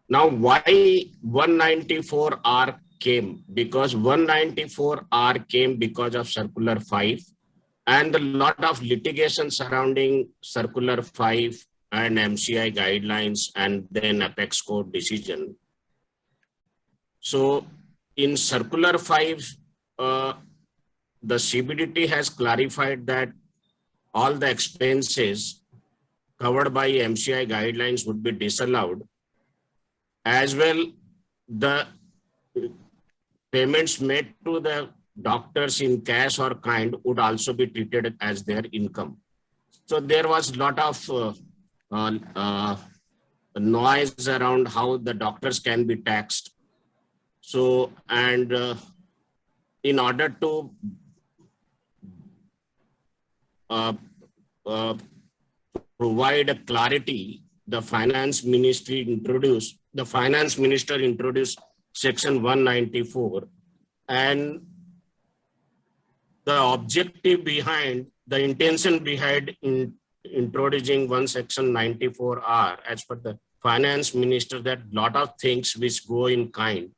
Now, why 194R came? Because 194R came because of Circular 5 and a lot of litigation surrounding Circular 5 and MCI guidelines and then Apex Court decision. So in Circular 5, the CBDT has clarified that all the expenses covered by MCI guidelines would be disallowed. As well, the payments made to the doctors in cash or kind would also be treated as their income. So there was a lot of noise around how the doctors can be taxed. So, and in order to provide a clarity, the finance minister introduced section 194, and the objective behind, the intention behind introducing one section 94R, as per the finance minister, that lot of things which go in kind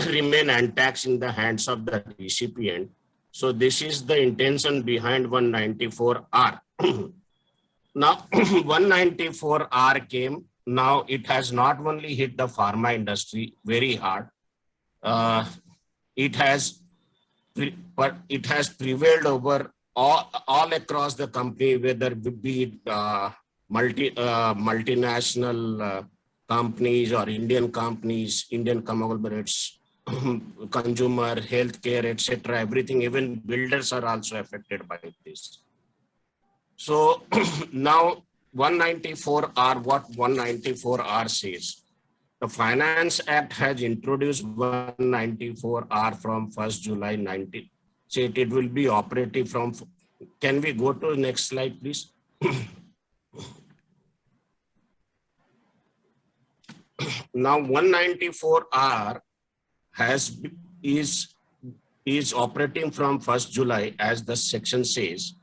remain untaxed in the hands of the recipient. So this is the intention behind 194R. Now 194R came. Now it has not only hit the pharma industry very hard, it has prevailed over all across the company, whether it be multinational companies or Indian companies, Indian conglomerates, consumer, healthcare, etc. Everything, even builders are also affected by this. So now 194R, what 194R says, the Finance Act has introduced 194R from 1st July 19. So it will be operative from, can we go to the next slide, please? Now 194R is operating from 1st July, as the section says,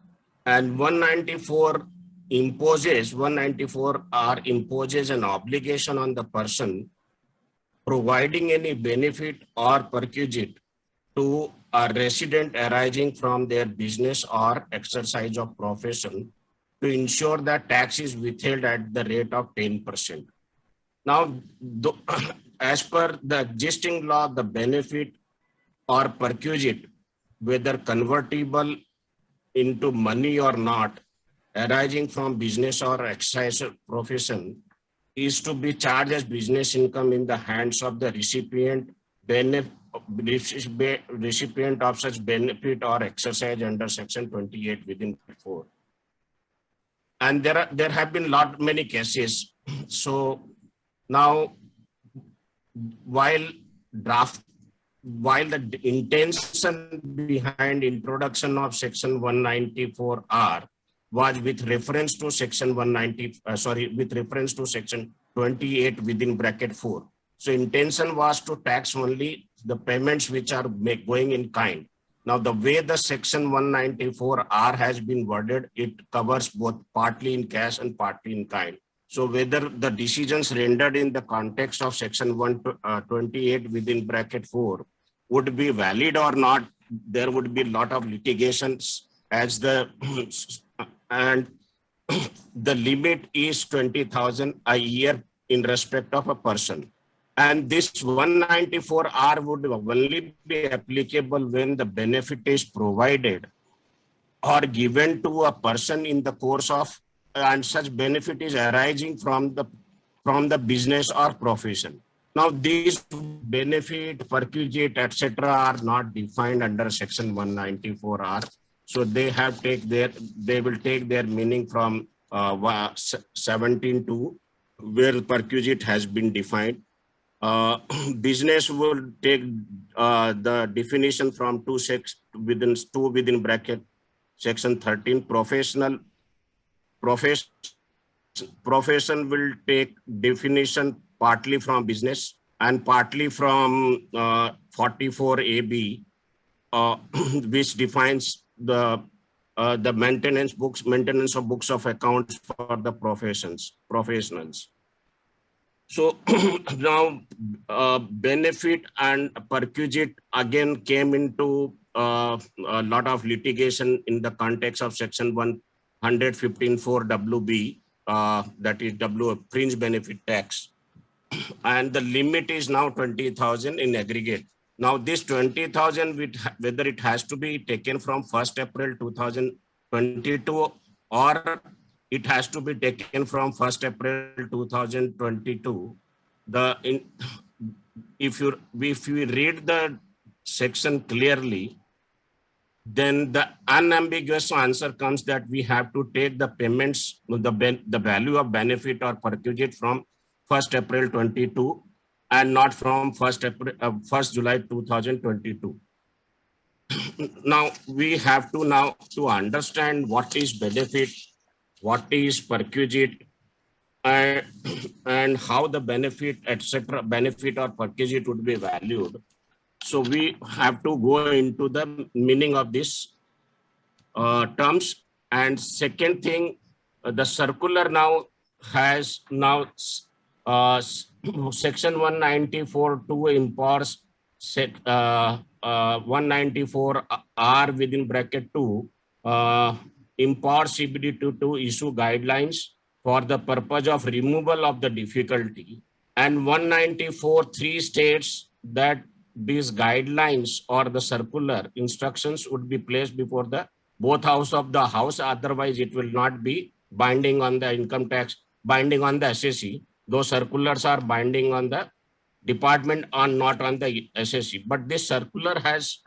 and 194R imposes an obligation on the person providing any benefit or perquisite to a resident arising from their business or exercise of profession to ensure that tax is withheld at the rate of 10%. Now, as per the existing law, the benefit or perquisite, whether convertible into money or not, arising from business or exercise of profession, is to be charged as business income in the hands of the recipient of such benefit or exercise under section 28 within 4. And there have been many cases. So now, while the intention behind introduction of section 194R was with reference to section with reference to section 28 within bracket 4. So intention was to tax only the payments which are going in kind. Now the way the section 194R has been worded, it covers both partly in cash and partly in kind. So whether the decisions rendered in the context of section 128 within bracket 4 would be valid or not, there would be a lot of litigations, as and the limit is 20,000 a year in respect of a person. And this 194R would only be applicable when the benefit is provided or given to a person in the course of, and such benefit is arising from the business or profession. Now these benefit, perquisite, etc. are not defined under section 194R. So they will take their meaning from 17(2), where perquisite has been defined. Business will take the definition from 2 within bracket section 13. Profession will take definition partly from business and partly from 44AB, which defines the maintenance of books of accounts for the professionals. So now benefit and perquisite again came into a lot of litigation in the context of section 115(4) WB, that is W fringe benefit tax. And the limit is now 20,000 in aggregate. Now this 20,000, whether it has to be taken from 1st April 2022 or it has to be taken from 1st April 2022. If you read the section clearly, then the unambiguous answer comes that we have to take the payments, the value of benefit or perquisite from 1st April 22 and not from 1st July 2022. Now we have to understand what is benefit, what is perquisite, and how the benefit, etc., benefit or perquisite would be valued. So we have to go into the meaning of this terms. And second thing, the circular now has section 194(2) empowers 194(r) within bracket 2 empowers CBD to issue guidelines for the purpose of removal of the difficulty. And 194(3) states that these guidelines or the circular instructions would be placed before the both house of the house, otherwise it will not be binding on the income tax, binding on the SSC. Those circulars are binding on the department and not on the SSC. But this circular has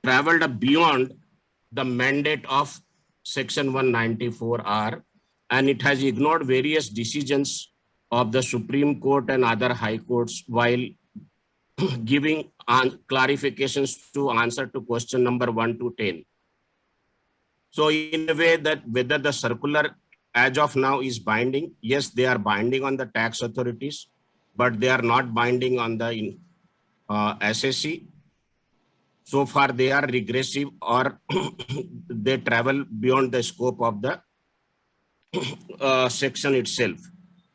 traveled beyond the mandate of section 194(r), and it has ignored various decisions of the Supreme Court and other high courts while giving clarifications to answer to question number 1 to 10. So in a way that whether the circular as of now is binding, yes, they are binding on the tax authorities, but they are not binding on the SSC. So far they are regressive or they travel beyond the scope of the section itself,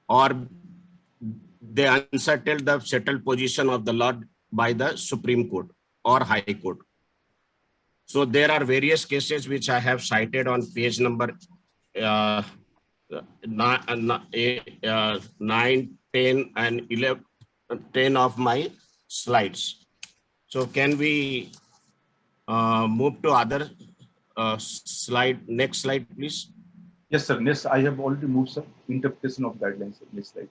or they unsettle the settled position of the law by the Supreme Court or High Court. So there are various cases which I have cited on page number 9, 10, and 11, 10 of my slides. So can we move to other slide? Next slide, please. Yes, sir. Yes, I have already moved, sir. Interpretation of guidelines. Next slide.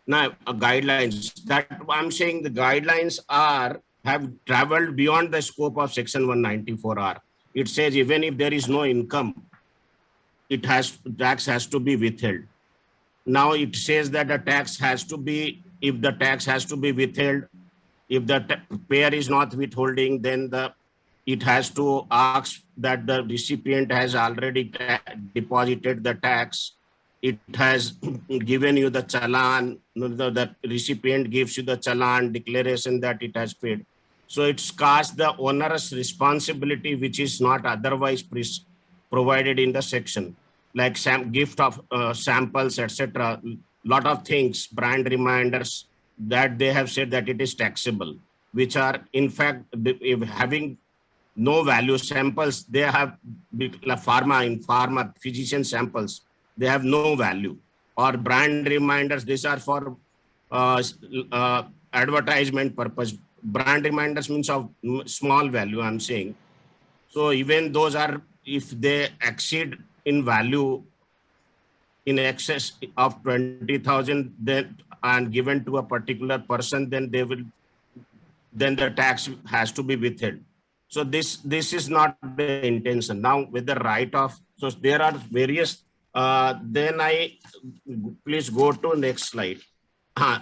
Now, guidelines. That I'm saying the guidelines have traveled beyond the scope of section 194(r). It says even if there is no income, tax has to be withheld. Now it says that the tax has to be, if the tax has to be withheld, if the payer is not withholding, then it has to ask that the recipient has already deposited the tax. It has given you the challan, the recipient gives you the challan declaration that it has paid. So it's cast the onerous responsibility which is not otherwise provided in the section, like gift of samples, etc. Lot of things, brand reminders, that they have said that it is taxable, which are in fact if having no value. Samples, they have pharma physician samples, they have no value. Or brand reminders, these are for advertisement purpose. Brand reminders means of small value, I'm saying. So even those are, if they exceed in value in excess of 20,000 then and given to a particular person, then then the tax has to be withheld. So this is not the intention. Now with the right of, so there are various, then please go to next slide.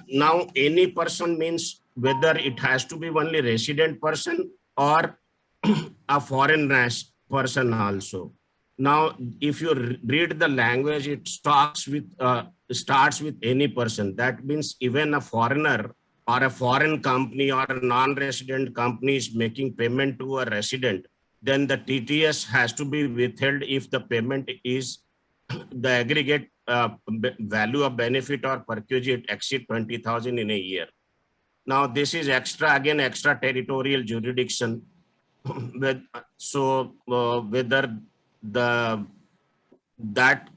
Now any person means whether it has to be only resident person or a foreign person also. Now, if you read the language, it starts with any person. That means even a foreigner or a foreign company or a non-resident company is making payment to a resident, then the TTS has to be withheld if the payment is the aggregate value of benefit or perquisite exceed 20,000 in a year. Now this is again extraterritorial jurisdiction. So whether that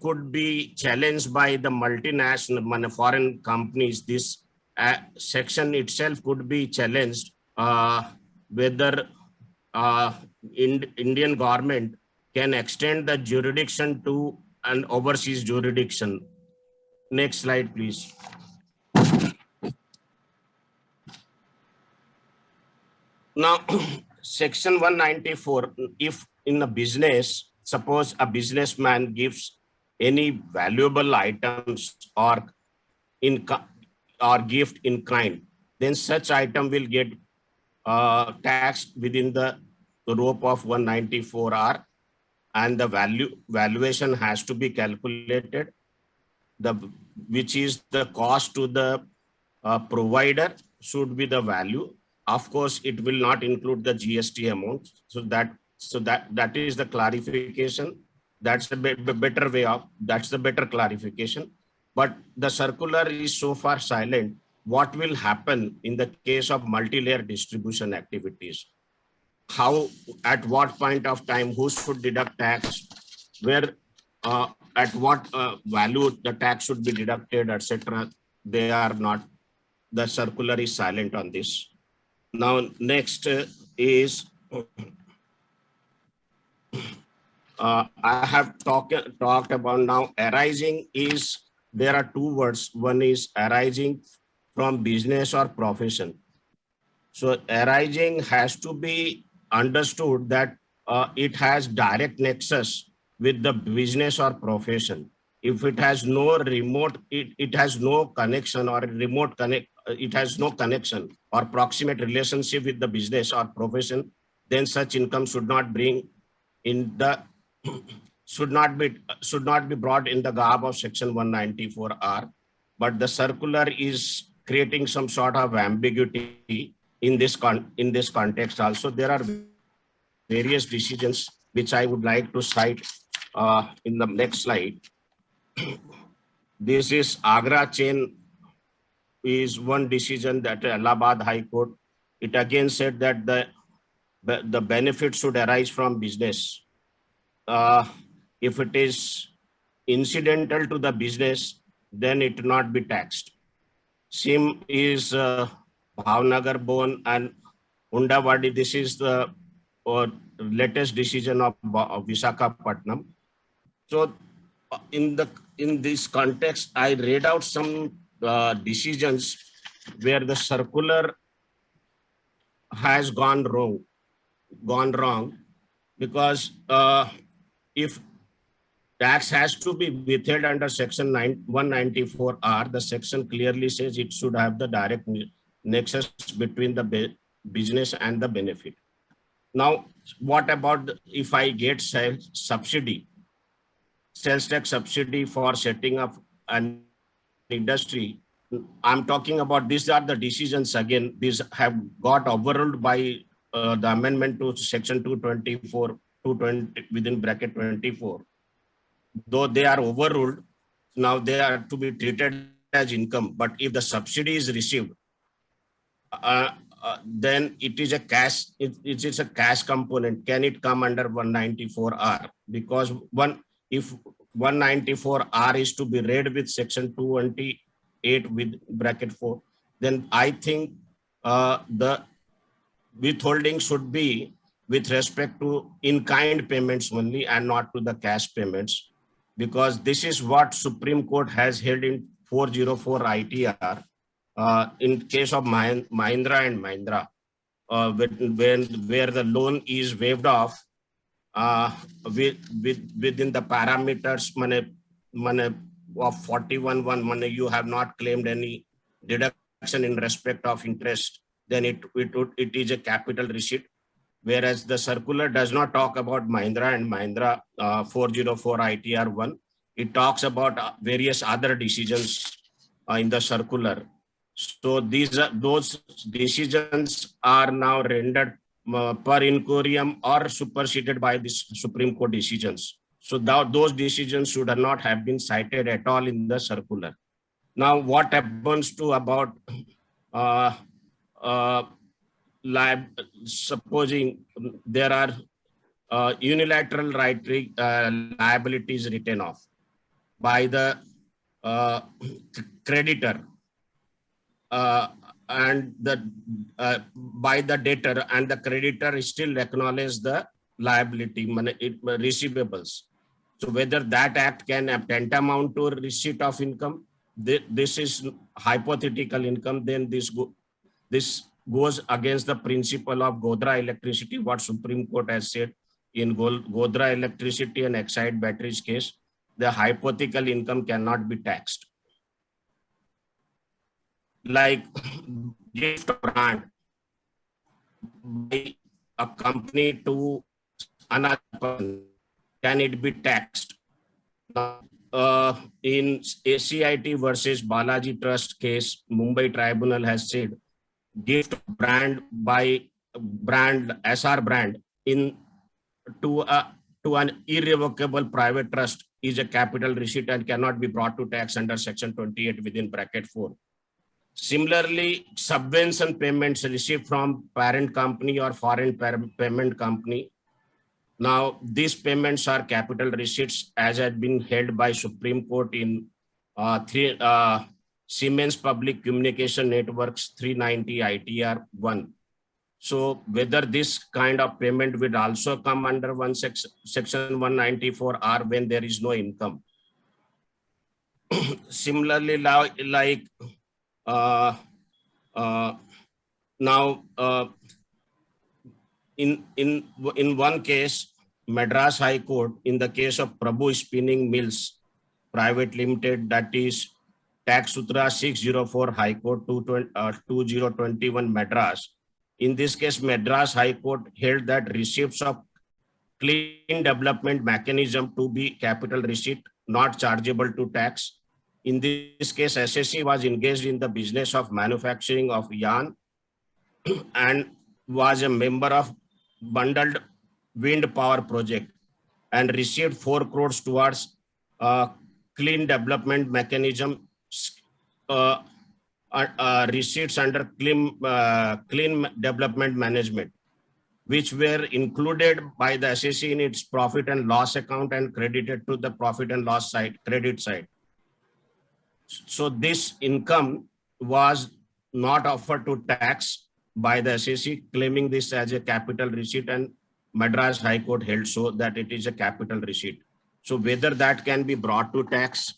could be challenged by the multinational foreign companies, this section itself could be challenged whether Indian government can extend the jurisdiction to an overseas jurisdiction. Next slide, please. Now, section 194, if in a business, suppose a businessman gives any valuable items or gift in kind, then such item will get taxed within the rope of 194R, and the valuation has to be calculated, which is the cost to the provider should be the value. Of course, it will not include the GST amount. So that is the clarification. That's the better way of, that's the better clarification. But the circular is so far silent. What will happen in the case of multi-layer distribution activities? How, at what point of time, who should deduct tax, where, at what value the tax should be deducted, etc. They are not, the circular is silent on this. Now, next is, I have talked about now arising is, there are two words. One is arising from business or profession. So arising has to be understood that it has direct nexus with the business or profession. If it has no remote, it has no connection or remote connect, it has no connection or proximate relationship with the business or profession, then such income should not bring in the, should not be brought in the garb of section 194R. But the circular is creating some sort of ambiguity in this context. Also, there are various decisions which I would like to cite in the next slide. This is Agra chain is one decision that Allahabad High Court, it again said that the benefit should arise from business. If it is incidental to the business, then it will not be taxed. Same is Bhavnagar Bon and Undavadi. This is the latest decision of Visakhapatnam. So in this context, I read out some decisions where the circular has gone wrong, because if tax has to be withheld under section 194R, the section clearly says it should have the direct nexus between the business and the benefit. Now, what about if I get sales tax subsidy for setting up an industry? I'm talking about, these are the decisions again, these have got overruled by the amendment to section 224, 220 within bracket 24. Though they are overruled, now they are to be treated as income. But if the subsidy is received, then it is a cash, it is a cash component. Can it come under 194R? Because if 194R is to be read with section 228 with bracket 4, then I think the withholding should be with respect to in-kind payments only and not to the cash payments, because this is what Supreme Court has held in 404 ITR in case of Mahindra and Mahindra, where the loan is waived off within the parameters of 41(1), you have not claimed any deduction in respect of interest, then it is a capital receipt. Whereas the circular does not talk about Mahindra and Mahindra 404 ITR 1. It talks about various other decisions in the circular. So those decisions are now rendered per incurium or superseded by these Supreme Court decisions. So those decisions should not have been cited at all in the circular. Now, what happens to about supposing there are unilateral liabilities written off by the creditor and by the debtor, and the creditor still acknowledge the liability receivables. So whether that act can tantamount to receipt of income, this is hypothetical income, then this goes against the principle of Godra electricity, what Supreme Court has said in Godra electricity and Exide batteries case, the hypothetical income cannot be taxed. Like gift of brand by a company to another person, can it be taxed? In ACIT versus Balaji Trust case, Mumbai Tribunal has said gift of brand by brand SR brand to an irrevocable private trust is a capital receipt and cannot be brought to tax under section 28 within bracket 4. Similarly, subvention payments received from parent company or foreign payment company. Now, these payments are capital receipts as had been held by Supreme Court in Siemens Public Communication Networks 390 ITR 1. So whether this kind of payment would also come under section 194R when there is no income. Similarly, like now in one case, Madras High Court, in the case of Prabhu Spinning Mills Private Limited, that is Tax Sutra 604 High Court 2021 Madras. In this case, Madras High Court held that receipts of clean development mechanism to be capital receipt, not chargeable to tax. In this case, SSC was engaged in the business of manufacturing of yarn and was a member of bundled wind power project and received 4 crores towards clean development mechanism receipts under clean development management, which were included by the SSC in its profit and loss account and credited to the profit and loss side, credit side. So this income was not offered to tax by the SSC, claiming this as a capital receipt, and Madras High Court held so that it is a capital receipt. So whether that can be brought to tax.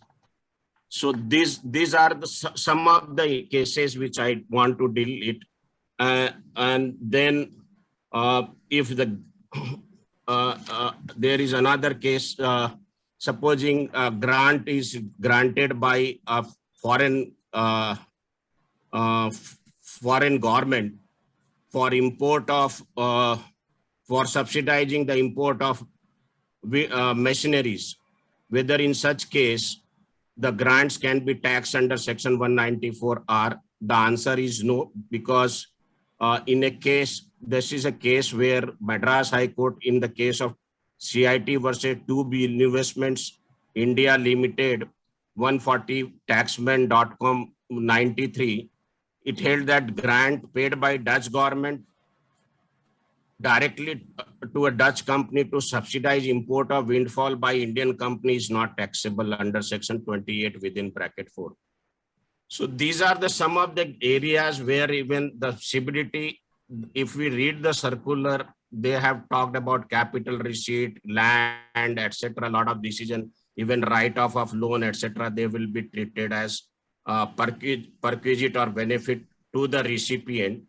So these are some of the cases which I want to deal it. And then if the there is another case, supposing a grant is granted by a foreign government for import of for subsidizing the import of machineries, whether in such case the grants can be taxed under section 194R. The answer is no, because in a case, this is a case where Madras High Court, in the case of CIT versus 2B Investments India Limited 140 taxman.com 93, it held that grant paid by Dutch government directly to a Dutch company to subsidize import of windfall by Indian company is not taxable under section 28 within bracket 4. So these are the some of the areas where even the CBDT, if we read the circular, they have talked about capital receipt, land, etc. A lot of decision, even write-off of loan, etc. They will be treated as perquisite or benefit to the recipient,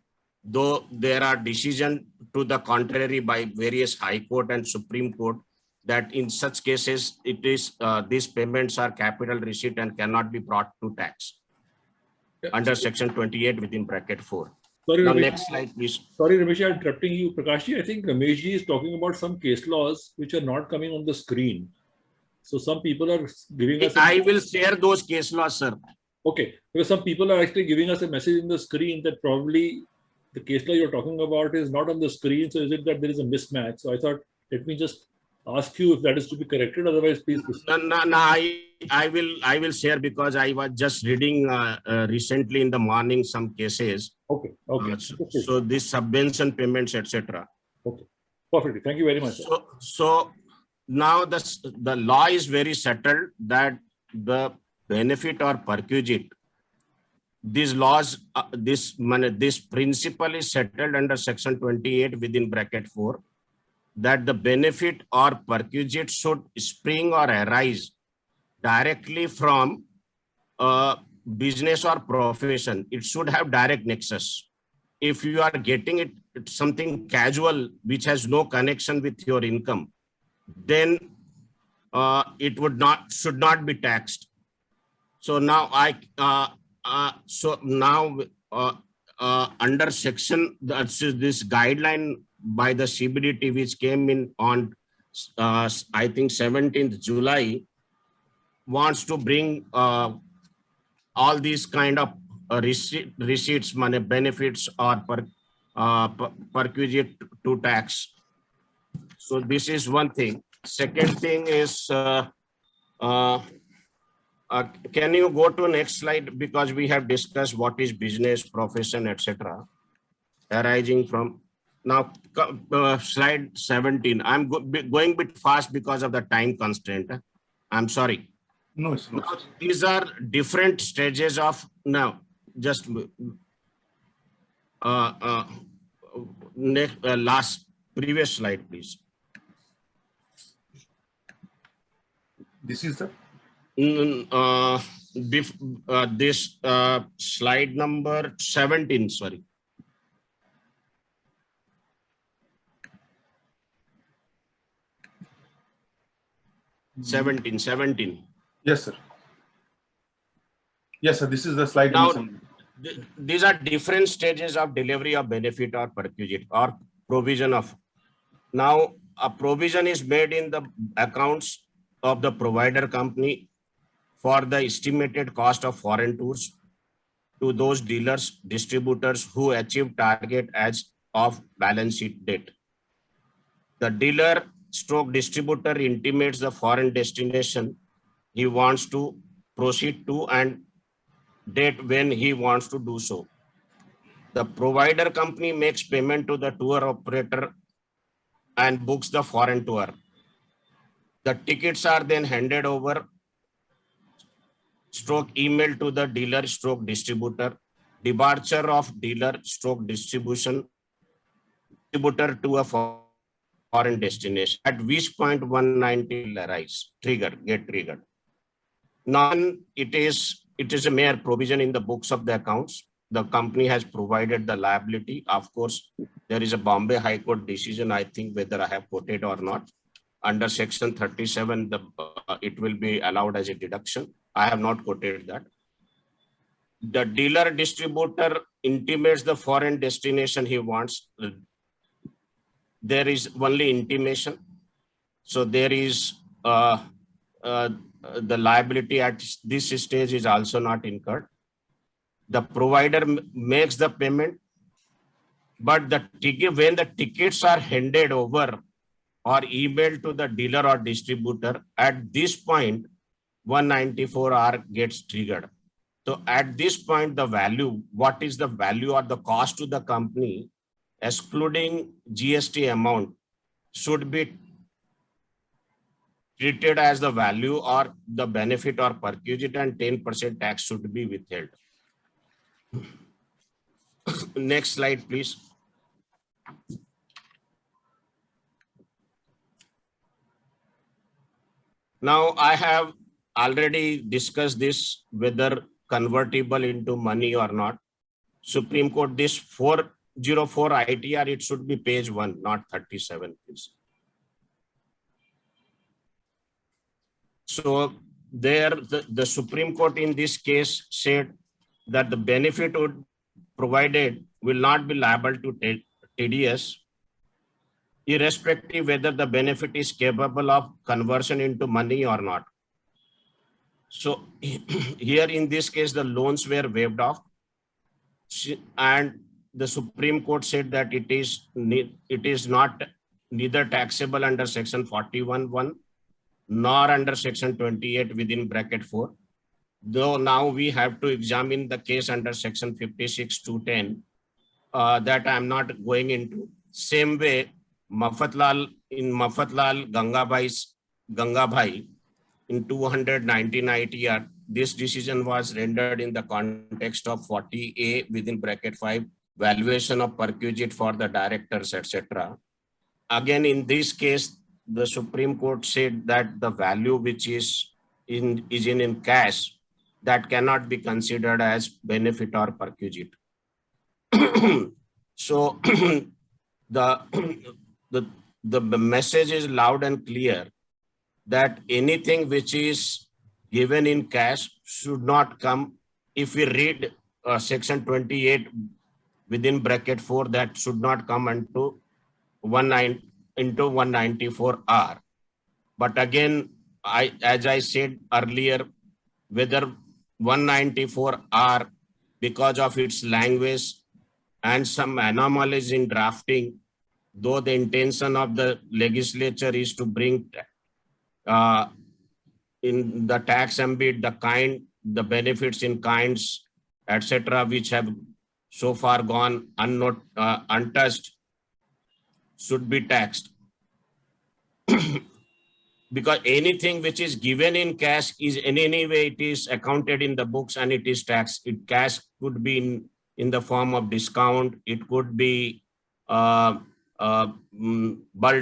though there are decisions to the contrary by various High Court and Supreme Court that in such cases it is these payments are capital receipt and cannot be brought to tax under section 28 within bracket 4. Sorry, now, Ramesh, next slide, please. Sorry, Ramesh, I'm interrupting you. Prakashji, I think Rameshji is talking about some case laws which are not coming on the screen. So some people are giving us... I will share those case laws, sir. Okay, because some people are actually giving us a message in the screen that probably the case law you're talking about is not on the screen. So is it that there is a mismatch? So I thought, let me just ask you if that is to be corrected. Otherwise, please proceed. No, I will share because I was just reading recently in the morning some cases. Okay. Okay. So this subvention payments, etc. Okay. Perfect. Thank you very much. So now the law is very settled that the benefit or perquisite, these laws, this principle is settled under section 28 within bracket 4, that the benefit or perquisite should spring or arise directly from business or profession. It should have direct nexus. If you are getting it's something casual which has no connection with your income, then it should not be taxed. So now under section, this guideline by the CBDT which came in on I think 17th July, wants to bring all these kind of receipts, money, benefits or perquisite to tax. So this is one thing. Second thing is, can you go to next slide, because we have discussed what is business, profession, etc. arising from. Now slide 17. I'm going a bit fast because of the time constraint. I'm sorry. No, it's not. Now, these are different stages of, now just previous slide, please. This is the this slide number 17, sorry. Mm-hmm. 17. Yes, sir. Yes, sir. This is the slide. Now, these are different stages of delivery of benefit or perquisite or provision of. Now, a provision is made in the accounts of the provider company for the estimated cost of foreign tours to those dealers, distributors who achieve target as of balance sheet date. The dealer / distributor intimates the foreign destination he wants to proceed to and date when he wants to do so. The provider company makes payment to the tour operator and books the foreign tour. The tickets are then handed over / email to the dealer / distributor. Departure of dealer / distributor to a foreign destination, at which point 190 will arise, get triggered. Now it is a mere provision in the books of the accounts. The company has provided the liability. Of course, there is a Bombay High Court decision, I think, whether I have quoted or not. Under section 37, it will be allowed as a deduction. I have not quoted that. The dealer distributor intimates the foreign destination he wants. There is only intimation. So there is the liability at this stage is also not incurred. The provider makes the payment, but when the tickets are handed over or emailed to the dealer or distributor, at this point, 194R gets triggered. So at this point, the value, what is the value or the cost to the company, excluding GST amount, should be treated as the value or the benefit or perquisite, and 10% tax should be withheld. Next slide, please. Now, I have already discussed this, whether convertible into money or not. Supreme Court, this 404 ITR, it should be page 1, not 37, please. So there, the Supreme Court in this case said that the benefit provided will not be liable to TDS, irrespective whether the benefit is capable of conversion into money or not. So here in this case, the loans were waived off, and the Supreme Court said that it is not neither taxable under section 41(1) nor under section 28 within bracket 4. Though now we have to examine the case under section 56(2)(10), that I am not going into. Same way, Mafatlal Gangabhai in 219 ITR, this decision was rendered in the context of 40A within bracket 5, valuation of perquisite for the directors, etc. Again, in this case, the Supreme Court said that the value which is in cash, that cannot be considered as benefit or perquisite. So the message is loud and clear that anything which is given in cash should not come. If we read section 28 within bracket 4, that should not come into 194R. But again, as I said earlier, whether 194R, because of its language and some anomalies in drafting, though the intention of the legislature is to bring in the tax ambit the benefits in kinds, etc., which have so far gone untouched, should be taxed. Because anything which is given in cash is in any way it is accounted in the books and it is taxed. Cash could be in the form of discount, it could be bulk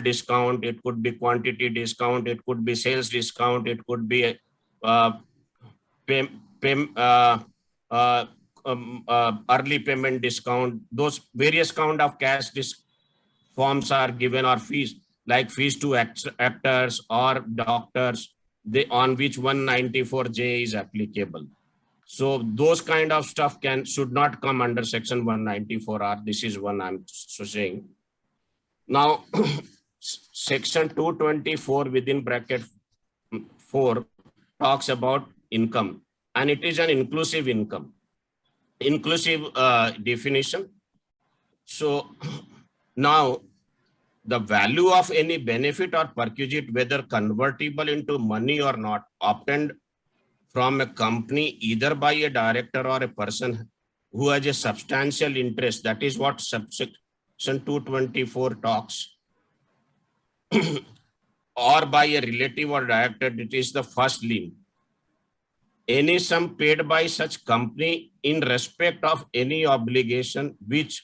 discount, it could be quantity discount, it could be sales discount, it could be early payment discount. Those various kind of cash forms are given, or fees, like fees to actors or doctors, on which 194J is applicable. So those kind of stuff should not come under section 194R. This is one I'm saying. Now, section 224 within bracket 4 talks about income, and it is an inclusive income, inclusive definition. So now, the value of any benefit or perquisite, whether convertible into money or not, obtained from a company either by a director or a person who has a substantial interest, that is what subsection 224 talks, or by a relative or director, it is the first lien. Any sum paid by such company in respect of any obligation which,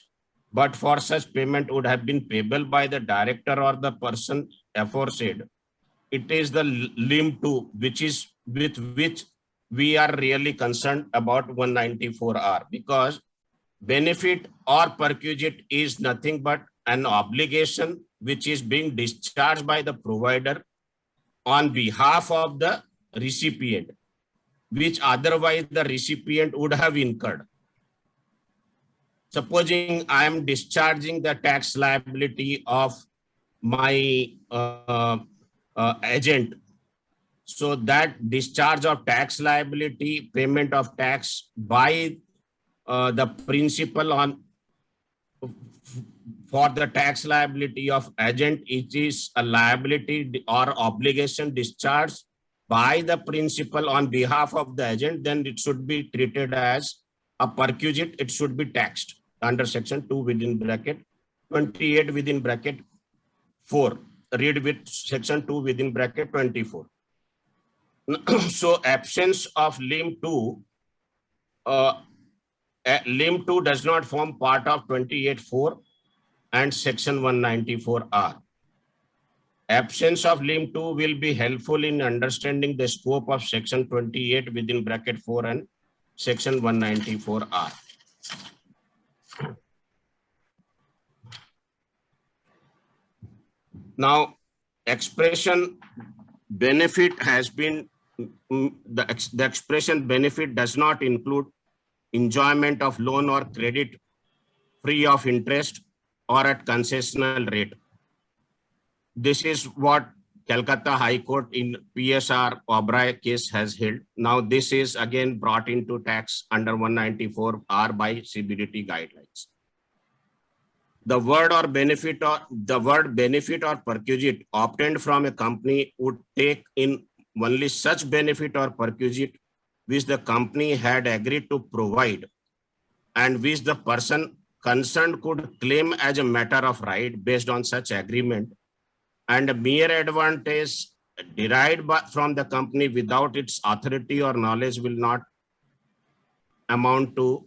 but for such payment, would have been payable by the director or the person aforesaid. It is the limb 2, which is with which we are really concerned about 194R, because benefit or perquisite is nothing but an obligation which is being discharged by the provider on behalf of the recipient, which otherwise the recipient would have incurred. Supposing I am discharging the tax liability of my agent, so that discharge of tax liability, payment of tax by the principal for the tax liability of agent, it is a liability or obligation discharged by the principal on behalf of the agent, then it should be treated as a perquisite. It should be taxed under section 2 within bracket 28 within bracket 4. Read with section 2 within bracket 24. So absence of limb 2, limb 2 does not form part of 28(4) and section 194R. Absence of limb 2 will be helpful in understanding the scope of section 28 within bracket 4 and section 194R. Now, expression benefit has been, the expression benefit does not include enjoyment of loan or credit free of interest or at concessional rate. This is what Calcutta High Court in PSR Oberoi case has held. Now this is again brought into tax under 194R by CBDT guidelines. the word benefit or perquisite obtained from a company would take in only such benefit or perquisite which the company had agreed to provide and which the person concerned could claim as a matter of right based on such agreement, and a mere advantage derived from the company without its authority or knowledge will not amount to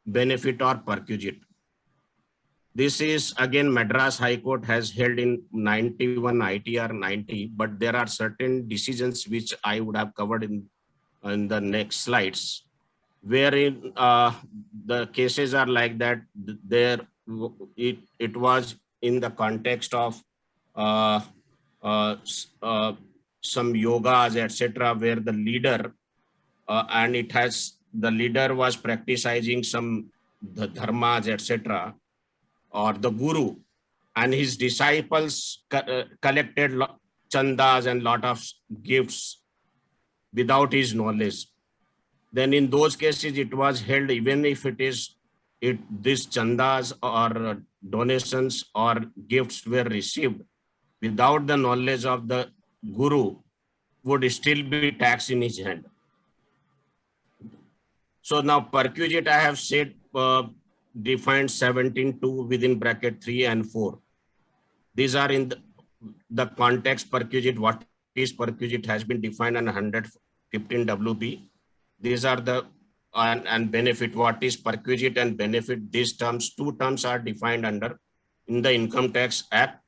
benefit or perquisite. This is again Madras High Court has held in 91 ITR 90, but there are certain decisions which I would have covered in the next slides, wherein the cases are like that. There it was in the context of some yogas, etc., where the leader and the leader was practicing some the dharmas, etc., or the guru, and his disciples collected chandas and lot of gifts without his knowledge. Then in those cases, it was held, even if these chandas or donations or gifts were received without the knowledge of the guru, would still be taxed in his hand. So now perquisite, I have said, defined 17(2) within bracket 3 and 4. These are in the context perquisite. What is perquisite has been defined under 115 WB. These are the and benefit. What is perquisite and benefit? These terms, two terms are defined in the Income Tax Act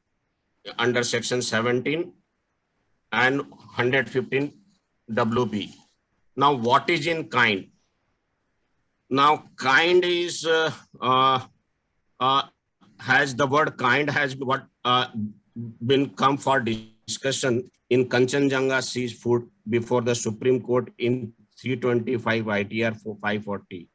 under section 17 and 115 WB. Now, what is in kind? Now, kind is has the word kind has been come for discussion in Kanchanjunga Seafood before the Supreme Court in 325 ITR 540,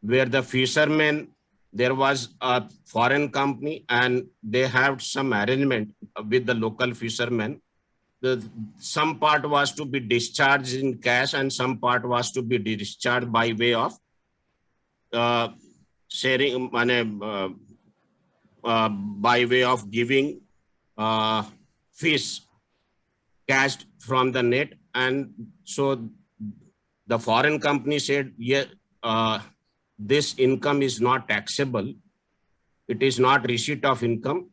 where the fishermen, there was a foreign company and they have some arrangement with the local fishermen. Some part was to be discharged in cash and some part was to be discharged by way of sharing money, by way of giving fish catched from the net. And so the foreign company said, yeah, this income is not taxable. It is not receipt of income.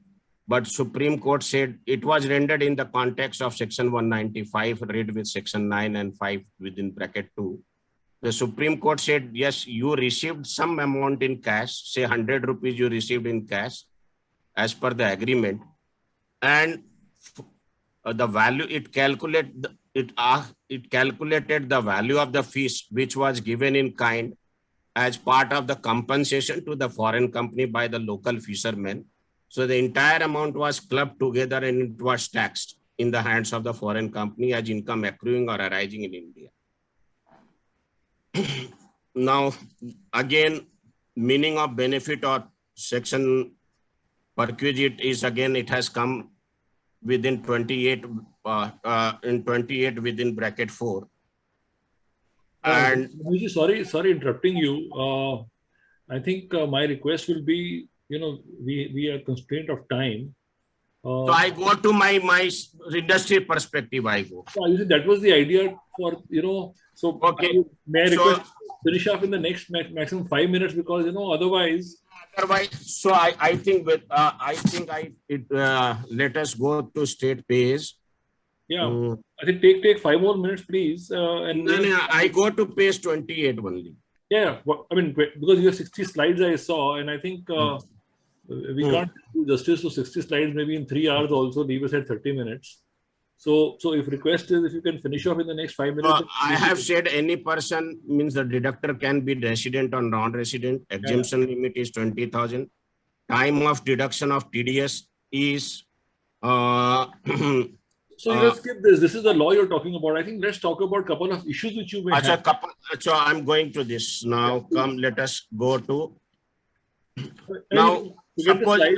But Supreme Court said it was rendered in the context of section 195, read with section 9 and 5 within bracket 2. The Supreme Court said, yes, you received some amount in cash, say 100 rupees you received in cash as per the agreement. And the value, it calculated the value of the fish which was given in kind as part of the compensation to the foreign company by the local fishermen. So the entire amount was clubbed together and it was taxed in the hands of the foreign company as income accruing or arising in India. Now, again, meaning of benefit or section perquisite is again, it has come within 28, in 28 within bracket 4. And sorry interrupting you. I think my request will be, we are constrained of time. So I go to my industry perspective, I go. So that was the idea for, so okay. May I request finish off in the next maximum 5 minutes, because, otherwise. So I think let us go to state page. Yeah, I think take 5 more minutes, please. And no, I go to page 28 only. Yeah, I mean, because you have 60 slides I saw, and I think we can't do justice to 60 slides maybe in 3 hours also, leave us at 30 minutes. So if request is, if you can finish off in the next 5 minutes. I have said any person means the deductor can be resident or non-resident. Exemption limit is 20,000. Time of deduction of TDS is. So let's skip this. This is the law you're talking about. I think let's talk about a couple of issues which you may have. So I'm going to this now. Come, let us go to. Now, suppose I'm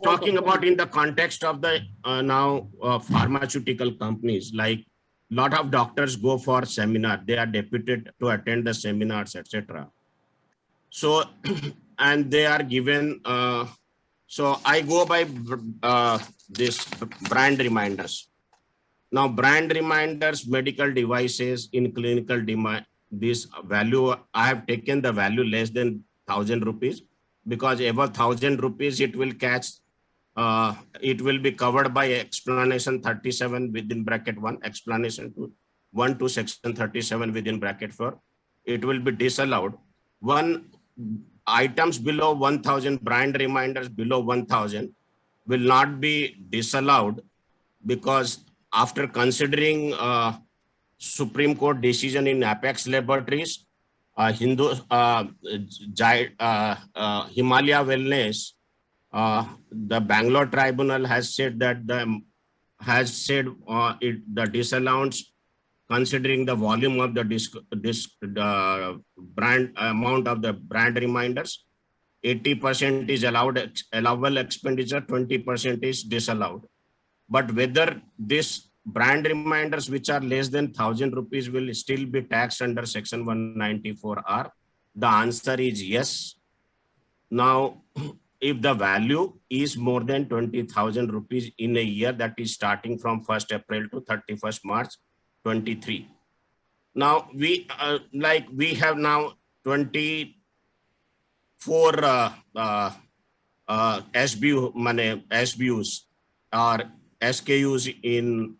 talking about in the context of the pharmaceutical companies, like lot of doctors go for seminar. They are deputed to attend the seminars, etc. So, and they are given So I go by this brand reminders. Now, brand reminders, medical devices in clinical demand, this value, I have taken the value less than 1,000 rupees because above 1,000 rupees, it will catch, it will be covered by explanation 37 within bracket 1, explanation 1 to section 37 within bracket 4. It will be disallowed. One items below 1,000, brand reminders below 1,000 will not be disallowed because after considering Supreme Court decision in Apex Laboratories, Himalaya Wellness, the Bangalore Tribunal has said that the disallowance considering the volume of the brand amount of the brand reminders, 80% is allowable expenditure, 20% is disallowed. But whether this brand reminders which are less than 1,000 rupees will still be taxed under section 194R, the answer is yes. Now, if the value is more than 20,000 rupees in a year, that is starting from 1st April to 31st March 23. Now we have now 24 SBUs or SKUs in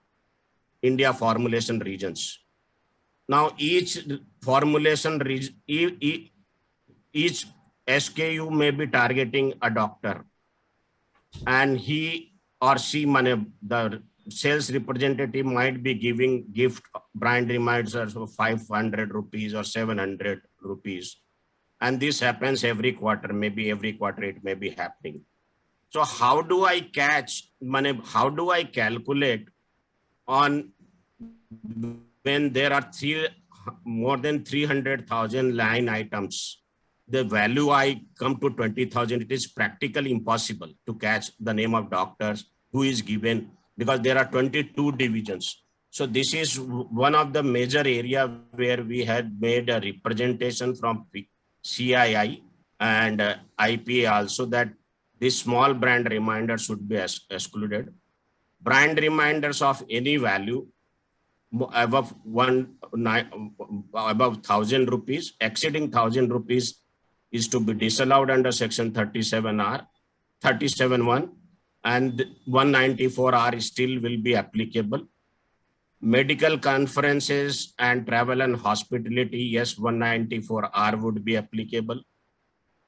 India formulation regions. Now each formulation region, each SKU may be targeting a doctor, and he or she, the sales representative might be giving gift brand reminders of 500 rupees or 700 rupees. And this happens every quarter, maybe every quarter it may be happening. So how do I catch money? How do I calculate on when there are more than 300,000 line items? The value I come to 20,000, it is practically impossible to catch the name of doctors who is given because there are 22 divisions. So this is one of the major area where we had made a representation from CII and IPA also that this small brand reminder should be excluded. Brand reminders of any value above 1,000 rupees, exceeding 1,000 rupees is to be disallowed under section 37(1), and 194R still will be applicable. Medical conferences and travel and hospitality, yes, 194R would be applicable.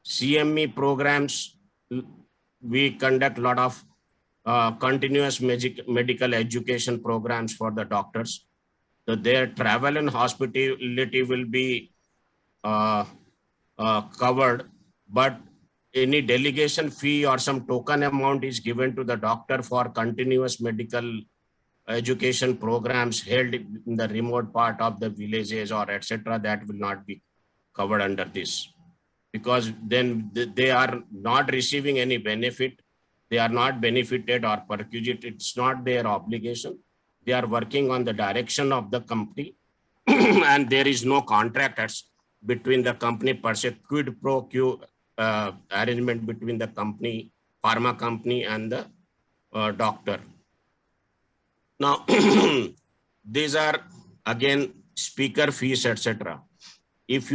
CME programs, we conduct a lot of continuous medical education programs for the doctors. So their travel and hospitality will be covered, but any delegation fee or some token amount is given to the doctor for continuous medical education programs held in the remote part of the villages or etc. That will not be covered under this, because then they are not receiving any benefit. They are not benefited or perquisite. It's not their obligation. They are working on the direction of the company and there is no contract between the company per se, quid pro quo arrangement between the company, pharma company and the doctor. Now, these are again speaker fees, etc. If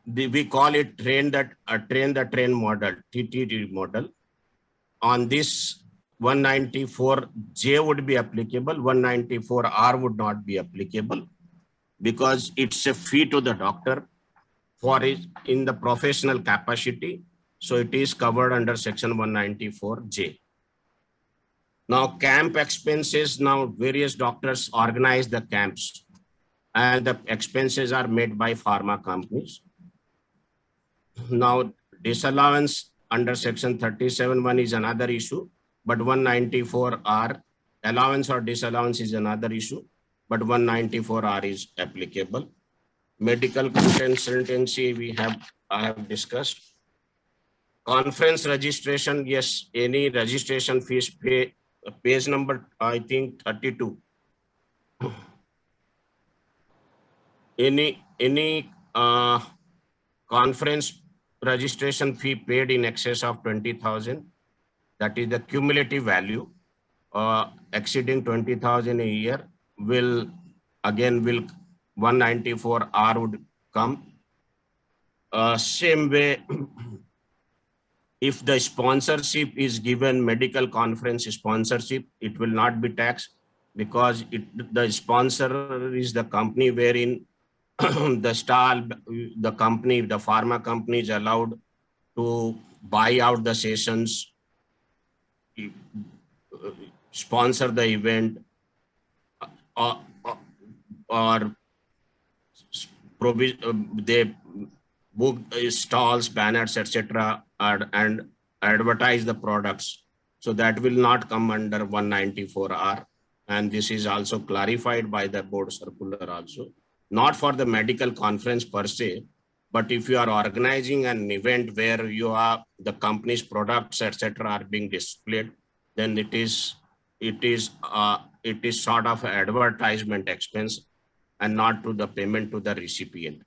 we call it train the train model, TTD model. On this 194J would be applicable, 194R would not be applicable because it's a fee to the doctor for it in the professional capacity. So it is covered under section 194J. Now camp expenses, now various doctors organize the camps and the expenses are made by pharma companies. Now disallowance under section 37(1) is another issue, but 194R, allowance or disallowance is another issue, but 194R is applicable. Medical consultancy I have discussed. Conference registration, yes, any registration fees page number, I think 32. Any conference registration fee paid in excess of 20,000 that is the cumulative value exceeding 20,000 a year will 194R would come. Same way, if the sponsorship is given medical conference sponsorship, it will not be taxed because the sponsor is the company wherein the pharma company is allowed to buy out the sessions, sponsor the event, or they book stalls, banners, etc., and advertise the products. So that will not come under 194R. And this is also clarified by the board circular also. Not for the medical conference per se, but if you are organizing an event where you have the company's products, etc., are being displayed, then it is sort of advertisement expense and not to the payment to the recipient.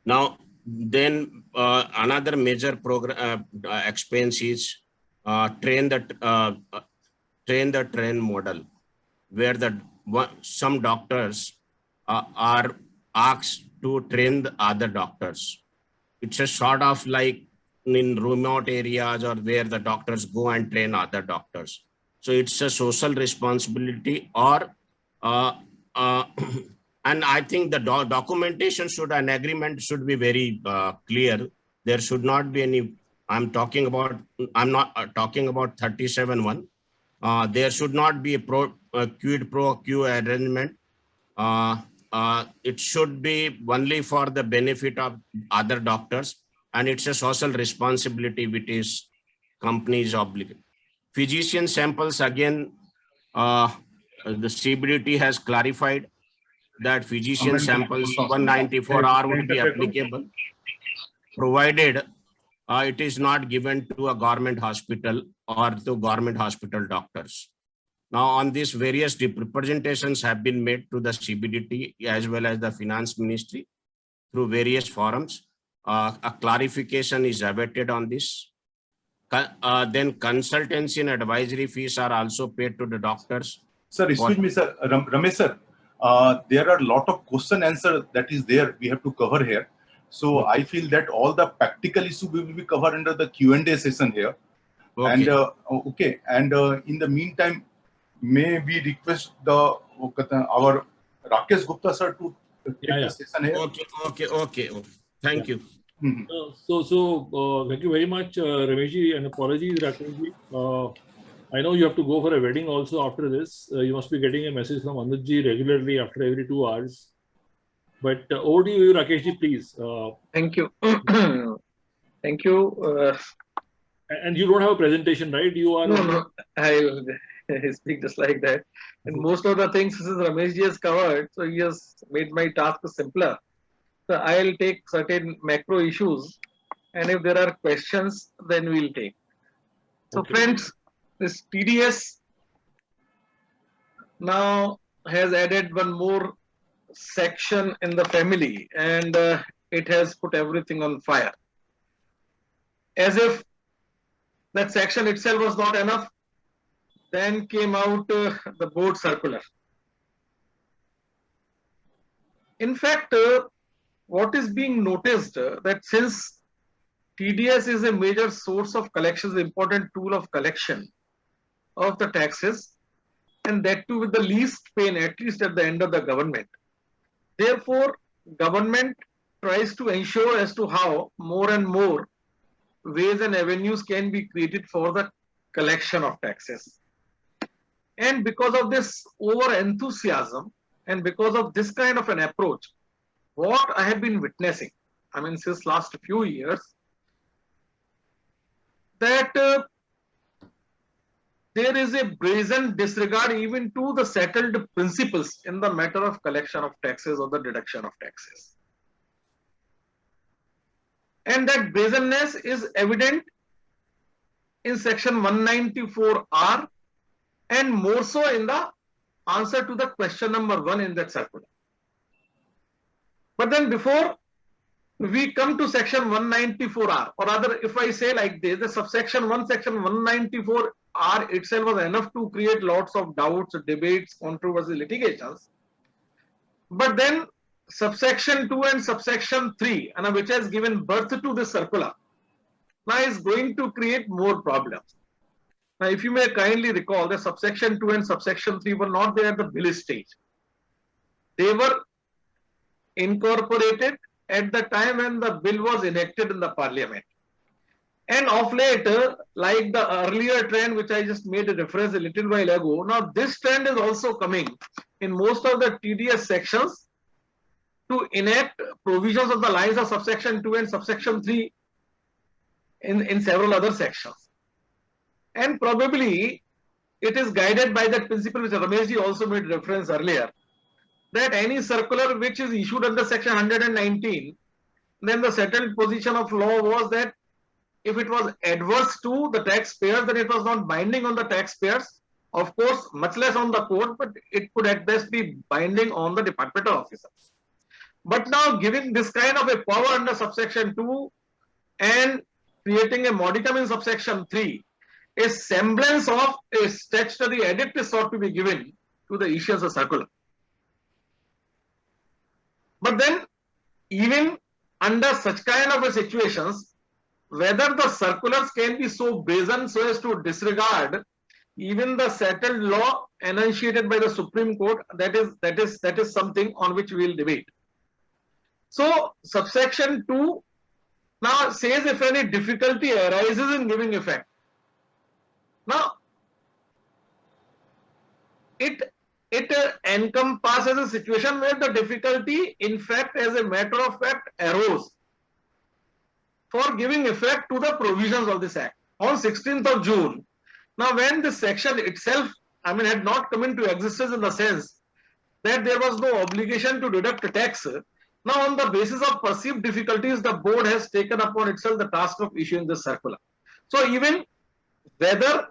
Now, then another major program expense is train the train model, where some doctors are asked to train the other doctors. It's a sort of like in remote areas or where the doctors go and train other doctors. So it's a social responsibility, or and I think the documentation an agreement should be very clear. There should not be any, I'm not talking about 37(1). There should not be a quid pro quo arrangement. It should be only for the benefit of other doctors, and it's a social responsibility which is company's obligation. Physician samples, again, the CBDT has clarified that physician samples 194R would be applicable, provided it is not given to a government hospital or to government hospital doctors. Now, on this, various representations have been made to the CBDT as well as the Finance Ministry through various forums. A clarification is awaited on this. Then consultancy and advisory fees are also paid to the doctors. Sir, excuse me, sir. Ramesh, sir. There are a lot of question answer that is there we have to cover here. So I feel that all the practical issue will be covered under the Q&A session here. Okay. And in the meantime, may we request our Rakesh Gupta sir to take the session here? Okay. Thank you. Mm-hmm. Thank you very much, Ramesh, and apologies, Rakesh. I know you have to go for a wedding also after this. You must be getting a message from Anujji regularly after every 2 hours. But over to you, Rakesh, please. Thank you. Thank you. And you don't have a presentation, right? You are no. I speak just like that. And most of the things Ramesh has covered, so he has made my task simpler. So I'll take certain macro issues, and if there are questions, then we'll take. So okay. Friends, this TDS now has added one more section in the family, and it has put everything on fire. As if that section itself was not enough, then came out the board circular. In fact, what is being noticed that since TDS is a major source of collections, important tool of collection of the taxes, and that too with the least pain, at least at the end of the government. Therefore, government tries to ensure as to how more and more ways and avenues can be created for the collection of taxes. And because of this over enthusiasm and because of this kind of an approach, what I have been witnessing, I mean, since last few years, that there is a brazen disregard even to the settled principles in the matter of collection of taxes or the deduction of taxes. And that brazenness is evident in section 194R and more so in the answer to the question number 1 in that circular. But then before we come to section 194R, or rather, if I say like this, the subsection 1, section 194R itself was enough to create lots of doubts, debates, controversies, litigations. But then subsection 2 and subsection 3, and which has given birth to this circular, now is going to create more problems. Now, if you may kindly recall, the subsection 2 and subsection 3 were not there at the bill stage. They were incorporated at the time when the bill was enacted in the parliament. And of late, like the earlier trend which I just made a reference a little while ago, now this trend is also coming in most of the TDS sections to enact provisions of the lines of subsection 2 and subsection 3 in several other sections. And probably it is guided by that principle which Ramesh also made reference earlier, that any circular which is issued under section 119, then the settled position of law was that if it was adverse to the taxpayers, then it was not binding on the taxpayers, of course, much less on the court, but it could at best be binding on the departmental officers. But now giving this kind of a power under subsection 2 and creating a modicum in subsection 3, a semblance of a statutory edit is sought to be given to the issuance of circular. But then, even under such kind of a situations, whether the circulars can be so brazen so as to disregard even the settled law enunciated by the Supreme Court, that is something on which we will debate. So, subsection 2 now says if any difficulty arises in giving effect. Now, it encompasses a situation where the difficulty, in fact, as a matter of fact, arose for giving effect to the provisions of this Act on 16th of June. Now, when this section itself, had not come into existence in the sense that there was no obligation to deduct a tax. Now, on the basis of perceived difficulties, the board has taken upon itself the task of issuing this circular. So, even whether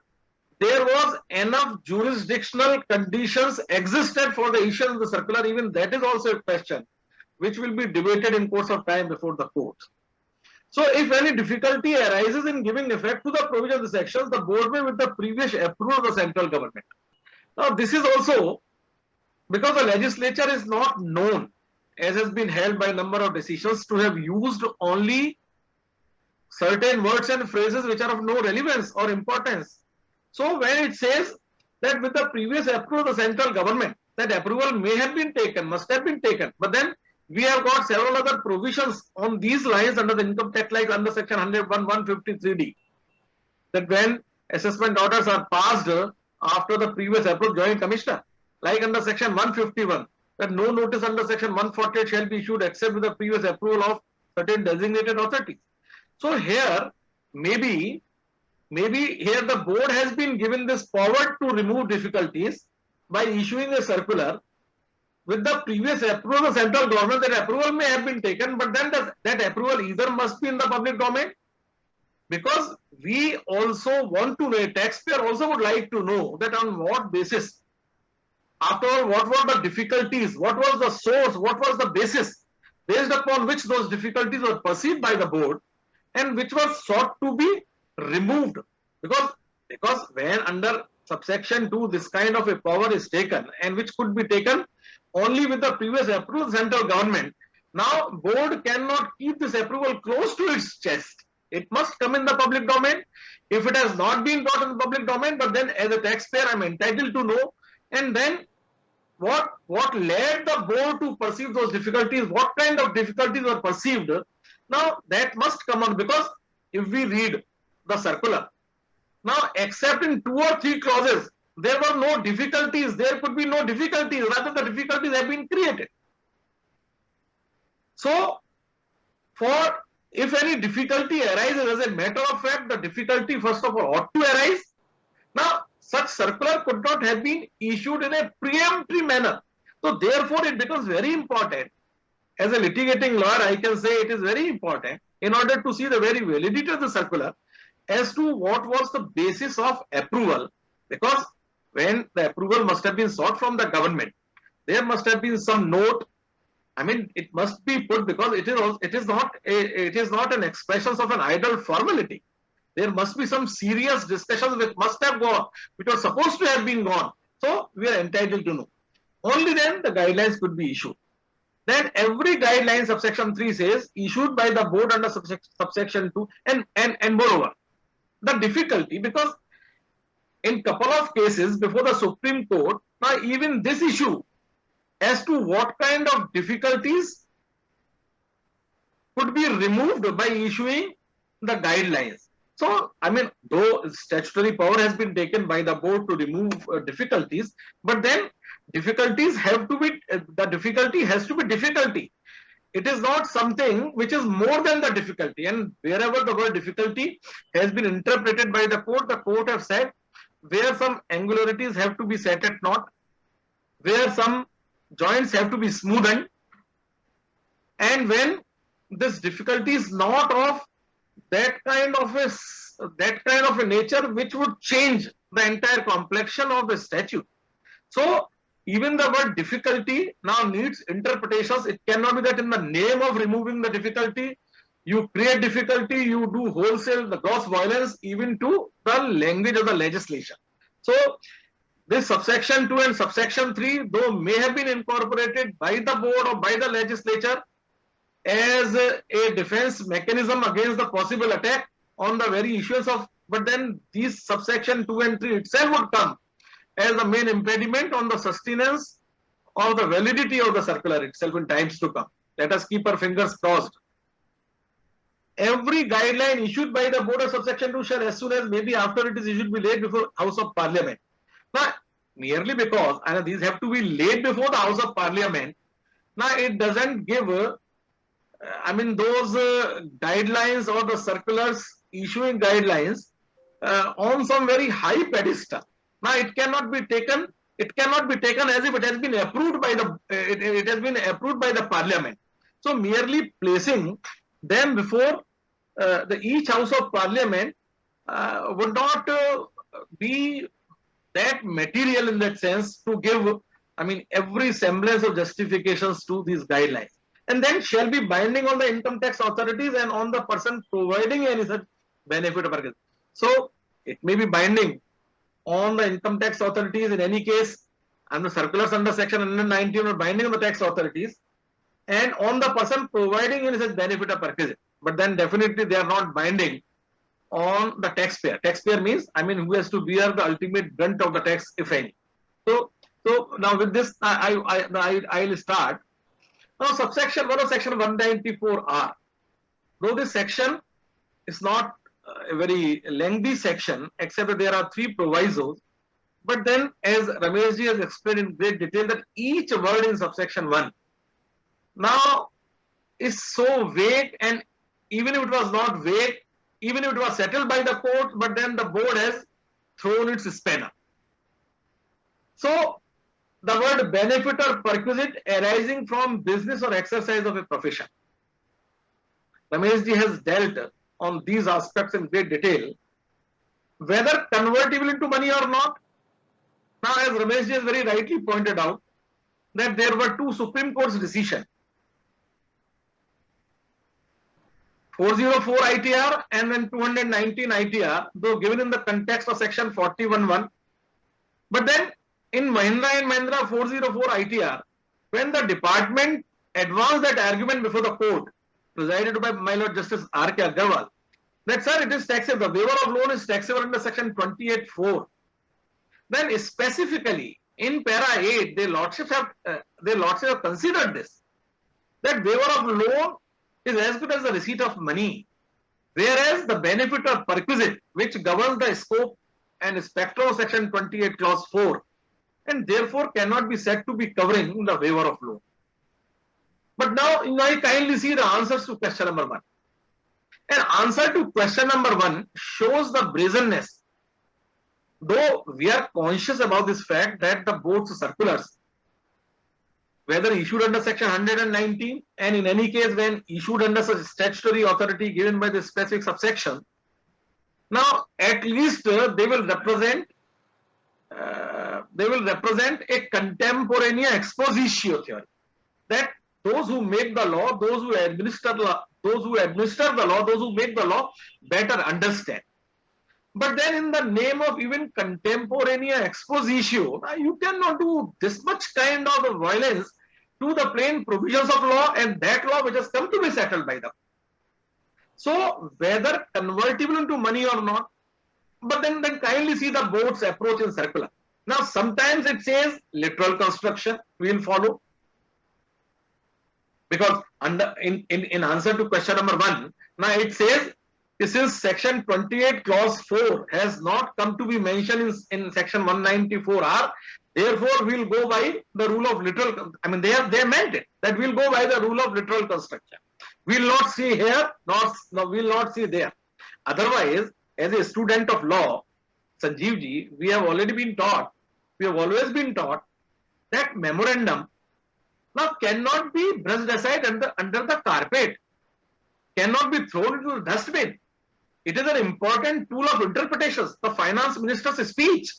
there was enough jurisdictional conditions existed for the issuance of the circular, even that is also a question which will be debated in course of time before the court. So, if any difficulty arises in giving effect to the provision of the sections, the board may with the previous approval of the central government. Now, this is also because the legislature is not known, as has been held by a number of decisions, to have used only certain words and phrases which are of no relevance or importance. So, when it says that with the previous approval of the central government, that approval may have been taken, must have been taken, but then we have got several other provisions on these lines under the income tax, like under section 101, 153D, that when assessment orders are passed after the previous approved joint commissioner, like under section 151, that no notice under section 148 shall be issued except with the previous approval of certain designated authorities. So here, maybe here the board has been given this power to remove difficulties by issuing a circular with the previous approval of the central government. That approval may have been taken, but then that approval either must be in the public domain, because we also want to know, a taxpayer also would like to know that on what basis, after all, what were the difficulties, what was the source, what was the basis based upon which those difficulties were perceived by the board and which was sought to be removed. Because when under subsection 2 this kind of a power is taken, and which could be taken only with the previous approval of the central government, now board cannot keep this approval close to its chest. It must come in the public domain. If it has not been brought in the public domain, but then as a taxpayer I am entitled to know, and then what led the board to perceive those difficulties, what kind of difficulties were perceived. Now that must come on, because if we read the circular, now except in 2 or 3 clauses, there were no difficulties, there could be no difficulties, rather the difficulties have been created. So, if any difficulty arises, as a matter of fact, the difficulty first of all ought to arise. Now, such circular could not have been issued in a preemptory manner. So, therefore, it becomes very important. As a litigating lawyer, I can say it is very important in order to see the very validity of the circular as to what was the basis of approval, because when the approval must have been sought from the government, there must have been some note I mean, it must be put because it is not an expression of an idle formality. There must be some serious discussions which must have gone, which was supposed to have been gone. So we are entitled to know. Only then the guidelines could be issued. Then every guideline, subsection 3 says, issued by the board under subsection 2, and moreover, the difficulty, because in couple of cases before the Supreme Court, now even this issue as to what kind of difficulties could be removed by issuing the guidelines. So, I mean, though statutory power has been taken by the board to remove difficulties, but then difficulties have to be, the difficulty has to be difficulty. It is not something which is more than the difficulty. And wherever the word difficulty has been interpreted by the court have said where some angularities have to be set at naught, where some joints have to be smoothened, and when this difficulty is not of that kind of a nature which would change the entire complexion of the statute. So even the word difficulty now needs interpretations. It cannot be that in the name of removing the difficulty, you create difficulty, you do wholesale the gross violence even to the language of the legislation. So this subsection 2 and subsection 3, though may have been incorporated by the board or by the legislature as a defense mechanism against the possible attack on the very issues of, but then these subsection 2 and 3 itself would come as the main impediment on the sustenance or the validity of the circular itself in times to come. Let us keep our fingers crossed. Every guideline issued by the board of subsection 2 shall, as soon as maybe after it is issued, be laid before House of Parliament. Now, merely because these have to be laid before the House of Parliament, now it doesn't give, those guidelines or the circulars issuing guidelines on some very high pedestal. Now it cannot be taken as if it has been approved by the Parliament. So merely placing them before each House of Parliament would not be that material in that sense to give, every semblance of justifications to these guidelines. And then shall be binding on the income tax authorities and on the person providing any such benefit or purchase. So it may be binding on the income tax authorities in any case, and the circulars under section 119 are binding on the tax authorities and on the person providing any such benefit or purchase. But then definitely they are not binding on the taxpayer. Taxpayer means, who has to bear the ultimate brunt of the tax, if any. So now with this, I will start. Now, subsection 1 of section 194R. Though this section is not a very lengthy section, except that there are 3 provisos. But then, as Ramesh ji has explained in great detail, that each word in subsection 1 now is so vague, and even if it was not vague, even if it was settled by the court, but then the board has thrown its spanner. So the word benefit or perquisite arising from business or exercise of a profession. Ramesh ji has dealt on these aspects in great detail, whether convertible into money or not. Now, as Ramesh ji has very rightly pointed out, that there were 2 Supreme Court's decisions, 404 ITR and then 219 ITR, though given in the context of section 41(1). But then in Mahindra and Mahindra 404 ITR, when the department advanced that argument before the court, presided by my Lord Justice R.K. Agarwal, that sir, it is taxable, the waiver of loan is taxable under section 28(4). Then specifically in para 8, their lordships have considered this, that waiver of loan is as good as the receipt of money, whereas the benefit or perquisite, which governs the scope and spectrum of section 28 clause 4, and therefore cannot be said to be covering the waiver of loan. But now I kindly see the answers to question number 1. An answer to question number 1 shows the brazenness, though we are conscious about this fact that the board's circulars, whether issued under section 119 and in any case when issued under such statutory authority given by the specific subsection, now at least they will represent a contemporaneous expositio theory, that those who make the law, those who administer the law, those who make the law better understand. But then in the name of even contemporaneous expositio, you cannot do this much kind of violence to the plain provisions of law and that law which has come to be settled by them. So whether convertible into money or not, but then kindly see the board's approach in circular. Now sometimes it says literal construction we will follow, because in answer to question number 1, now it says since section 28 clause 4 has not come to be mentioned in section 194R, therefore we'll go by the rule of literal. I mean they meant it that we'll go by the rule of literal construction. We'll not see here, we'll not see there. Otherwise, as a student of law, Sanjeev ji, we have always been taught that memorandum now cannot be brushed aside under the carpet, cannot be thrown into the dustbin. It is an important tool of interpretations, the finance minister's speech.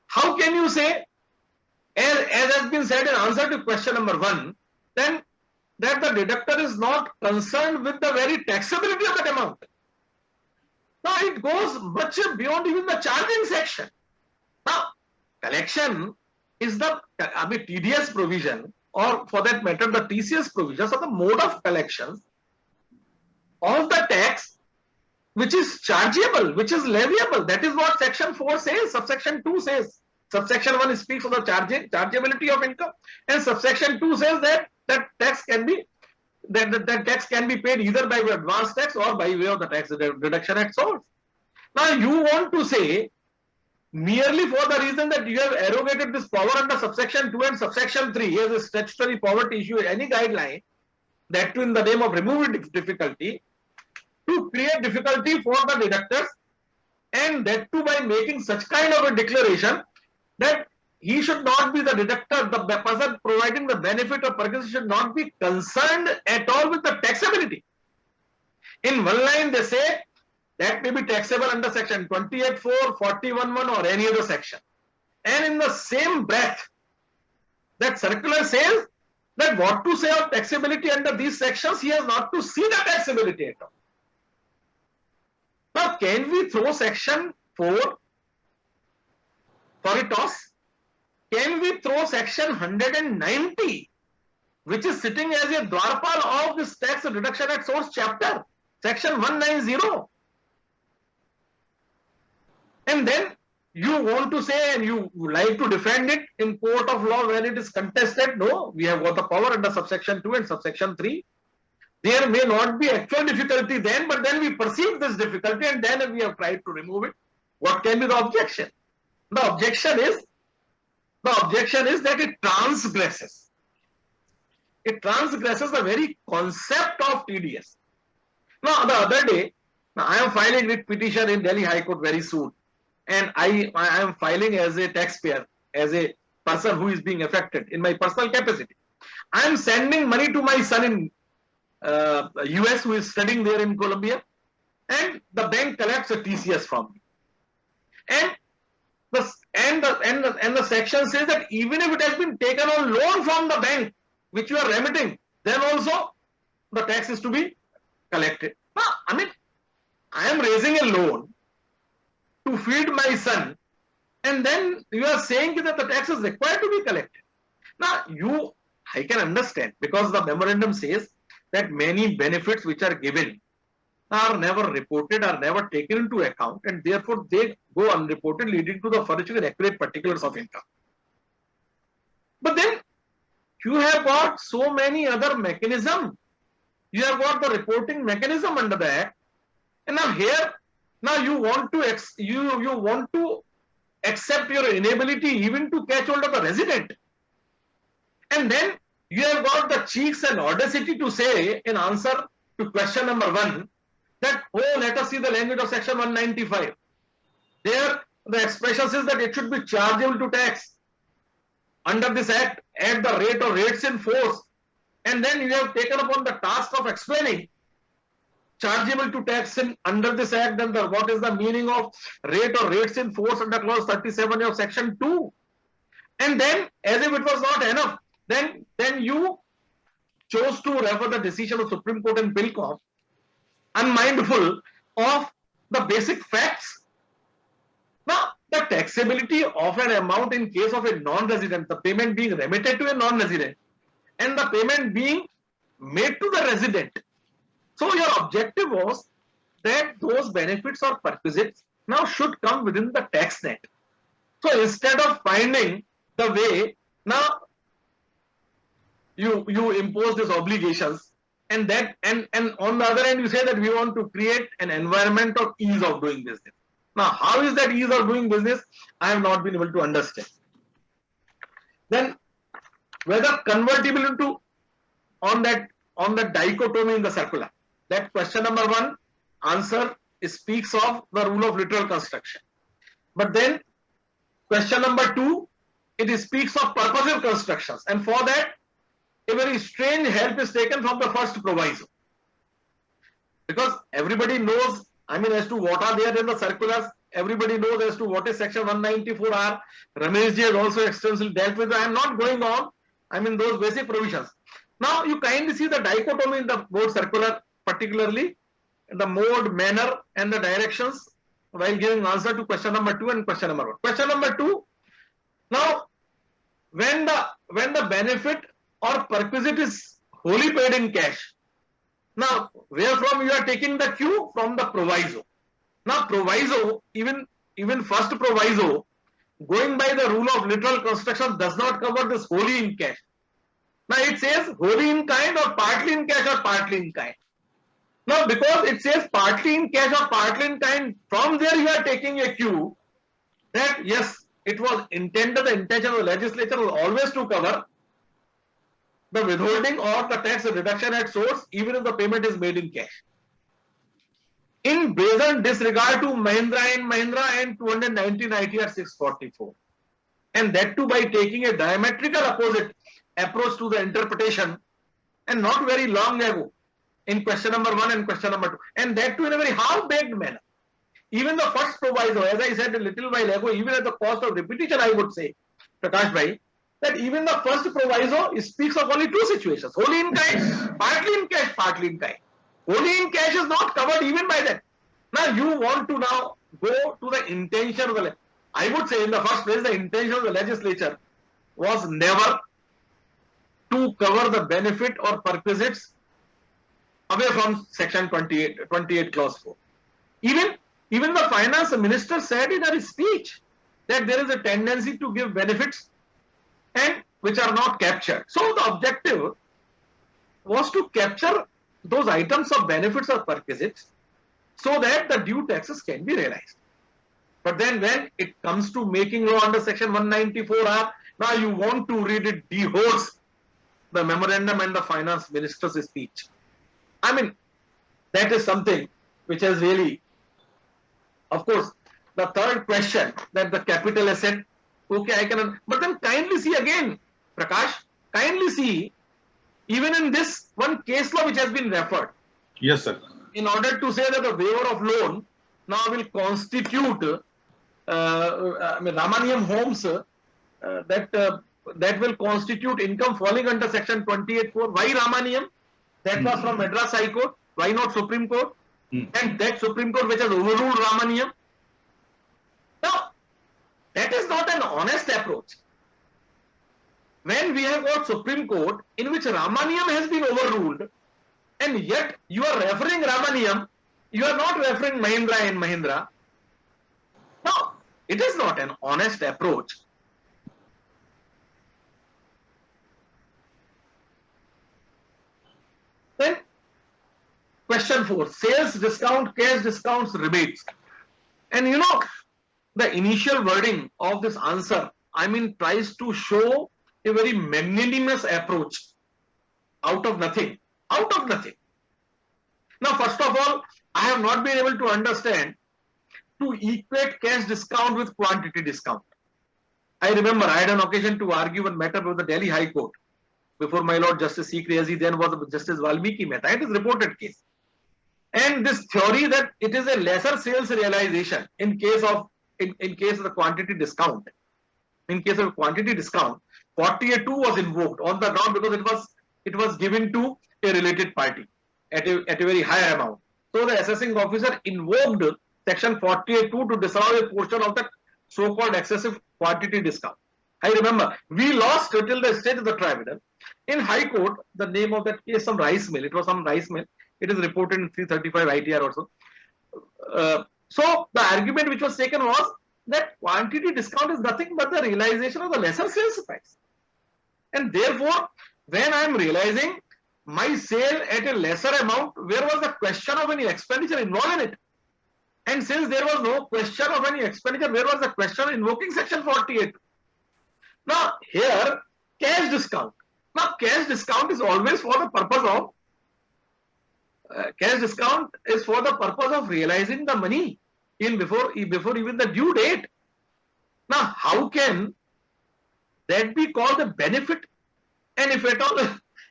How can you say, as has been said in answer to question number 1, then that the deductor is not concerned with the very taxability of that amount? Now it goes much beyond even the charging section. Now collection is the TDS provision, or for that matter the TCS provisions, are the mode of collections of the tax which is chargeable, which is leviable. That is what section 4 says, subsection 2 says. Subsection 1 speaks of the chargeability of income, and subsection 2 says that tax can be paid either by way of advance tax or by way of the tax deduction at source. Now you want to say, merely for the reason that you have arrogated this power under subsection 2 and subsection 3 as a statutory power to issue any guideline, that too in the name of removing difficulty, to create difficulty for the deductors, and that too by making such kind of a declaration that he should not be the deductor, the person providing the benefit of purchase should not be concerned at all with the taxability. In one line they say that may be taxable under section 28(4), 41(1) or any other section. And in the same breath, that circular says that what to say of taxability under these sections, he has not to see the taxability at all. Now, can we throw section 4 for a toss? Can we throw section 190, which is sitting as a dwarpal of this tax reduction at source chapter, section 190? And then you want to say, and you like to defend it in court of law when it is contested? No, we have got the power under subsection 2 and subsection 3. There may not be actual difficulty then, but then we perceive this difficulty and then we have tried to remove it. What can be the objection? The objection is that it transgresses. It transgresses the very concept of TDS. Now, the other day, I am filing writ petition in Delhi High Court very soon. And I am filing as a taxpayer, as a person who is being affected in my personal capacity. I am sending money to my son in US who is studying there in Colombia, and the bank collects a TCS from me. And the section says that even if it has been taken on loan from the bank which you are remitting, then also the tax is to be collected. I mean, I am raising a loan to feed my son, and then you are saying that the tax is required to be collected. Now, I can understand, because the memorandum says that many benefits which are given are never reported, are never taken into account, and therefore they go unreported, leading to the furnishing of accurate particulars of income. But then you have got so many other mechanisms. You have got the reporting mechanism under the Act, and now here, now you want to accept your inability even to catch hold of the resident, and then you have got the cheeks and audacity to say in answer to question number 1 that, oh, let us see the language of section 195. There the expression says that it should be chargeable to tax under this act at the rate or rates in force, and then you have taken upon the task of explaining chargeable to tax under this act, and what is the meaning of rate or rates in force under clause 37 of section 2. And then, as if it was not enough, then you chose to refer the decision of Supreme Court in Pilcom, unmindful of the basic facts. Now, the taxability of an amount in case of a non-resident, the payment being remitted to a non-resident, and the payment being made to the resident. So your objective was that those benefits or perquisites now should come within the tax net. So instead of finding the way, now you impose these obligations, and on the other hand you say that we want to create an environment of ease of doing business. Now, how is that ease of doing business? I have not been able to understand. Then, whether convertible into on the dichotomy in the circular. That question number 1 answer speaks of the rule of literal construction. But then question number 2, it speaks of purposive constructions, and for that a very strange help is taken from the first proviso. Because everybody knows, as to what are there in the circulars, everybody knows as to what is section 194R. Ramesh ji has also extensively dealt with. I am not going on, those basic provisions. Now you kindly see the dichotomy in the board circular, particularly the mode, manner and the directions while giving answer to question number 2 and question number 1. Question number 2, now when the benefit or perquisite is wholly paid in cash, now where from you are taking the cue? From the proviso. Now proviso, even first proviso, going by the rule of literal construction, does not cover this wholly in cash. Now it says wholly in kind or partly in cash or partly in kind. Now because it says partly in cash or partly in kind, from there you are taking a cue that yes, it was intended, the intention of the legislature was always to cover the withholding or the tax reduction at source, even if the payment is made in cash. In brazen disregard to Mahindra and 219 ITR 644, and that too by taking a diametrical opposite approach to the interpretation, and not very long ago in question number 1 and question number 2, and that too in a very half-baked manner. Even the first proviso, as I said a little while ago, even at the cost of repetition, I would say, Prakash bhai, that even the first proviso speaks of only 2 situations: wholly in kind, partly in cash, partly in kind. Wholly in cash is not covered even by that. Now you want to now go to the intention of the, I would say in the first place, the intention of the legislature was never to cover the benefit or perquisites away from section 28 clause 4. Even the finance minister said in her speech that there is a tendency to give benefits and which are not captured. So the objective was to capture those items of benefits or perquisites so that the due taxes can be realized. But then when it comes to making law under section 194R, now you want to read it dehors the memorandum and the finance minister's speech. That is something which has really, of course, the third question, that the capital asset, okay, I can, but then kindly see again, Prakash, kindly see, even in this one case law which has been referred. Yes, sir. In order to say that the waiver of loan now will constitute Ramaniam homes, that will constitute income falling under section 28(4). Why Ramaniam? That was from Madras High Court. Why not Supreme Court? And that Supreme Court which has overruled Ramaniam. Now, that is not an honest approach. When we have got Supreme Court in which Ramaniam has been overruled, and yet you are referring Ramaniam, you are not referring Mahindra and Mahindra. No, it is not an honest approach. Then, question 4, sales discount, cash discounts, rebates. And the initial wording of this answer, tries to show a very magnanimous approach out of nothing. Out of nothing. Now, first of all, I have not been able to understand to equate cash discount with quantity discount. I remember I had an occasion to argue one matter with the Delhi High Court before my Lord Justice C. Crazy, then was Justice Valmiki Mehta. It is reported case. And this theory that it is a lesser sales realization in case of the quantity discount. In case of quantity discount, 48(2) was invoked on the ground because it was given to a related party at a very higher amount. So the assessing officer invoked section 48(2) to disallow a portion of that so-called excessive quantity discount. I remember we lost till the stage of the tribunal. In High Court, the name of that case, some rice mill. It was some rice mill. It is reported in 335 ITR also. So the argument which was taken was that quantity discount is nothing but the realization of the lesser sales price. And therefore, when I am realizing my sale at a lesser amount, where was the question of any expenditure involved in it? And since there was no question of any expenditure, where was the question of invoking section 48? Now, here, cash discount. Now, cash discount is always for the purpose of cash discount is for the purpose of realizing the money before even the due date. Now, how can that be called a benefit? And if at all,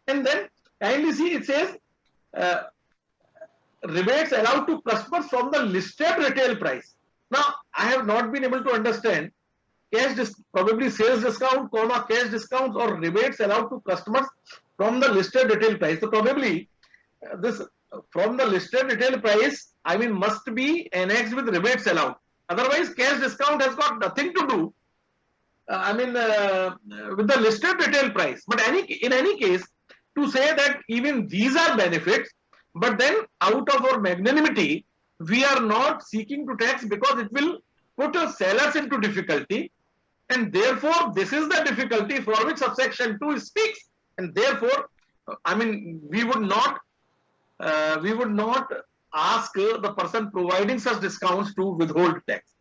and then kindly see it says rebates allowed to customers from the listed retail price. Now, I have not been able to understand probably sales discount, cash discounts or rebates allowed to customers from the listed retail price. So probably this from the listed retail price, I mean, must be annexed with rebates allowed. Otherwise, cash discount has got nothing to do, with the listed retail price. But in any case, to say that even these are benefits, but then out of our magnanimity, we are not seeking to tax because it will put our sellers into difficulty. And therefore, this is the difficulty for which subsection 2 speaks. And therefore, I mean, we would not ask the person providing such discounts to withhold tax.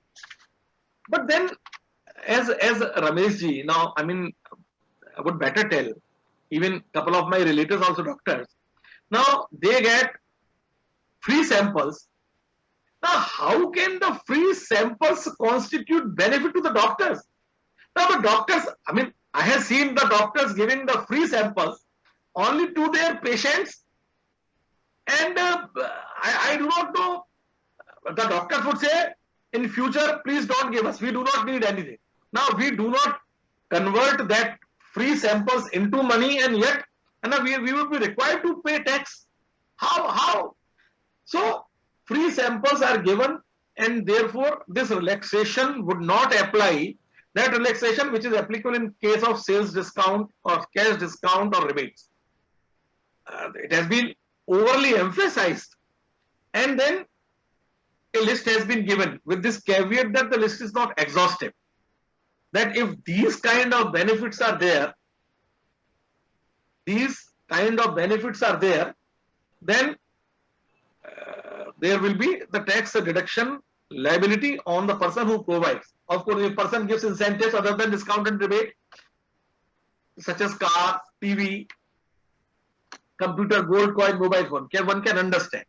But then, as Ramesh ji, now, I mean, I would better tell, even a couple of my relatives also doctors, now they get free samples. Now, how can the free samples constitute benefit to the doctors? Now, the doctors, I mean, I have seen the doctors giving the free samples only to their patients, and I do not know, the doctors would say, in future, please don't give us, we do not need anything. Now, we do not convert that free samples into money, and yet we would be required to pay tax. How? So, free samples are given, and therefore, this relaxation would not apply. That relaxation which is applicable in case of sales discount or cash discount or rebates. It has been overly emphasized, and then a list has been given with this caveat that the list is not exhaustive. That if these kind of benefits are there, then there will be the tax deduction liability on the person who provides. Of course, if a person gives incentives other than discount and rebate, such as car, TV, computer, gold coin, mobile phone, one can understand.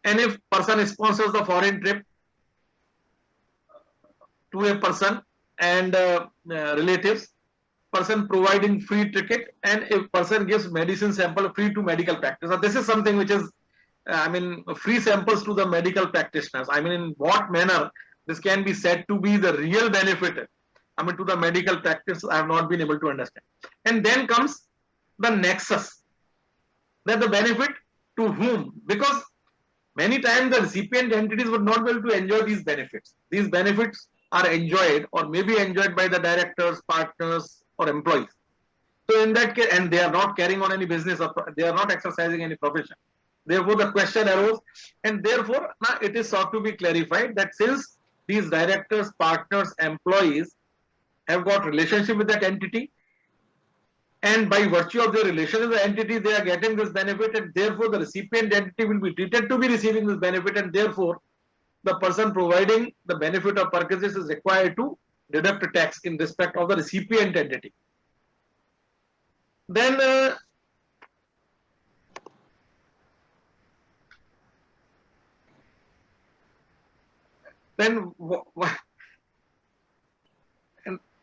And if person sponsors the foreign trip to a person and relatives, person providing free ticket, and if person gives medicine sample free to medical practice. So this is something which is, free samples to the medical practitioners. I mean, in what manner this can be said to be the real benefit, to the medical practice, I have not been able to understand. And then comes the nexus, that the benefit to whom? Because many times the recipient entities would not be able to enjoy these benefits. These benefits are enjoyed or may be enjoyed by the directors, partners, or employees. So in that case, and they are not carrying on any business or they are not exercising any profession. Therefore, the question arose, and therefore, now it is sought to be clarified that since these directors, partners, employees have got relationship with that entity, and by virtue of their relation with the entity, they are getting this benefit, and therefore the recipient entity will be treated to be receiving this benefit, and therefore the person providing the benefit or purchases is required to deduct a tax in respect of the recipient entity. Then and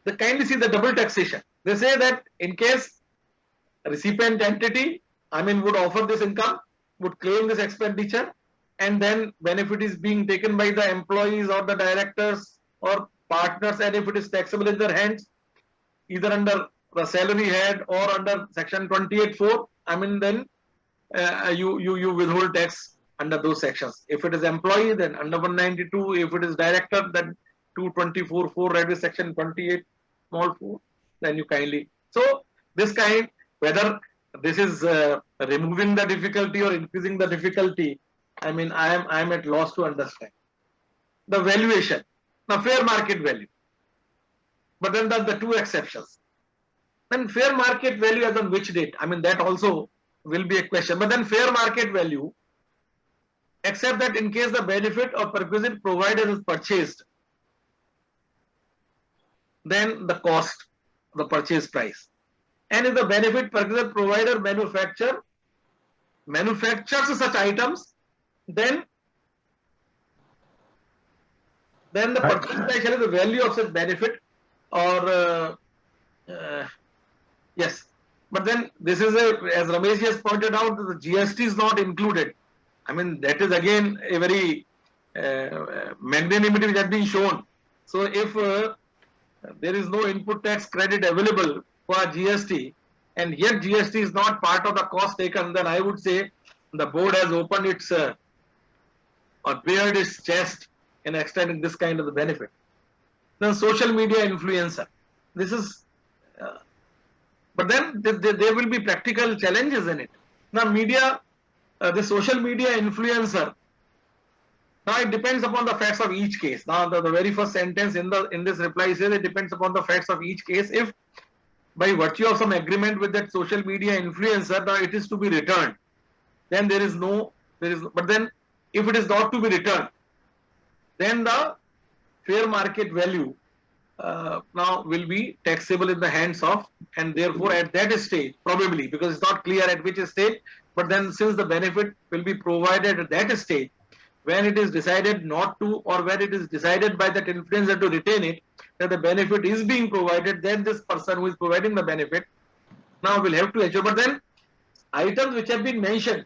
they kindly see the double taxation. They say that in case recipient entity, would offer this income, would claim this expenditure, and then benefit is being taken by the employees or the directors or partners, and if it is taxable in their hands, either under the salary head or under section 28(4), I mean, then you withhold tax under those sections. If it is employee, then under 192. If it is director, then 224(4), read with section 28 small 4, then you kindly. So this kind, whether this is removing the difficulty or increasing the difficulty, I mean, I am at loss to understand. The valuation, the fair market value. But then the two exceptions. Then fair market value as on which date? I mean, that also will be a question. But then fair market value, except that in case the benefit or perquisite provided is purchased, then the cost, the purchase price. And if the benefit perquisite provider manufactures such items, then the purchase price shall be the value of such benefit, or yes. But then this is as Ramesh has pointed out, the GST is not included. I mean, that is again a very magnanimity which has been shown. So if there is no input tax credit available for GST, and yet GST is not part of the cost taken, then I would say the board has opened its or bared its chest in extending this kind of the benefit. Then social media influencer. This is, but then there will be practical challenges in it. Now, media, the social media influencer. Now it depends upon the facts of each case. Now the very first sentence in this reply says it depends upon the facts of each case. If by virtue of some agreement with that social media influencer, now it is to be returned, then but then if it is not to be returned, then the fair market value now will be taxable in the hands of, and therefore at that stage, probably, because it's not clear at which stage, but then since the benefit will be provided at that stage, when it is decided not to, or when it is decided by that influencer to retain it, that the benefit is being provided, then this person who is providing the benefit now will have to ensure. But then items which have been mentioned,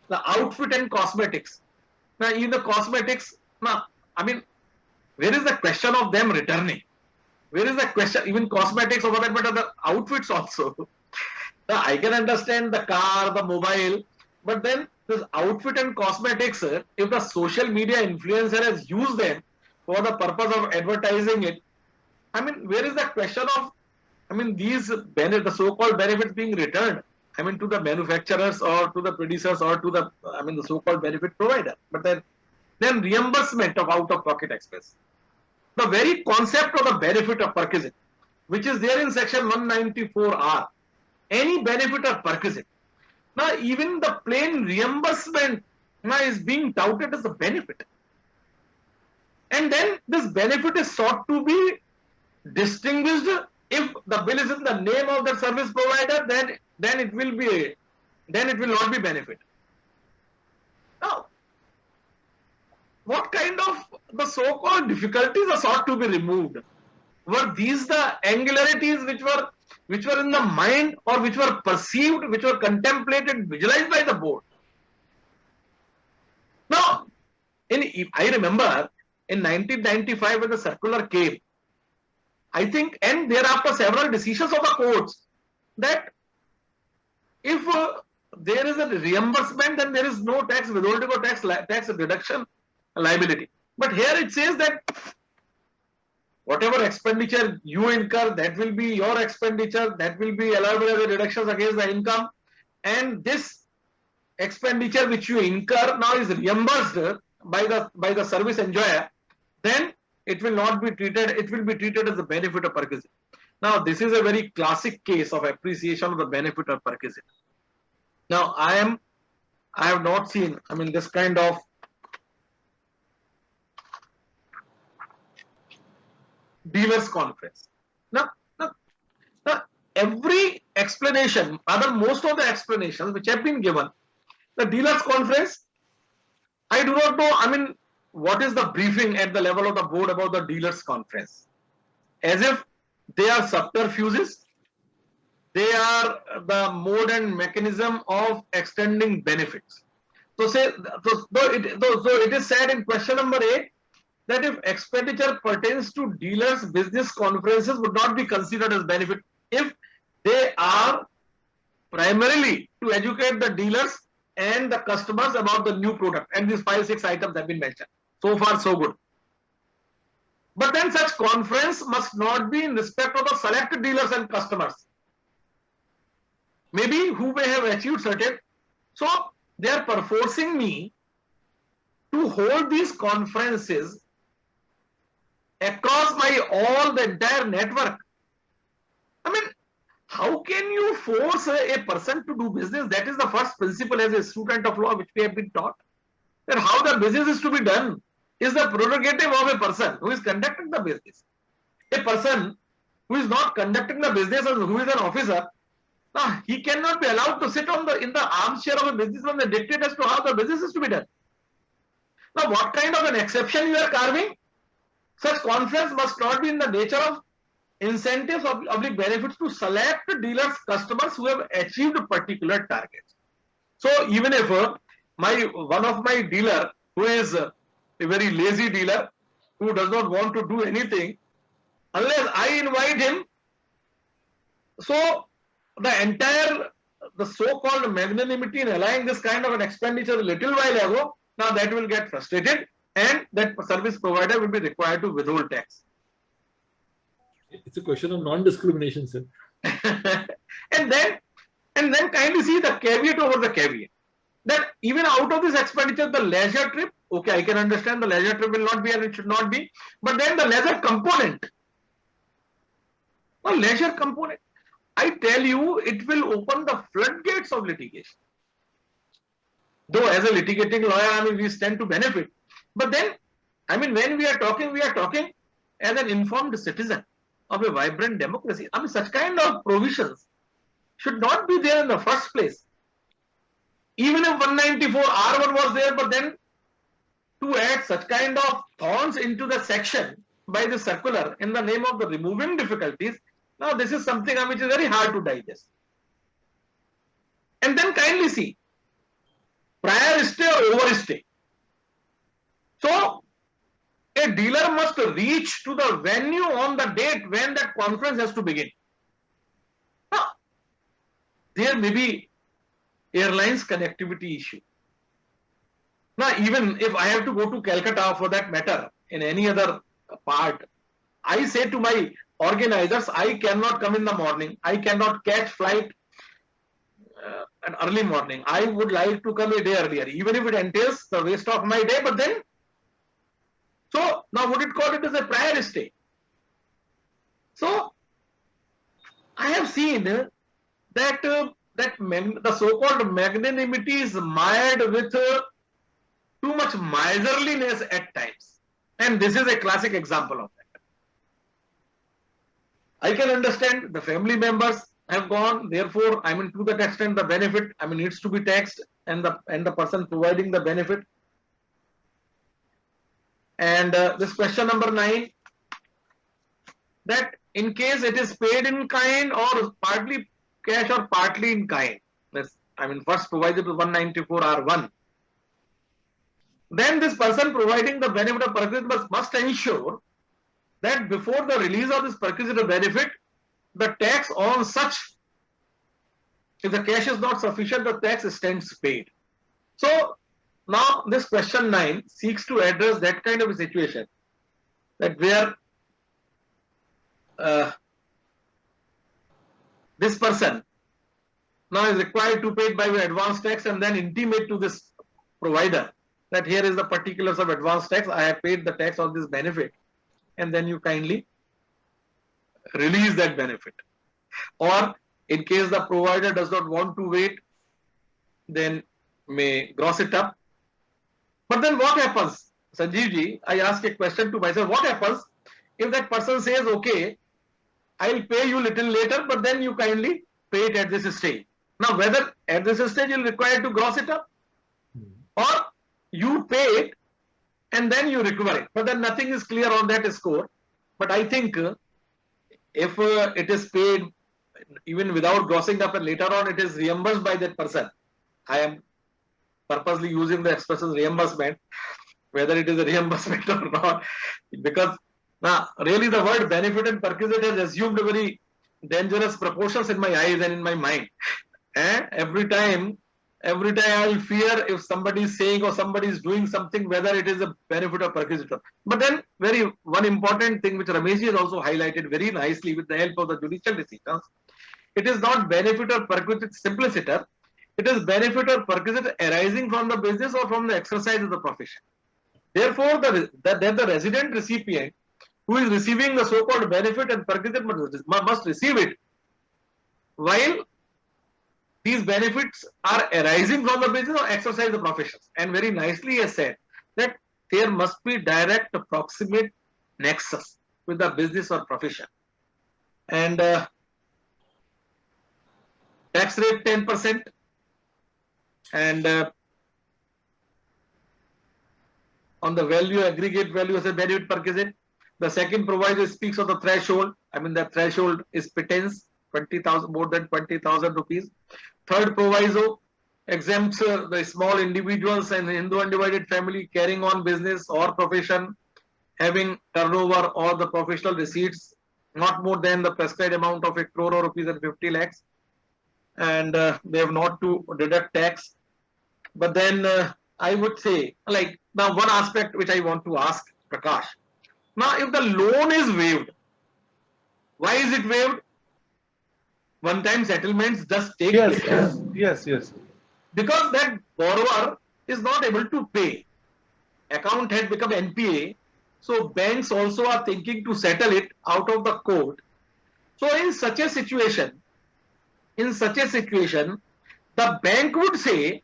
the outfit and cosmetics. Now in the cosmetics, now I mean, where is the question of them returning? Where is the question? Even cosmetics over that, but the outfits also. Now I can understand the car, the mobile, but then this outfit and cosmetics, if the social media influencer has used them for the purpose of advertising it, I mean, where is the question of, I mean, these the so-called benefits being returned, I mean, to the manufacturers or to the producers or to the, I mean, the so-called benefit provider. But then reimbursement of out-of-pocket expense. The very concept of the benefit of perquisite, which is there in section 194R, any benefit or perquisite. Now, even the plain reimbursement now is being touted as a benefit. And then this benefit is sought to be distinguished. If the bill is in the name of the service provider, then it will not be benefit. Now, what kind of the so-called difficulties are sought to be removed? Were these the angularities which were in the mind, or which were perceived, which were contemplated, visualized by the board? Now, I remember in 1995 when the circular came, I think, and thereafter several decisions of the courts, that if there is a reimbursement, then there is no tax withholding or tax deduction liability. But here it says that whatever expenditure you incur, that will be your expenditure, that will be allowable as a deduction against the income, and this expenditure which you incur now is reimbursed by the service enjoyer, then it will not be treated, it will be treated as a benefit of perquisite. Now this is a very classic case of appreciation of the benefit of perquisite. Now I have not seen, I mean, this kind of dealers conference. Now every explanation, rather most of the explanations which have been given, the dealers conference, I do not know, I mean, what is the briefing at the level of the board about the dealers conference? As if they are subterfuges, they are the mode and mechanism of extending benefits. So it is said in question number 8 that if expenditure pertains to dealers, business conferences would not be considered as benefit. If They are primarily to educate the dealers and the customers about the new product, and these 5-6 items have been mentioned. So far so good. But then such conference must not be in respect of the select dealers and customers, maybe who may have achieved certain. So they are forcing me to hold these conferences across the entire network. I mean, how can you force a person to do business? That is the first principle as a student of law which we have been taught. That how the business is to be done is the prerogative of a person who is conducting the business. A person who is not conducting the business and who is an officer, now he cannot be allowed to sit in the armchair of a businessman and dictate as to how the business is to be done. Now, what kind of an exception you are carving? Such conference must not be in the nature of incentives or public benefits to select dealers, customers who have achieved particular targets. So even if one of my dealer who is a very lazy dealer who does not want to do anything, unless I invite him, so the so-called magnanimity in allowing this kind of an expenditure a little while ago, now that will get frustrated and that service provider will be required to withhold tax. It's a question of non-discrimination, sir. and then kindly see the caveat over the caveat. That even out of this expenditure, the leisure trip, okay, I can understand the leisure trip will not be and it should not be, but then the leisure component. The leisure component, I tell you, it will open the floodgates of litigation. Though as a litigating lawyer, I mean, we stand to benefit. But then, I mean, when we are talking as an informed citizen of a vibrant democracy. I mean, such kind of provisions should not be there in the first place. Even if 194R1 was there, but then to add such kind of thorns into the section by the circular in the name of the removing difficulties, now this is something which is very hard to digest. And then kindly see, prior stay or overstay. So, a dealer must reach to the venue on the date when that conference has to begin. Now, there may be airlines connectivity issue. Now, even if I have to go to Calcutta for that matter, in any other part, I say to my organizers, I cannot come in the morning. I cannot catch flight an early morning. I would like to come a day earlier, even if it entails the waste of my day, but then so now would it call it as a prior stay? So I have seen that the so-called magnanimity is mired with too much miserliness at times, and this is a classic example of that. I can understand the family members have gone, therefore, I mean, to that extent the benefit, I mean, needs to be taxed, and the person providing the benefit. And this question number 9, that in case it is paid in kind or partly cash or partly in kind, that's, I mean, first provided to 194R1, then this person providing the benefit of perquisite must ensure that before the release of this perquisite benefit, the tax on such, if the cash is not sufficient, the tax stands paid. So now this question 9 seeks to address that kind of a situation, that where this person now is required to pay it by advance tax and then intimate to this provider that here is the particulars of advance tax, I have paid the tax on this benefit, and then you kindly release that benefit. Or in case the provider does not want to wait, then may gross it up. But then what happens, Sanjeev ji, I ask a question to myself, what happens if that person says, okay, I'll pay you little later, but then you kindly pay it at this stage. Now, whether at this stage you'll require to gross it up, or you pay it and then you recover it. But then nothing is clear on that score. But I think if it is paid even without grossing up and later on it is reimbursed by that person, I am purposely using the expression reimbursement, whether it is a reimbursement or not, because now really the word benefit and perquisite has assumed a very dangerous proportions in my eyes and in my mind. And every time I'll fear if somebody is saying or somebody is doing something, whether it is a benefit or perquisite. But then one important thing which Ramesh has also highlighted very nicely with the help of the judicial decisions, it is not benefit or perquisite simpliciter, it is benefit or perquisite arising from the business or from the exercise of the profession. Therefore, the resident recipient who is receiving the so-called benefit and perquisite must receive it while these benefits are arising from the business or exercise of the professions. And very nicely has said that there must be direct proximate nexus with the business or profession. And tax rate 10%. And on the value, aggregate value as a benefit perquisite. The second proviso speaks of the threshold. I mean, the threshold is pittance, 20,000, more than 20,000 rupees. Third proviso exempts the small individuals and Hindu undivided family carrying on business or profession, having turnover or the professional receipts not more than the prescribed amount of 1 crore or rupees and 50 lakhs. And they have not to deduct tax. But then I would say, like, now one aspect which I want to ask Prakash. Now, if the loan is waived, why is it waived? One-time settlements just take place. Yes. Because that borrower is not able to pay. Account had become NPA. So banks also are thinking to settle it out of the court. So in such a situation, the bank would say,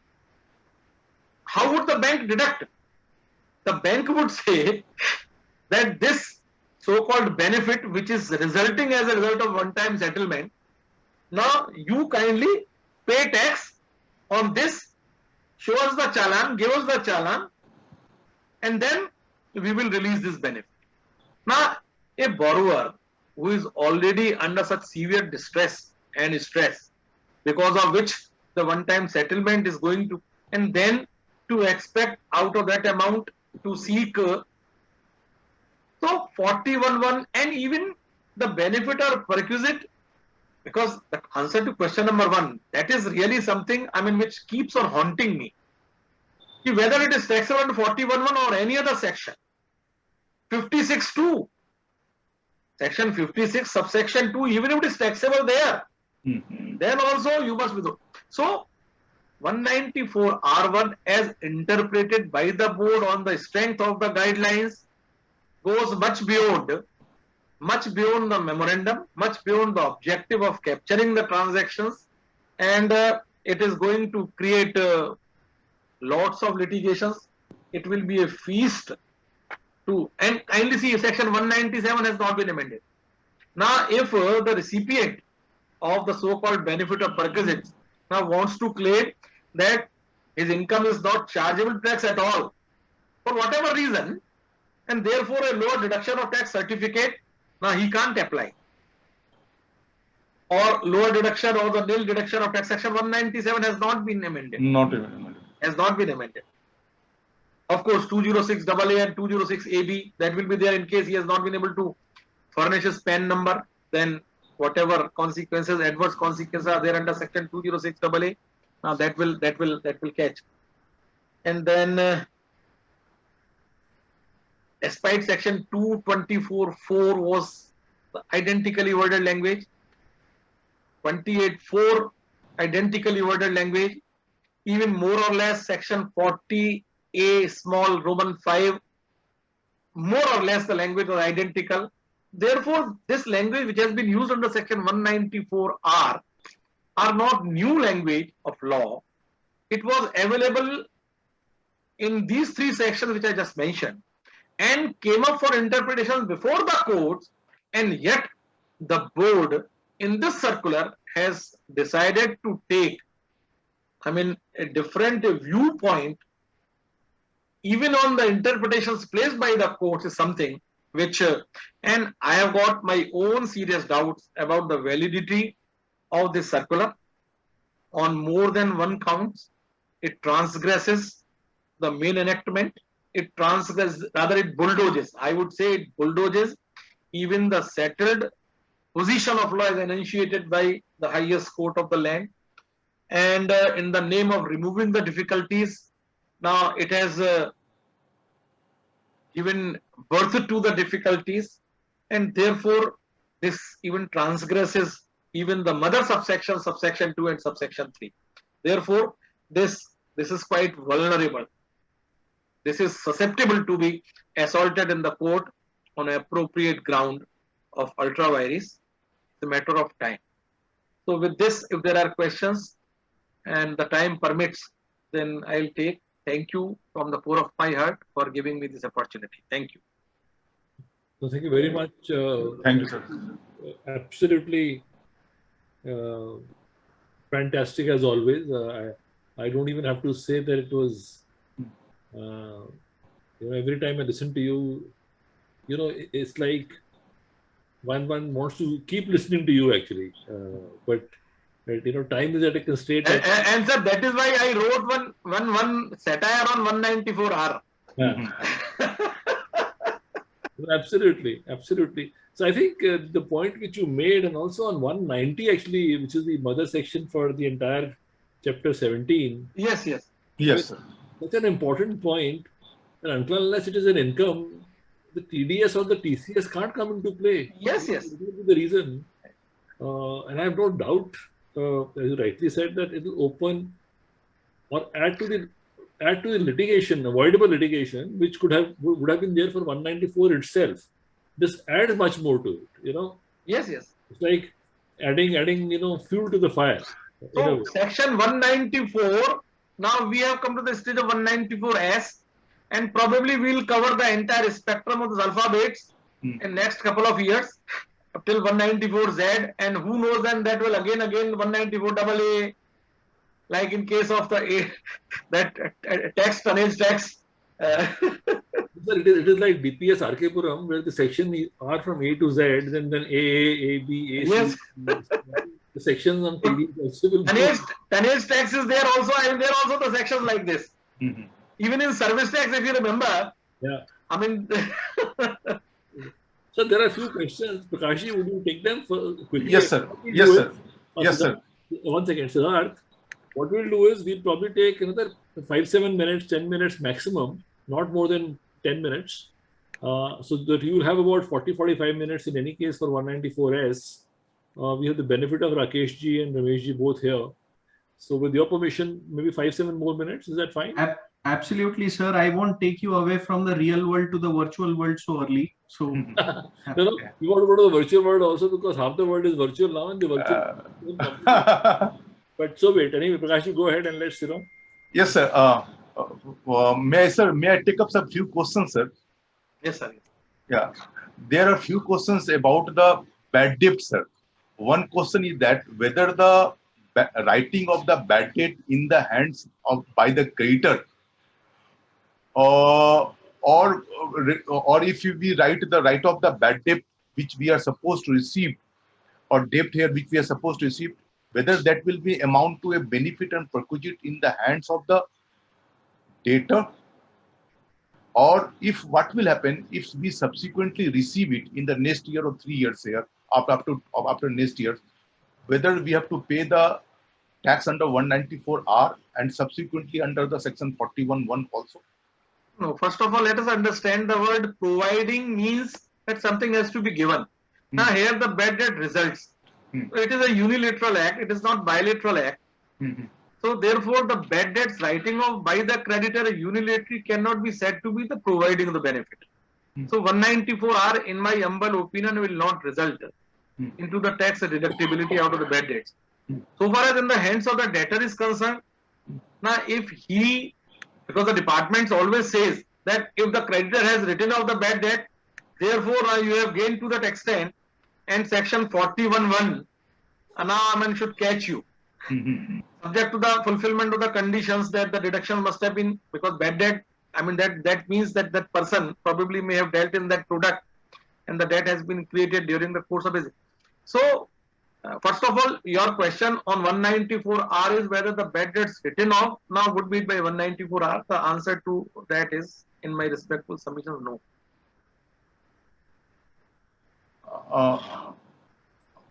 how would the bank deduct? The bank would say that this so-called benefit, which is resulting as a result of one-time settlement, now you kindly pay tax on this, show us the challan, give us the challan, and then we will release this benefit. Now, a borrower who is already under such severe distress and stress, because of which the one-time settlement is going to, and then to expect out of that amount to seek so 41(1) and even the benefit or perquisite, because the answer to question number 1, that is really something, I mean, which keeps on haunting me. Whether it is taxable under 41(1) or any other section, 56(2), section 56, subsection 2, even if it is taxable there, then also you must withhold. So 194(r)(1) as interpreted by the board on the strength of the guidelines goes much beyond the memorandum, much beyond the objective of capturing the transactions, and it is going to create lots of litigations. It will be a feast to, and kindly see section 197 has not been amended. Now, if the recipient of the so-called benefit of perquisites now wants to claim that his income is not chargeable tax at all for whatever reason, and therefore a lower deduction of tax certificate, now he can't apply, or lower deduction or the nil deduction of tax, section 197 has not been amended. Has not been amended. Of course, 206AA and 206AB, that will be there in case he has not been able to furnish his PAN number. Then whatever consequences, adverse consequences are there under section 206AA, now that will catch. And then despite section 224(4) was identically worded language, 28(4) identically worded language, even more or less section 40A small Roman 5, more or less the language was identical. Therefore, this language which has been used under section 194(r) are not new language of law. It was available in these 3 sections which I just mentioned, and came up for interpretation before the courts, and yet the board in this circular has decided to take, I mean, a different viewpoint even on the interpretations placed by the courts is something which, and I have got my own serious doubts about the validity of this circular on more than one counts. It transgresses the main enactment. It transgresses, rather it bulldozes. I would say it bulldozes even the settled position of law is enunciated by the highest court of the land, and in the name of removing the difficulties, now it has given birth to the difficulties, and therefore this even transgresses even the mother subsection, subsection 2 and subsection 3. Therefore, this is quite vulnerable. This is susceptible to be assaulted in the court on an appropriate ground of ultra vires. It's a matter of time. So with this, if there are questions and the time permits, then I'll take. Thank you from the core of my heart for giving me this opportunity. Thank you. So thank you very much. Thank you, sir. Absolutely fantastic as always. I don't even have to say that it was, every time I listen to you, it's like one wants to keep listening to you actually. But time is at a constraint. And sir, that is why I wrote one satire on 194R. Absolutely, absolutely. So I think the point which you made, and also on 190 actually, which is the mother section for the entire chapter 17. Yes, yes. Yes, sir. That's an important point. And until unless it is an income, the TDS or the TCS can't come into play. Yes, yes. That will be the reason. And I have no doubt, as you rightly said, that it will open or add to the litigation, avoidable litigation, which would have been there for 194 itself. This adds much more to it, Yes, yes. It's like adding, fuel to the fire. So section 194, now we have come to the stage of 194S, and probably we'll cover the entire spectrum of the alphabets in next couple of years up till 194Z, and who knows, then that will again 194AA, like in case of the tax, tonnage tax. It is like DPS Arkepuram, where the section are from A to Z, then AA, AB, AC. Yes. The sections on TD also will tonnage tax is there also, and there are also the sections like this. Even in service tax, if you remember. Yeah. I mean. So there are a few questions. Prakashi, would you take them quickly? Yes, sir. Yes, sir. Yes, sir. 1 second, Siddharth. What we'll do is we'll probably take another 5-7 minutes, 10 minutes maximum, not more than 10 minutes. So that you will have about 40-45 minutes in any case for 194S. We have the benefit of Rakesh ji and Ramesh ji both here. So with your permission, maybe 5-7 more minutes. Is that fine? Absolutely, sir. I won't take you away from the real world to the virtual world so early. So, you want to go to the virtual world also, because half the world is virtual now, and the virtual. But so wait. Anyway, Prakash, go ahead and let's Yes, sir. May I take up some few questions, sir? Yes, sir. Yeah, there are few questions about the bad debt, sir. One question is that whether the writing of the bad debt in the hands of by the creditor, or if we write the right of the bad debt which we are supposed to receive, or debt here which we are supposed to receive, whether that will be amount to a benefit and perquisite in the hands of the debtor, or if what will happen if we subsequently receive it in the next year or 3 years here after next year, whether we have to pay the tax under 194R and subsequently under the section 41(1) also. No, first of all, let us understand the word providing means that something has to be given. Now here the bad debt results. So it is a unilateral act, it is not bilateral act. So therefore the bad debts writing off by the creditor unilaterally cannot be said to be the providing of the benefit. So 194R, in my humble opinion, will not result into the tax deductibility out of the bad debts. So far as in the hands of the debtor is concerned, now if he, because the department always says that if the creditor has written off the bad debt, therefore you have gained to that extent, and section 41(1) now should catch you. Subject to the fulfillment of the conditions that the deduction must have been, because bad debt, that means that that person probably may have dealt in that product and the debt has been created during the course of his. So first of all, your question on 194R is whether the bad debts written off now would be by 194R. The answer to that is, in my respectful submission, no.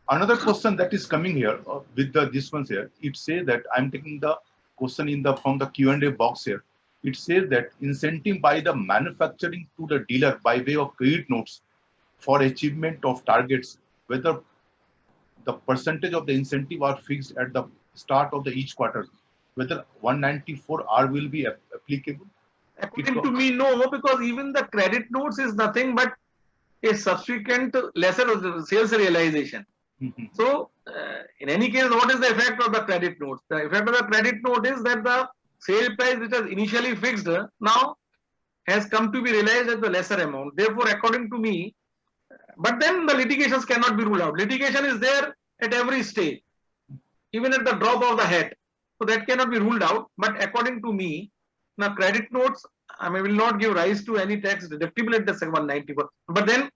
Another question that is coming here with this ones here, it says that I'm taking the question from the Q&A box here. It says that incentive by the manufacturing to the dealer by way of credit notes for achievement of targets, whether the percentage of the incentive are fixed at the start of the each quarter, whether 194R will be applicable. According to me, no, because even the credit notes is nothing but a subsequent lesser sales realization. So, in any case, what is the effect of the credit notes? The effect of the credit note is that the sale price which was initially fixed now has come to be realized at the lesser amount. Therefore, according to me, but then the litigations cannot be ruled out. Litigation is there at every stage, even at the drop of the hat. So that cannot be ruled out. But according to me, now credit notes, I mean, will not give rise to any tax deductible at the 194. But then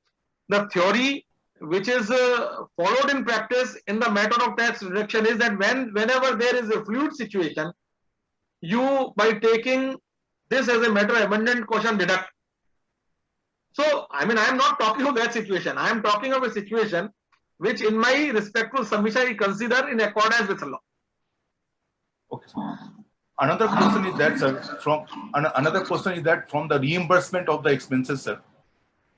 the theory which is followed in practice in the matter of tax reduction is that whenever there is a fluid situation, you by taking this as a matter of abundant caution deduct. So, I mean, I am not talking of that situation. I am talking of a situation which in my respectful submission I consider in accordance with the law. Okay. Another question is that, sir, from the reimbursement of the expenses, sir.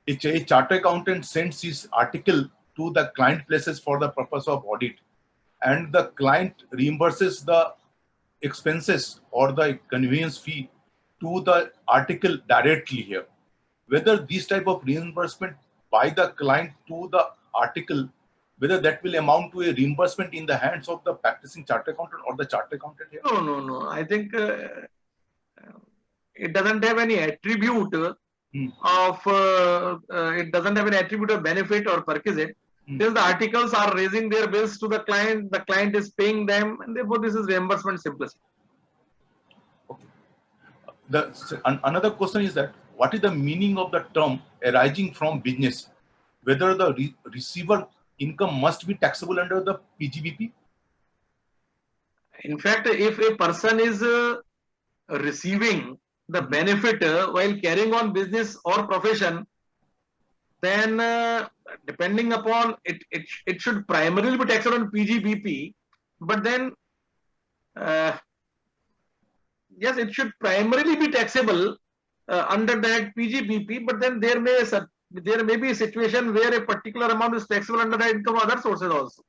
A chartered accountant sends his article to the client places for the purpose of audit, and the client reimburses the expenses or the conveyance fee to the article directly here. Whether this type of reimbursement by the client to the article, whether that will amount to a reimbursement in the hands of the practicing chartered accountant or the chartered accountant here? No. I think it doesn't have any attribute it doesn't have an attribute of benefit or perquisite. Since the articles are raising their bills to the client is paying them, and therefore this is reimbursement simplicity. Okay. Another question is that what is the meaning of the term arising from business? Whether the receiver income must be taxable under the PGBP? In fact, if a person is receiving the benefit while carrying on business or profession, then depending upon it should primarily be taxed on PGBP, but then yes, it should primarily be taxable under that PGBP, but then there may be a situation where a particular amount is taxable under the income of other sources also.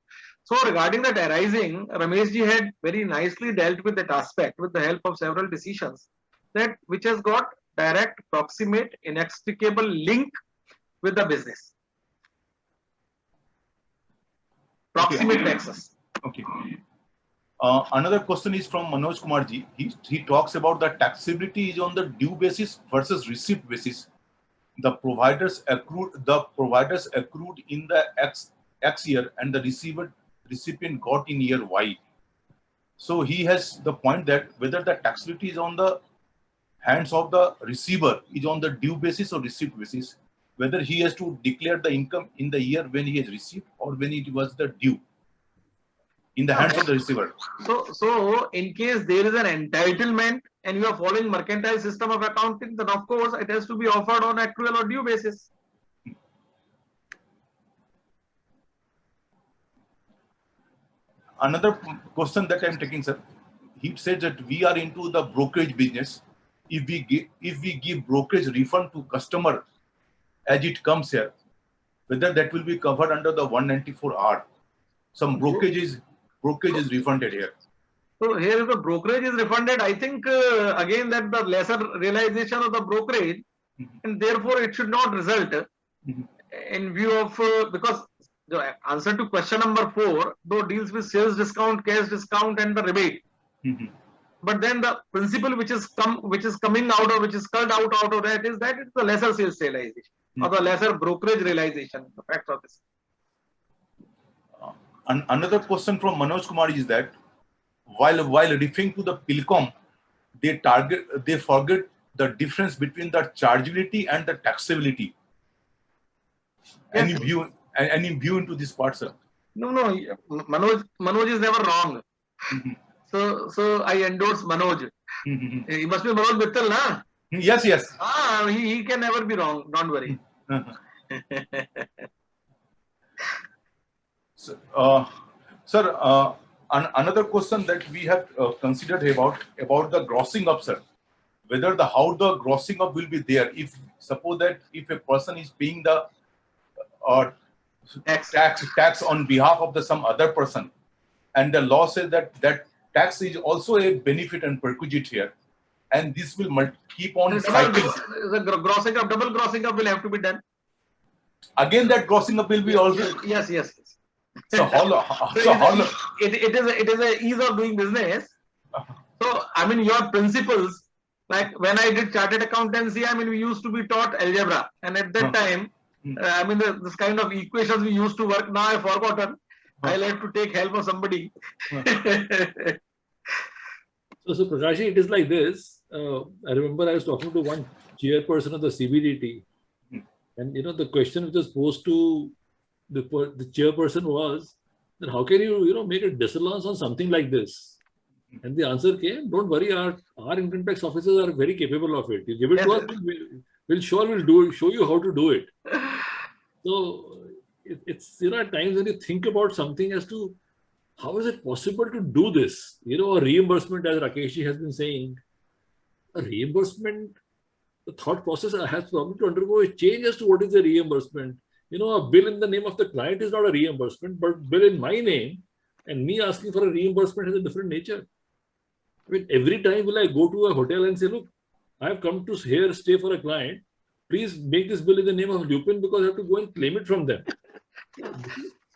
So regarding that arising, Ramesh ji had very nicely dealt with that aspect with the help of several decisions, that which has got direct, proximate, inextricable link with the business. Proximate taxes. Okay. Another question is from Manoj Kumar ji. He talks about the taxability is on the due basis versus receipt basis. The providers accrued in the X year and the recipient got in year Y. So he has the point that whether the taxability is on the hands of the receiver is on the due basis or receipt basis, whether he has to declare the income in the year when he has received or when it was the due in the hands of the receiver. So in case there is an entitlement and you are following mercantile system of accounting, then of course it has to be offered on accrual or due basis. Another question that I am taking, sir. He said that we are into the brokerage business. If we give brokerage refund to customer as it comes here, whether that will be covered under the 194R. Some brokerage is refunded here. So here if the brokerage is refunded, I think again that the lesser realization of the brokerage, and therefore it should not result in view of because the answer to question number 4 though deals with sales discount, cash discount, and the rebate. But then the principle which is coming out or which is culled out of that is that it's the lesser sales realization or the lesser brokerage realization. The facts of this. Another question from Manoj Kumar is that while referring to the PILCOM, they forget the difference between the chargeability and the taxability. Yes. Any view into this part, sir? No. Manoj is never wrong. So I endorse Manoj. He must be Manoj Mittal, na? Yes. He can never be wrong. Don't worry. So, sir, another question that we have considered about the grossing up, sir. Whether how the grossing up will be there. If suppose that if a person is paying the tax on behalf of some other person, and the law says that tax is also a benefit and perquisite here, and this will keep on cycling. The grossing up, double grossing up will have to be done. Again, that grossing up will be also. Yes. So it is a ease of doing business. So I mean, your principles, like when I did chartered accountancy, I mean, we used to be taught algebra, and at that time, I mean, this kind of equations we used to work. Now I've forgotten. I'll have to take help of somebody. So Prakashi, it is like this. I remember I was talking to one chairperson of the CBDT, and the question which was posed to the chairperson was that how can you make a disallowance on something like this? And the answer came, don't worry, our income tax officers are very capable of it. You give it to us, we'll show you how to do it. So it's at times when you think about something as to how is it possible to do this? A reimbursement, as Rakesh has been saying, a reimbursement, the thought process has probably to undergo a change as to what is a reimbursement. A bill in the name of the client is not a reimbursement, but bill in my name and me asking for a reimbursement has a different nature. I mean, every time will I go to a hotel and say, look, I have come to here stay for a client. Please make this bill in the name of Lupin because I have to go and claim it from them.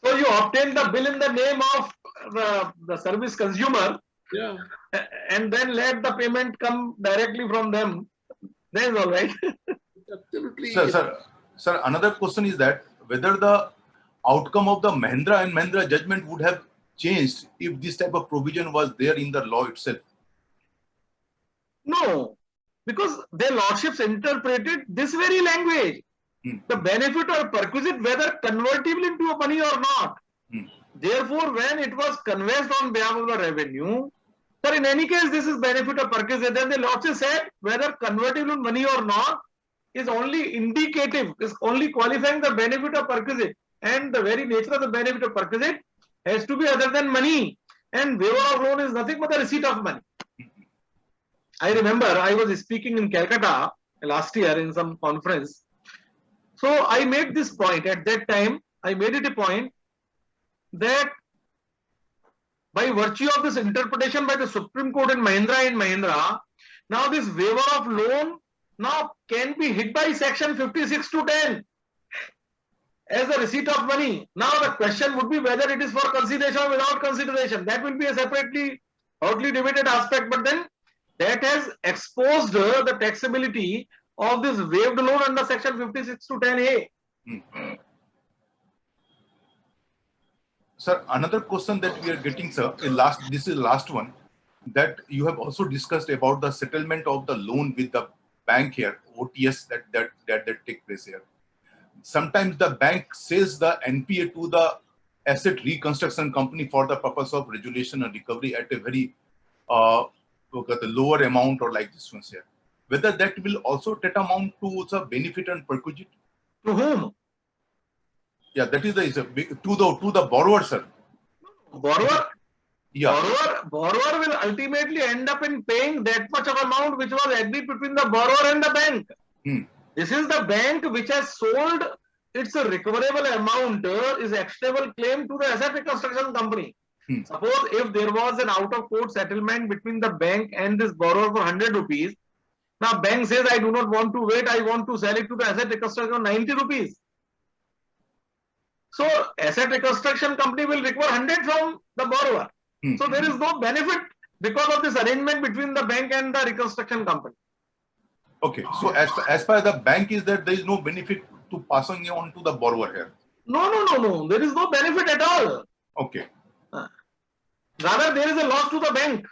So you obtain the bill in the name of the service consumer, and then let the payment come directly from them. Then all right. Absolutely. Sir, another question is that whether the outcome of the Mahindra & Mahindra judgment would have changed if this type of provision was there in the law itself. No, because their lordships interpreted this very language. The benefit or perquisite, whether convertible into a money or not. Therefore, when it was conveyed on behalf of the revenue, but in any case, this is benefit or perquisite. Then the lordship said whether convertible in money or not is only indicative, is only qualifying the benefit or perquisite. And the very nature of the benefit or perquisite has to be other than money. And waiver of loan is nothing but the receipt of money. I remember I was speaking in Calcutta last year in some conference. So I made this point at that time. I made it a point that by virtue of this interpretation by the Supreme Court in Mahindra & Mahindra, now this waiver of loan now can be hit by section 56 to 10 as a receipt of money. Now the question would be whether it is for consideration or without consideration. That will be a separately hotly debated aspect, but then that has exposed the taxability of this waived loan under section 56 to 10A. Sir, another question that we are getting, sir, this is the last one, that you have also discussed about the settlement of the loan with the bank here, OTS that take place here. Sometimes the bank sells the NPA to the asset reconstruction company for the purpose of resolution and recovery at a very lower amount or like this one here. Whether that will also amount to the benefit and perquisite? To whom? Yeah, that is to the borrower, sir. Borrower? Yeah. Borrower will ultimately end up in paying that much of amount which was agreed between the borrower and the bank. This is the bank which has sold its recoverable amount is actionable claim to the asset reconstruction company. Suppose if there was an out-of-court settlement between the bank and this borrower for 100 rupees, now bank says, I do not want to wait, I want to sell it to the asset reconstruction 90 rupees. So asset reconstruction company will recover 100 from the borrower. So there is no benefit because of this arrangement between the bank and the reconstruction company. Okay, so as far as the bank is that there is no benefit to passing on to the borrower here. No. There is no benefit at all. Okay. Rather, there is a loss to the bank.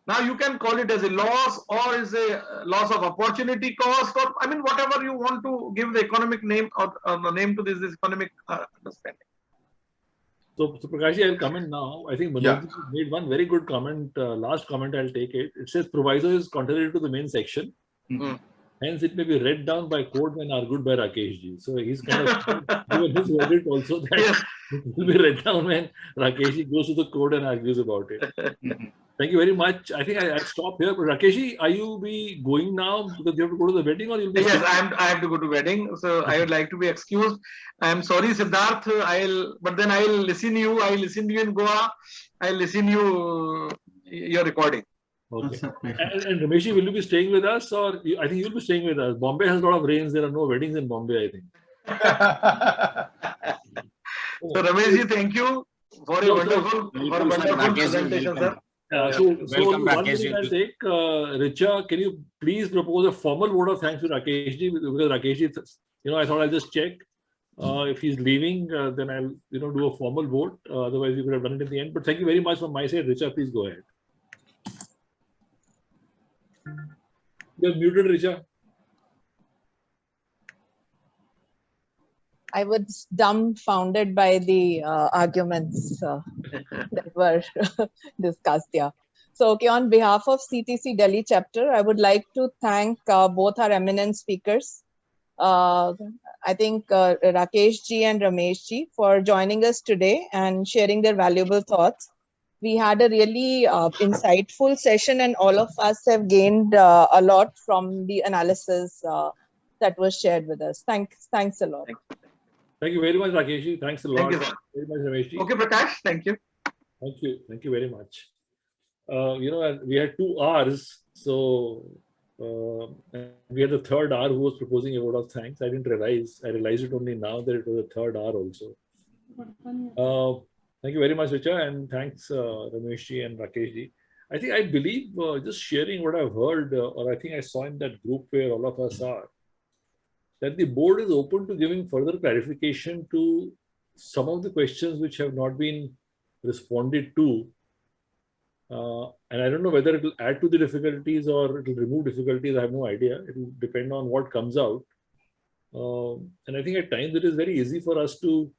Now you can call it as a loss or is a loss of opportunity cost, or I mean whatever you want to give the economic name or the name to this economic understanding. So Prakash, I'll come in now. I think Manoj made one very good comment. Last comment, I'll take it. It says proviso is contrary to the main section. Hence, it may be read down by court and argued by Rakesh ji. So he's kind of given his verdict also that Yes. it will be read down when Rakesh ji goes to the court and argues about it. Thank you very much. I think I'll stop here. But Rakesh ji, are you be going now because you have to go to the wedding, or you'll be? Yes, I have to go to wedding, so I would like to be excused. I am sorry, Siddharth. But then I'll listen to you. I'll listen to you in Goa. I'll listen to you your recording. Okay. And Ramesh ji, will you be staying with us, or I think you'll be staying with us? Bombay has a lot of rains. There are no weddings in Bombay, I think. So Ramesh ji, thank you for a wonderful presentation, sir. So one thing I'll take, Richa, can you please propose a formal vote of thanks to Rakesh ji, because Rakesh ji, I thought I'll just check. If he's leaving, then I'll do a formal vote. Otherwise, we could have done it in the end. But thank you very much from my side. Richa, please go ahead. You're muted, Richa. I was dumbfounded by the arguments that were discussed here. So, okay, on behalf of CTC Delhi chapter, I would like to thank both our eminent speakers. I think Rakesh ji and Ramesh ji for joining us today and sharing their valuable thoughts. We had a really insightful session, and all of us have gained a lot from the analysis that was shared with us. Thanks a lot. Thank you very much, Rakesh ji. Thanks a lot. Thank you, sir. Very much, Ramesh ji. Okay, Prakash, thank you. Thank you. Thank you very much. We had 2 R's. So and we had the third R who was proposing a vote of thanks. I didn't realize. I realized it only now that it was a third R also. Thank you very much, Richa, and thanks Ramesh ji and Rakesh ji. I believe just sharing what I've heard, or I think I saw in that group where all of us are, that the board is open to giving further clarification to some of the questions which have not been responded to. And I don't know whether it will add to the difficulties or it will remove difficulties. I have no idea. It will depend on what comes out. And I think at times it is very easy for us to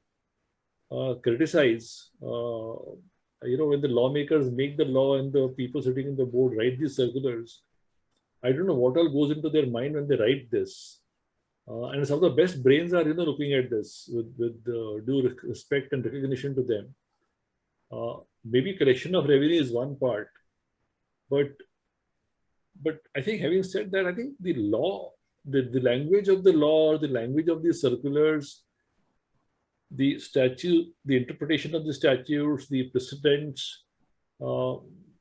criticize. When the lawmakers make the law and the people sitting in the board write these circulars, I don't know what all goes into their mind when they write this. And some of the best brains are, looking at this with due respect and recognition to them. Maybe collection of revenue is one part, but I think, having said that, I think the law, the language of the law, the language of the circulars, the statute, the interpretation of the statutes, the precedents, I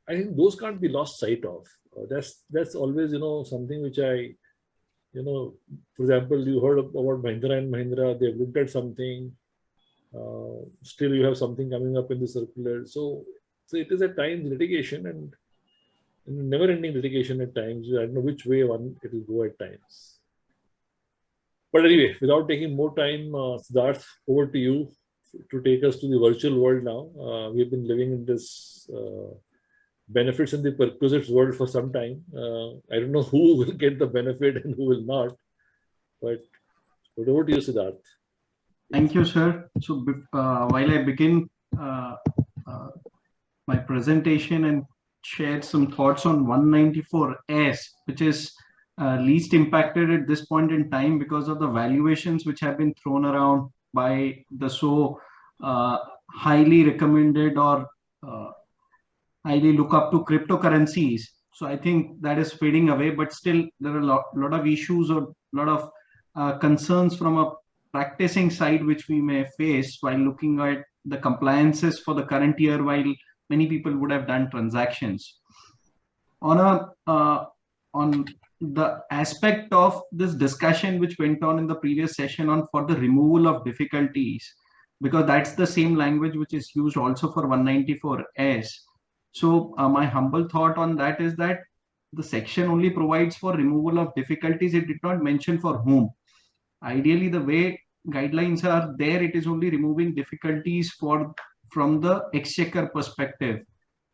think those can't be lost sight of. That's always, something which I, for example, you heard about Mahindra and Mahindra, they've looked at something. Still, you have something coming up in the circular. So it is at times litigation and never-ending litigation at times. I don't know which way it will go at times. But anyway, without taking more time, Siddharth, over to you to take us to the virtual world now. We've been living in this benefits and the perquisites world for some time. I don't know who will get the benefit and who will not. But over to you, Siddharth. Thank you, sir. So while I begin my presentation and share some thoughts on 194S, which is least impacted at this point in time because of the valuations which have been thrown around by the so highly recommended or highly look up to cryptocurrencies. So I think that is fading away, but still there are a lot of issues or a lot of concerns from a practicing side which we may face while looking at the compliances for the current year, while many people would have done transactions. On the aspect of this discussion which went on in the previous session on for the removal of difficulties, because that's the same language which is used also for 194S. So my humble thought on that is that the section only provides for removal of difficulties. It did not mention for whom. Ideally, the way guidelines are there, it is only removing difficulties from the exchequer perspective.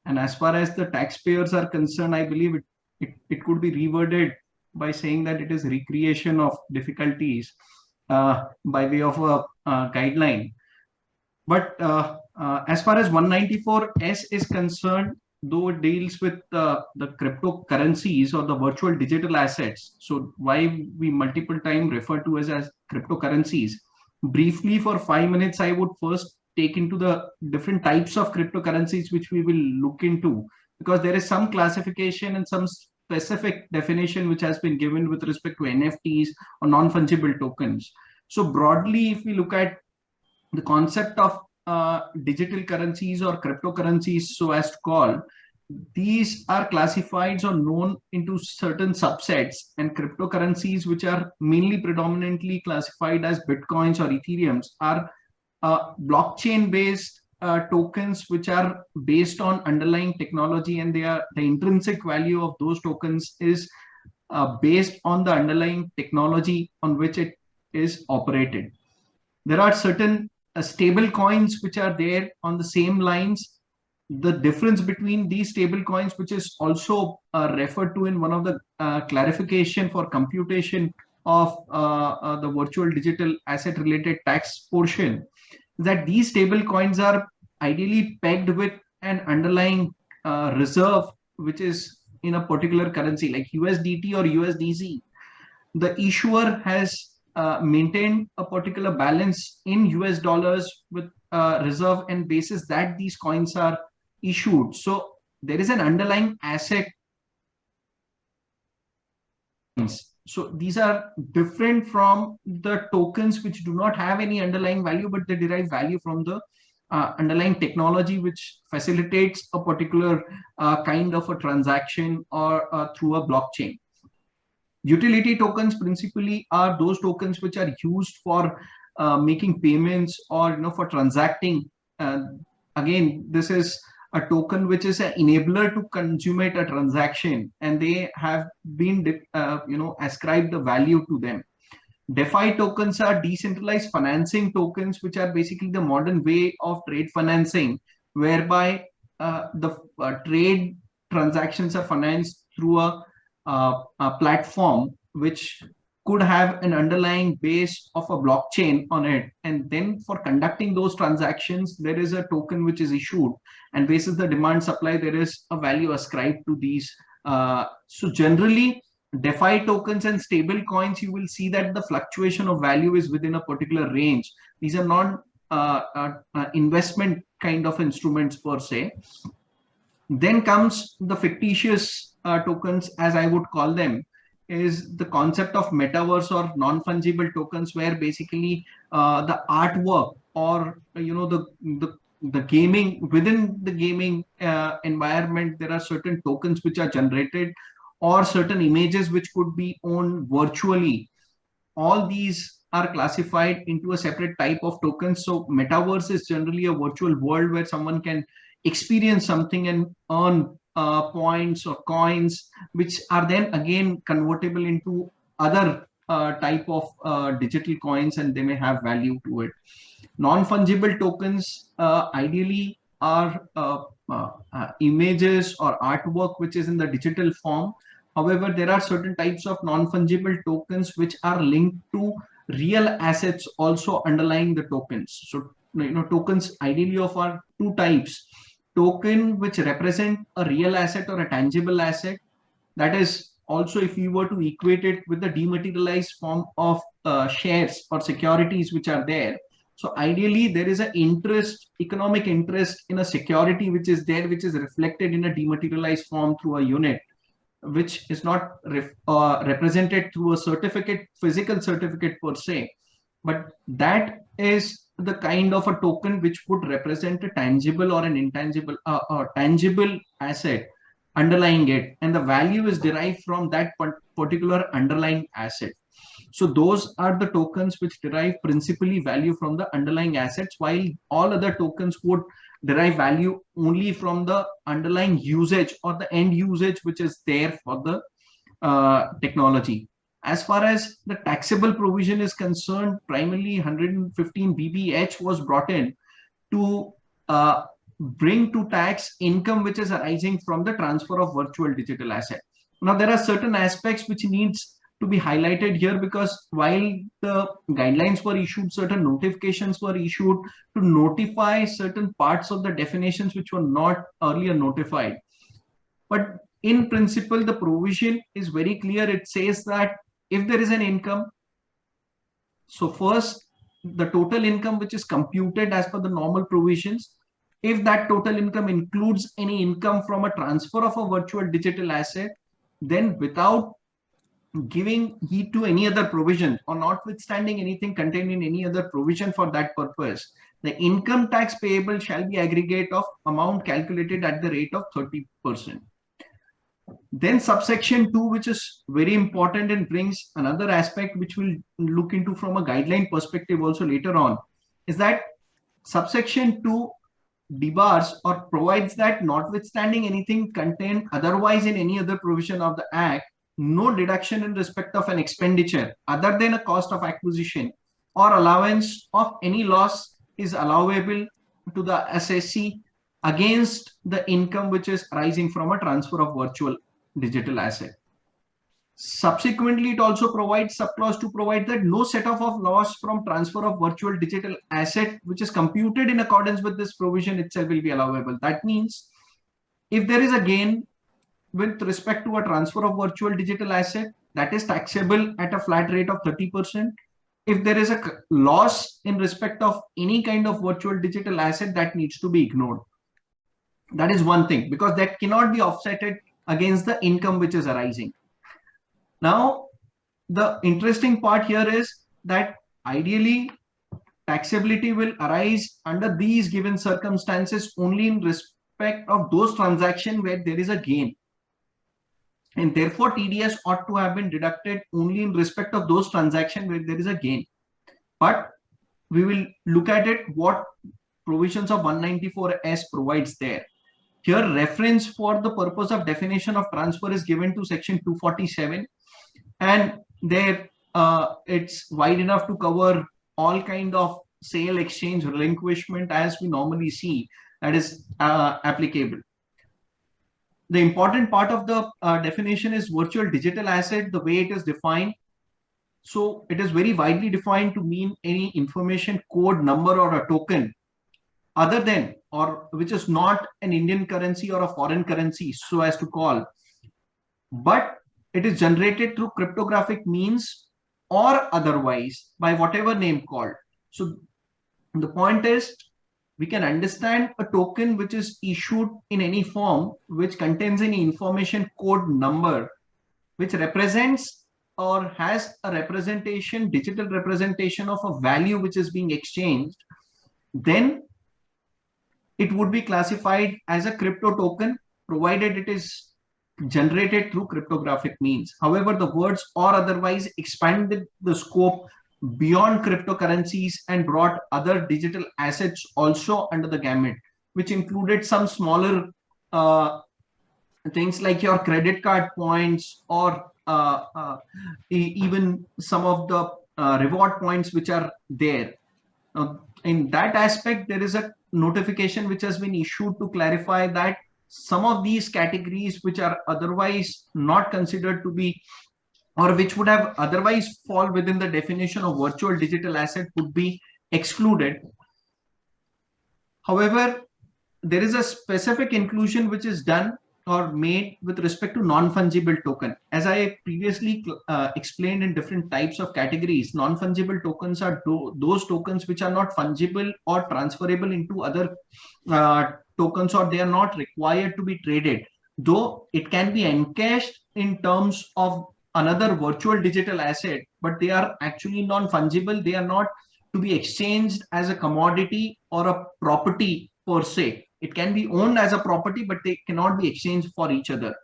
And as far as the taxpayers are concerned, I believe it could be reworded by saying that it is recreation of difficulties by way of a guideline. But as far as 194S is concerned, though it deals with the cryptocurrencies or the virtual digital assets, so why we multiple time refer to as cryptocurrencies. Briefly, for 5 minutes, I would first take into the different types of cryptocurrencies which we will look into, because there is some classification and some specific definition which has been given with respect to NFTs or non-fungible tokens. So broadly, if we look at the concept of digital currencies or cryptocurrencies, so as to call, these are classified or known into certain subsets, and cryptocurrencies, which are mainly predominantly classified as bitcoins or ethereums, are blockchain based tokens which are based on underlying technology, and the intrinsic value of those tokens is based on the underlying technology on which it is operated. There are certain stable coins which are there on the same lines. The difference between these stable coins, which is also referred to in one of the clarification for computation of the virtual digital asset related tax portion, that these stable coins are ideally pegged with an underlying reserve which is in a particular currency like USDT or USDC. The issuer has maintained a particular balance in US dollars with reserve, and basis that these coins are issued. So there is an underlying asset. So these are different from the tokens which do not have any underlying value, but they derive value from the underlying technology which facilitates a particular kind of a transaction or through a blockchain. Utility tokens principally are those tokens which are used for making payments or for transacting. Again, this is a token which is an enabler to consummate a transaction, and they have been ascribed a value to them. DeFi tokens are decentralized financing tokens, which are basically the modern way of trade financing, whereby the trade transactions are financed through a platform which could have an underlying base of a blockchain on it, and then for conducting those transactions there is a token which is issued, and basis the demand supply there is a value ascribed to these. So generally, DeFi tokens and stable coins, you will see that the fluctuation of value is within a particular range. These are not investment kind of instruments per se. Then comes the fictitious tokens, as I would call them, is the concept of metaverse or non-fungible tokens, where basically the artwork or the gaming, within the gaming environment, there are certain tokens which are generated, or certain images which could be owned virtually. All these are classified into a separate type of tokens. So metaverse is generally a virtual world where someone can experience something and earn points or coins, which are then again convertible into other type of digital coins, and they may have value to it. Non-fungible tokens ideally are images or artwork which is in the digital form. However, there are certain types of non-fungible tokens which are linked to real assets also underlying the tokens. So tokens ideally of are two types: token which represent a real asset or a tangible asset, that is also if you were to equate it with the dematerialized form of shares or securities which are there. So ideally there is an interest, economic interest in a security which is there, which is reflected in a dematerialized form through a unit, which is not represented through a certificate, physical certificate per se, but that is the kind of a token which would represent a tangible or an intangible or tangible asset underlying it, and the value is derived from that particular underlying asset. So those are the tokens which derive principally value from the underlying assets, while all other tokens would derive value only from the underlying usage or the end usage which is there for the technology. As far as the taxable provision is concerned, primarily 115 BBH was brought in to bring to tax income which is arising from the transfer of virtual digital asset. Now, there are certain aspects which needs to be highlighted here, because while the guidelines were issued, certain notifications were issued to notify certain parts of the definitions which were not earlier notified. But in principle, the provision is very clear. It says that if there is an income, so first, the total income which is computed as per the normal provisions, if that total income includes any income from a transfer of a virtual digital asset, then without giving heed to any other provision or notwithstanding anything contained in any other provision for that purpose, the income tax payable shall be aggregate of amount calculated at the rate of 30%. Then subsection 2, which is very important and brings another aspect which we'll look into from a guideline perspective also later on, is that subsection 2 debars or provides that notwithstanding anything contained otherwise in any other provision of the Act, no deduction in respect of an expenditure other than a cost of acquisition or allowance of any loss is allowable to the assessee against the income which is arising from a transfer of virtual digital asset. Subsequently, it also provides subclause to provide that no set-off of loss from transfer of virtual digital asset which is computed in accordance with this provision itself will be allowable. That means if there is a gain with respect to a transfer of virtual digital asset, that is taxable at a flat rate of 30%. If there is a loss in respect of any kind of virtual digital asset, that needs to be ignored. That is one thing, because that cannot be offsetted against the income which is arising. Now, the interesting part here is that ideally taxability will arise under these given circumstances only in respect of those transactions where there is a gain. And therefore, TDS ought to have been deducted only in respect of those transactions where there is a gain. But we will look at it what provisions of 194S provides there. Here, reference for the purpose of definition of transfer is given to section 247. And there it's wide enough to cover all kind of sale, exchange, relinquishment as we normally see that is applicable. The important part of the definition is virtual digital asset, the way it is defined. So it is very widely defined to mean any information code, number, or a token other than or which is not an Indian currency or a foreign currency, so as to call, but it is generated through cryptographic means or otherwise by whatever name called. So the point is, we can understand a token which is issued in any form which contains any information code number which represents or has a representation, digital representation of a value which is being exchanged, then it would be classified as a crypto token provided it is generated through cryptographic means. However, the words or otherwise expanded the scope beyond cryptocurrencies and brought other digital assets also under the gamut, which included some smaller things like your credit card points or even some of the reward points which are there. In that aspect, there is a notification which has been issued to clarify that some of these categories which are otherwise not considered to be or which would have otherwise fall within the definition of virtual digital asset would be excluded. However, there is a specific inclusion which is done or made with respect to non-fungible token. As I previously explained in different types of categories, non-fungible tokens are those tokens which are not fungible or transferable into other tokens, or they are not required to be traded, though it can be encashed in terms of another virtual digital asset, but they are actually non-fungible. They are not to be exchanged as a commodity or a property per se. It can be owned as a property, but they cannot be exchanged for each other.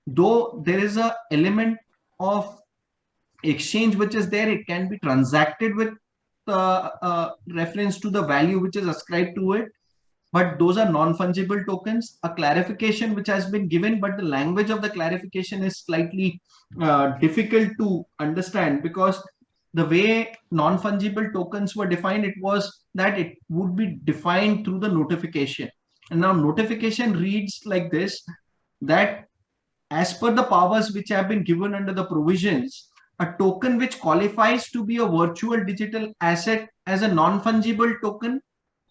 Though there is an element of exchange which is there, it can be transacted with reference to the value which is ascribed to it, but those are non-fungible tokens. A clarification which has been given, but the language of the clarification is slightly difficult to understand, because the way non-fungible tokens were defined, it was that it would be defined through the notification. And now notification reads like this, that as per the powers which have been given under the provisions, a token which qualifies to be a virtual digital asset as a non-fungible token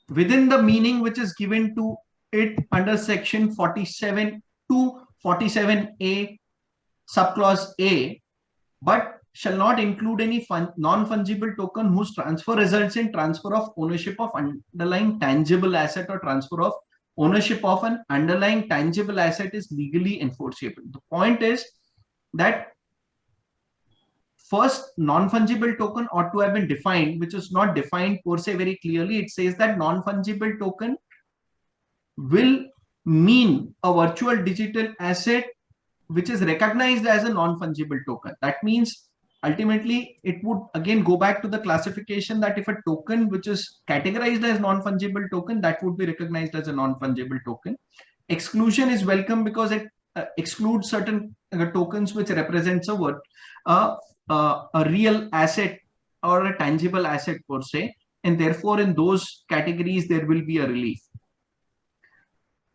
within the meaning which is given to it under section 47(2) to 47A subclause A, but shall not include any non-fungible token whose transfer results in transfer of ownership of underlying tangible asset or transfer of ownership of an underlying tangible asset is legally enforceable. The point is that first non-fungible token ought to have been defined, which is not defined per se very clearly. It says that non-fungible token will mean a virtual digital asset which is recognized as a non-fungible token. That means ultimately it would again go back to the classification that if a token which is categorized as non-fungible token, that would be recognized as a non-fungible token. Exclusion is welcome because it excludes certain tokens which represents a real asset or a tangible asset per se, and therefore in those categories there will be a relief.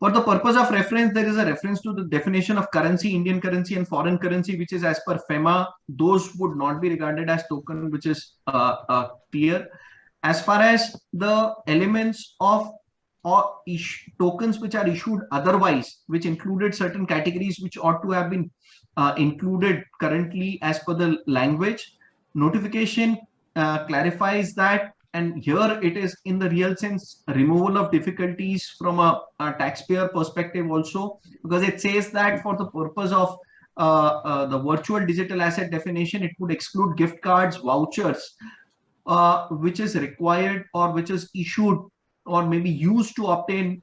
For the purpose of reference, there is a reference to the definition of currency, Indian currency and foreign currency, which is as per FEMA. Those would not be regarded as token, which is clear. As far as the elements of tokens which are issued otherwise, which included certain categories which ought to have been included currently as per the language, notification clarifies that. And here it is in the real sense removal of difficulties from a taxpayer perspective also, because it says that for the purpose of the virtual digital asset definition, it would exclude gift cards, vouchers, which is required or which is issued or maybe used to obtain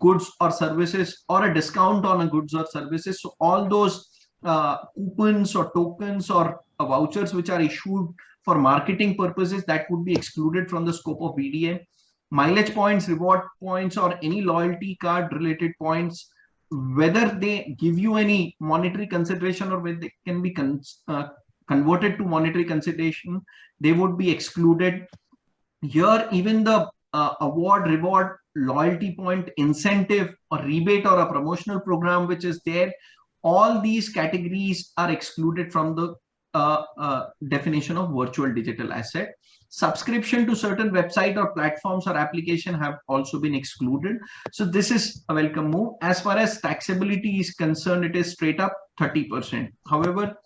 goods or services or a discount on a goods or services. So all those coupons or tokens or vouchers which are issued for marketing purposes, that would be excluded from the scope of BDA. Mileage points, reward points, or any loyalty card related points, whether they give you any monetary consideration or whether they can be converted to monetary consideration, they would be excluded. Here, even the award, reward, loyalty point, incentive, or rebate or a promotional program which is there, all these categories are excluded from the definition of virtual digital asset. Subscription to certain website or platforms or application have also been excluded. So this is a welcome move. As far as taxability is concerned, it is straight up 30%. However,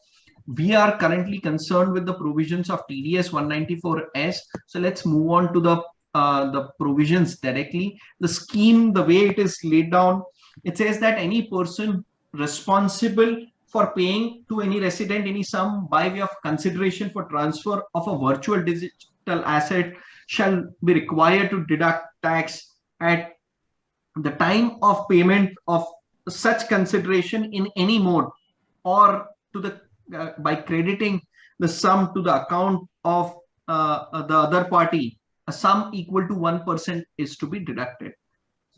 we are currently concerned with the provisions of TDS 194S. So let's move on to the provisions directly. The scheme, the way it is laid down, it says that any person responsible for paying to any resident any sum by way of consideration for transfer of a virtual digital asset shall be required to deduct tax at the time of payment of such consideration in any mode, or to the by crediting the sum to the account of the other party, a sum equal to 1% is to be deducted.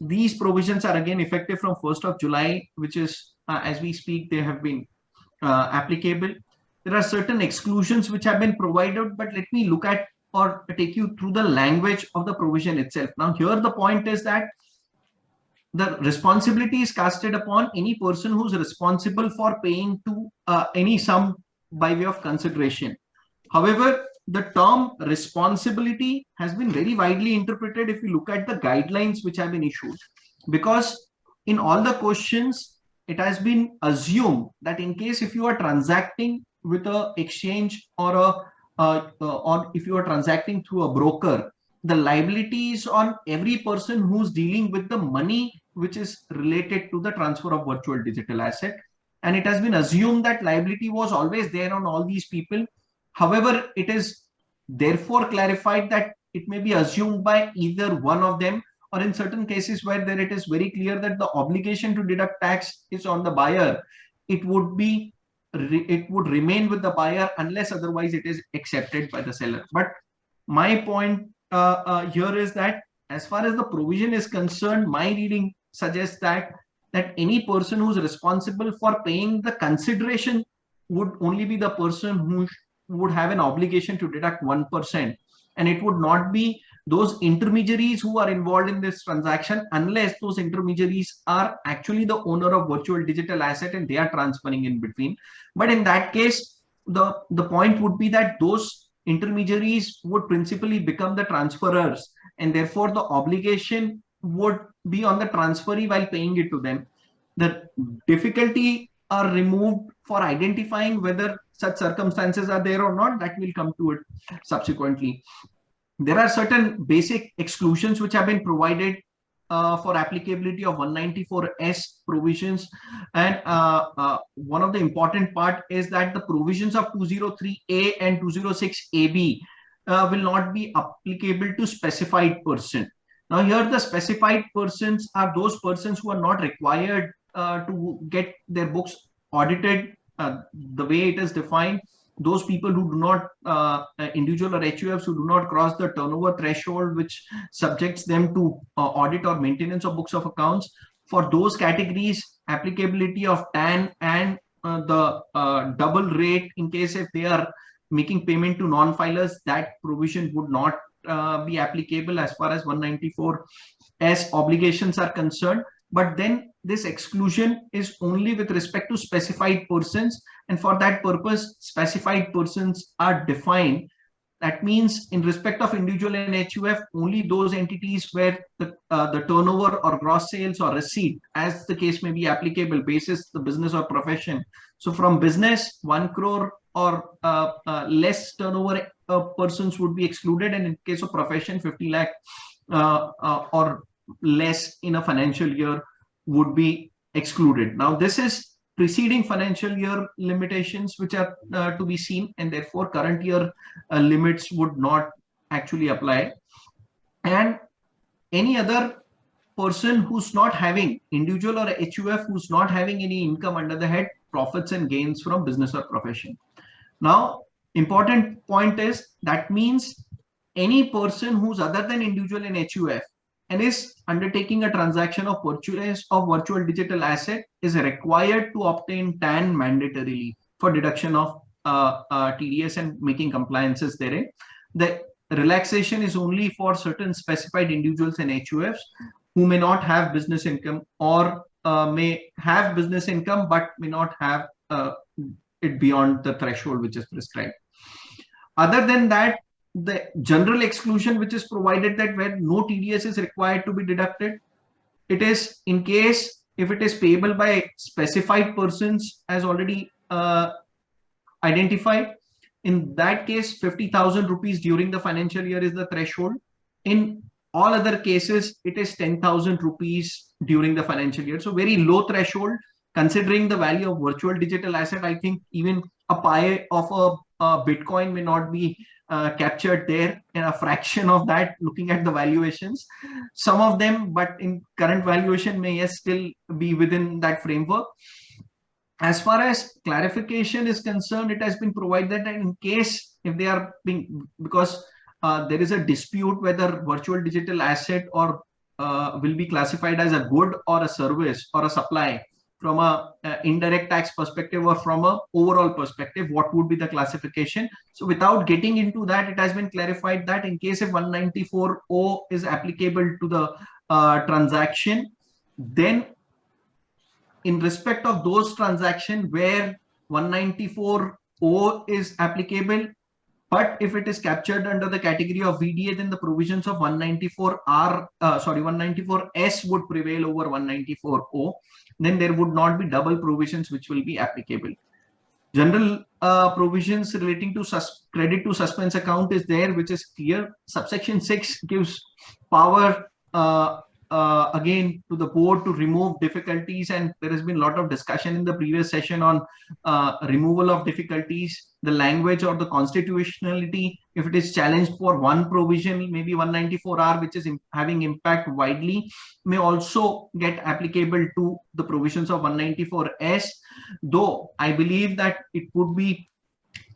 These provisions are again effective from 1st of July, which is as we speak, they have been applicable. There are certain exclusions which have been provided, but let me look at or take you through the language of the provision itself. Now, here the point is that the responsibility is casted upon any person who is responsible for paying to any sum by way of consideration. However, the term responsibility has been very widely interpreted if you look at the guidelines which have been issued, because in all the questions, it has been assumed that in case if you are transacting with a exchange or if you are transacting through a broker, the liability is on every person who's dealing with the money which is related to the transfer of virtual digital asset. And it has been assumed that liability was always there on all these people. However, it is therefore clarified that it may be assumed by either one of them, or in certain cases where there it is very clear that the obligation to deduct tax is on the buyer, it would remain with the buyer unless otherwise it is accepted by the seller. But my point here is that as far as the provision is concerned, my reading suggests that any person who is responsible for paying the consideration would only be the person who would have an obligation to deduct 1%, and it would not be those intermediaries who are involved in this transaction unless those intermediaries are actually the owner of virtual digital asset and they are transferring in between. But in that case, the point would be that those intermediaries would principally become the transferors, and therefore the obligation would be on the transferee while paying it to them. The difficulty are removed for identifying whether such circumstances are there or not. That will come to it subsequently. There are certain basic exclusions which have been provided for applicability of 194S provisions, and one of the important part is that the provisions of 203A and 206AB will not be applicable to specified person. Now here the specified persons are those persons who are not required to get their books audited the way it is defined. Those people who do not, individual or HUFs who do not cross the turnover threshold, which subjects them to audit or maintenance of books of accounts. For those categories, applicability of TAN and the double rate in case if they are making payment to non-filers, that provision would not be applicable as far as 194S obligations are concerned. But then this exclusion is only with respect to specified persons, and for that purpose specified persons are defined. That means in respect of individual and HUF, only those entities where the turnover or gross sales or receipt, as the case may be applicable, basis the business or profession. So from business, 1 crore or less turnover persons would be excluded, and in case of profession, 50 lakh or less in a financial year would be excluded. Now this is preceding financial year limitations which are to be seen, and therefore current year limits would not actually apply. And any other person who's not having, individual or HUF who's not having any income under the head profits and gains from business or profession. Now important point is that means any person who's other than individual and HUF and is undertaking a transaction of purchase of virtual digital asset is required to obtain TAN mandatorily for deduction of TDS and making compliances therein. The relaxation is only for certain specified individuals and HUFs who may not have business income, or may have business income but may not have it beyond the threshold which is prescribed. Other than that, the general exclusion which is provided, that where no TDS is required to be deducted, it is in case if it is payable by specified persons as already identified. In that case, 50,000 rupees during the financial year is the threshold. In all other cases, it is 10,000 rupees during the financial year. So very low threshold considering the value of virtual digital asset. I think even a pie of a Bitcoin may not be captured there, in a fraction of that looking at the valuations, some of them, but in current valuation may yes still be within that framework. As far as clarification is concerned, it has been provided that in case if they are being, because there is a dispute whether virtual digital asset or will be classified as a good or a service or a supply from a indirect tax perspective or from a overall perspective, what would be the classification. So without getting into that, it has been clarified that in case if 194O is applicable to the transaction, then in respect of those transactions where 194O is applicable, but if it is captured under the category of VDA, then the provisions of 194S would prevail over 194O. Then there would not be double provisions which will be applicable. General provisions relating to credit to suspense account is there, which is clear. Subsection 6 gives power again to the board to remove difficulties, and there has been a lot of discussion in the previous session on removal of difficulties. The language or the constitutionality, if it is challenged for one provision, maybe 194R, which is having impact widely, may also get applicable to the provisions of 194S, though I believe that it would be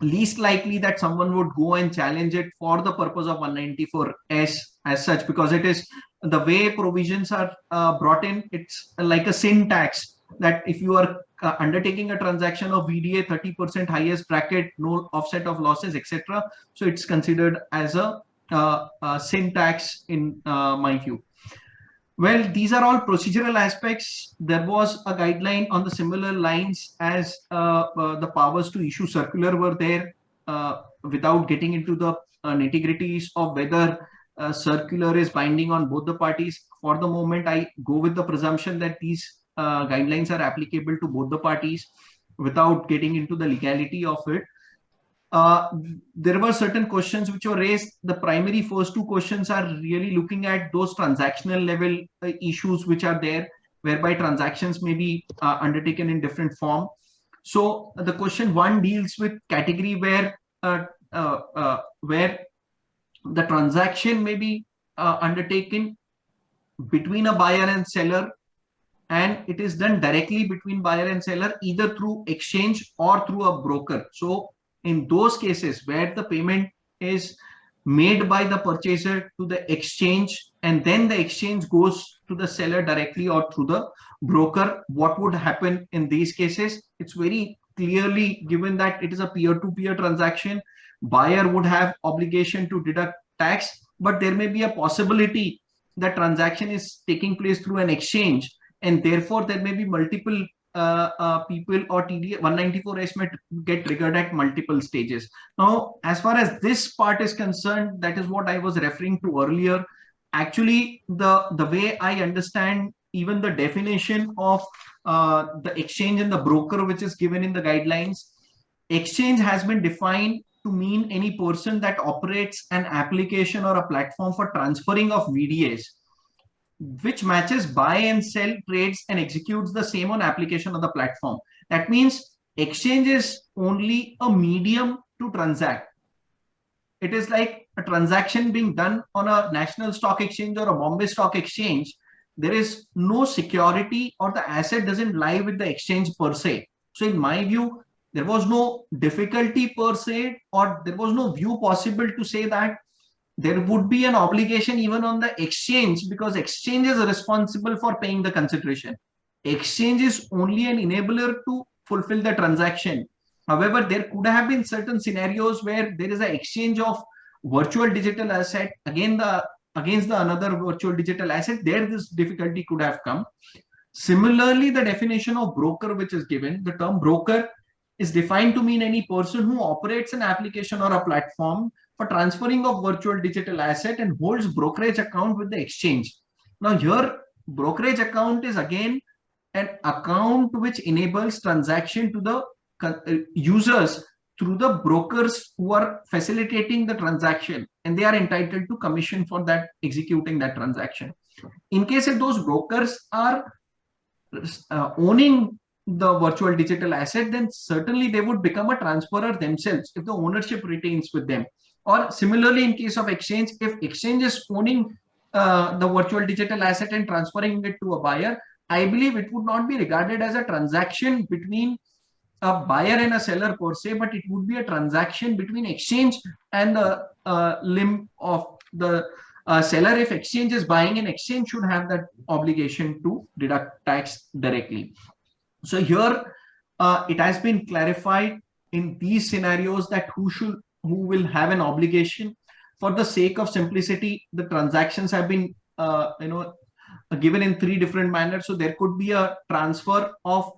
least likely that someone would go and challenge it for the purpose of 194S as such, because it is the way provisions are brought in. It's like a sin tax, that if you are undertaking a transaction of VDA 30% highest bracket, no offset of losses, etc. So it's considered as a sin tax in my view. Well, these are all procedural aspects. There was a guideline on the similar lines as the powers to issue circular were there, without getting into the nitty-gritties of whether circular is binding on both the parties. For the moment, I go with the presumption that these guidelines are applicable to both the parties without getting into the legality of it. There were certain questions which were raised. The primary first two questions are really looking at those transactional level issues which are there, whereby transactions may be undertaken in different form. So the question one deals with category where the transaction may be undertaken between a buyer and seller, and it is done directly between buyer and seller, either through exchange or through a broker. So in those cases where the payment is made by the purchaser to the exchange, and then the exchange goes to the seller directly or through the broker, what would happen in these cases? It's very clearly given that it is a peer-to-peer transaction. Buyer would have obligation to deduct tax, but there may be a possibility that transaction is taking place through an exchange, and therefore there may be multiple people, or TD 194S may get triggered at multiple stages. Now, as far as this part is concerned, that is what I was referring to earlier. Actually, the way I understand even the definition of the exchange and the broker, which is given in the guidelines, exchange has been defined to mean any person that operates an application or a platform for transferring of VDAs, which matches buy and sell trades and executes the same on application of the platform. That means exchange is only a medium to transact. It is like a transaction being done on a national stock exchange or a Bombay stock exchange. There is no security, or the asset doesn't lie with the exchange per se. So in my view, there was no difficulty per se, or there was no view possible to say that there would be an obligation even on the exchange, because exchange is responsible for paying the consideration. Exchange is only an enabler to fulfill the transaction. However, there could have been certain scenarios where there is an exchange of virtual digital asset against the another virtual digital asset. There this difficulty could have come. Similarly, the definition of broker which is given, the term broker is defined to mean any person who operates an application or a platform for transferring of virtual digital asset and holds brokerage account with the exchange. Now here, brokerage account is again an account which enables transaction to the users through the brokers who are facilitating the transaction, and they are entitled to commission for that, executing that transaction. In case if those brokers are owning the virtual digital asset, then certainly they would become a transferor themselves if the ownership retains with them. Or similarly, in case of exchange, if exchange is owning the virtual digital asset and transferring it to a buyer, I believe it would not be regarded as a transaction between a buyer and a seller per se, but it would be a transaction between exchange and the limb of the seller. If exchange is buying, an exchange should have that obligation to deduct tax directly. So here it has been clarified in these scenarios that who will have an obligation. For the sake of simplicity, the transactions have been given in three different manners. So there could be a transfer of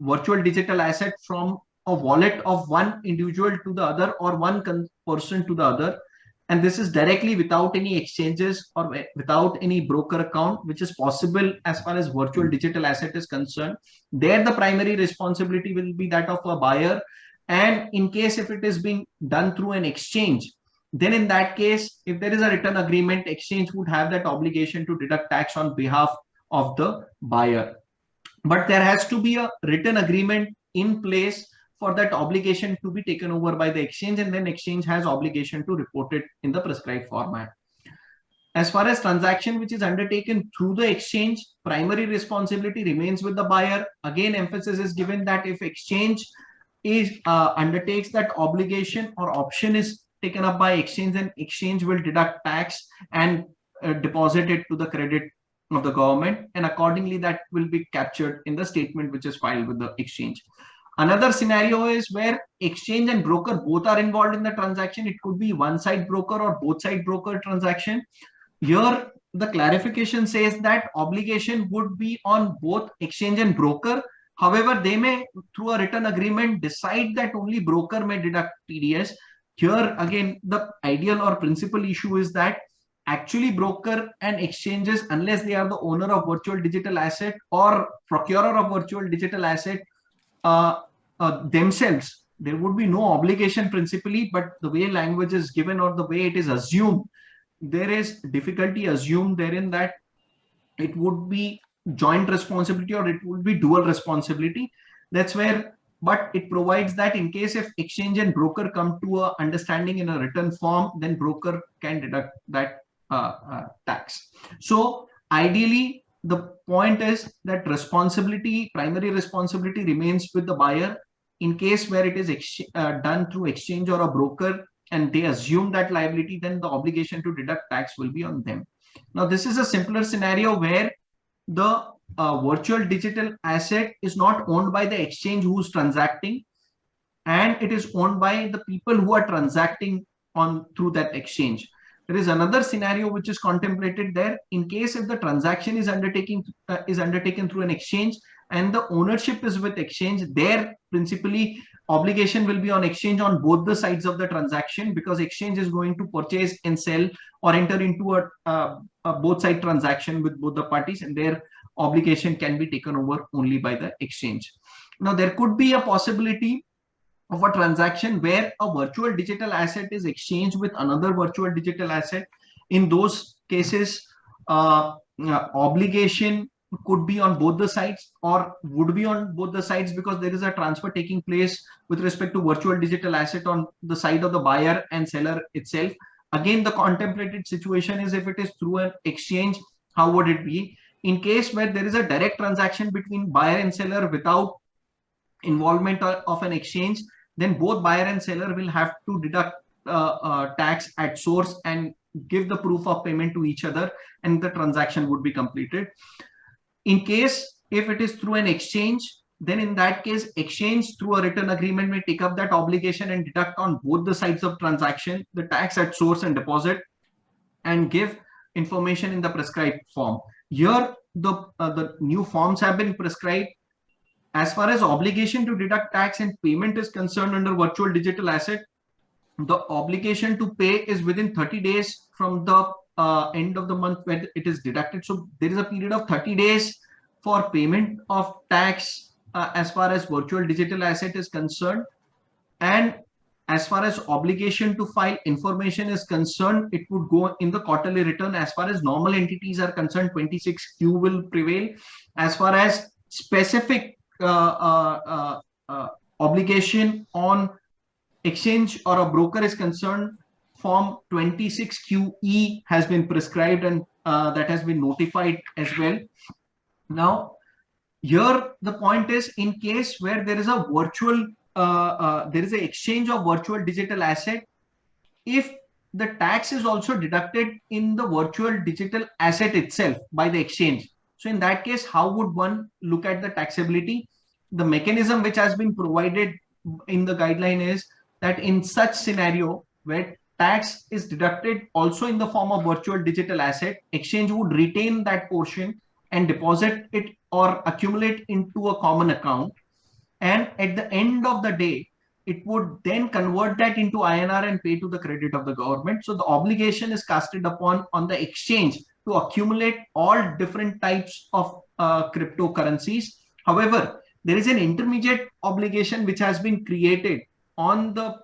virtual digital asset from a wallet of one individual to the other, or one person to the other, and this is directly without any exchanges or without any broker account, which is possible as far as virtual digital asset is concerned. There the primary responsibility will be that of a buyer, and in case if it is being done through an exchange, then in that case, if there is a written agreement, exchange would have that obligation to deduct tax on behalf of the buyer. But there has to be a written agreement in place for that obligation to be taken over by the exchange, and then exchange has obligation to report it in the prescribed format. As far as transaction which is undertaken through the exchange, primary responsibility remains with the buyer. Again, emphasis is given that if exchange is undertakes that obligation or option is taken up by exchange, then exchange will deduct tax and deposit it to the credit of the government, and accordingly that will be captured in the statement which is filed with the exchange. Another scenario is where exchange and broker both are involved in the transaction. It could be one side broker or both side broker transaction. Here the clarification says that obligation would be on both exchange and broker. However, they may through a written agreement decide that only broker may deduct TDS. Here again, the ideal or principal issue is that actually broker and exchanges, unless they are the owner of virtual digital asset or procurer of virtual digital asset themselves, there would be no obligation principally, but the way language is given or the way it is assumed, there is difficulty assumed therein that it would be joint responsibility or it would be dual responsibility. That's where, but it provides that in case if exchange and broker come to a understanding in a written form, then broker can deduct that tax. So ideally, the point is that responsibility, primary responsibility remains with the buyer. In case where it is done through exchange or a broker and they assume that liability, then the obligation to deduct tax will be on them. Now, this is a simpler scenario where the virtual digital asset is not owned by the exchange who's transacting, and it is owned by the people who are transacting on through that exchange. There is another scenario which is contemplated there. In case if the transaction is undertaken through an exchange and the ownership is with exchange, there principally obligation will be on exchange on both the sides of the transaction, because exchange is going to purchase and sell or enter into a both side transaction with both the parties, and their obligation can be taken over only by the exchange. Now, there could be a possibility of a transaction where a virtual digital asset is exchanged with another virtual digital asset. In those cases, obligation could be on both the sides or would be on both the sides, because there is a transfer taking place with respect to virtual digital asset on the side of the buyer and seller itself. Again, the contemplated situation is if it is through an exchange, how would it be? In case where there is a direct transaction between buyer and seller without involvement of an exchange, then both buyer and seller will have to deduct tax at source and give the proof of payment to each other, and the transaction would be completed. In case if it is through an exchange, then in that case, exchange through a written agreement may take up that obligation and deduct on both the sides of transaction the tax at source and deposit, and give information in the prescribed form. Here, the new forms have been prescribed. As far as obligation to deduct tax and payment is concerned under virtual digital asset, the obligation to pay is within 30 days from the end of the month when it is deducted. So there is a period of 30 days for payment of tax as far as virtual digital asset is concerned. And as far as obligation to file information is concerned, it would go in the quarterly return. As far as normal entities are concerned, 26Q will prevail. As far as specific obligation on exchange or a broker is concerned, form 26QE has been prescribed, and that has been notified as well. Now, here the point is, in case where there is a virtual there is an exchange of virtual digital asset, if the tax is also deducted in the virtual digital asset itself by the exchange, so in that case, how would one look at the taxability? The mechanism which has been provided in the guideline is that in such scenario where tax is deducted also in the form of virtual digital asset, exchange would retain that portion and deposit it or accumulate into a common account. And at the end of the day, it would then convert that into INR and pay to the credit of the government. So the obligation is casted upon on the exchange to accumulate all different types of cryptocurrencies. However, there is an intermediate obligation which has been created on the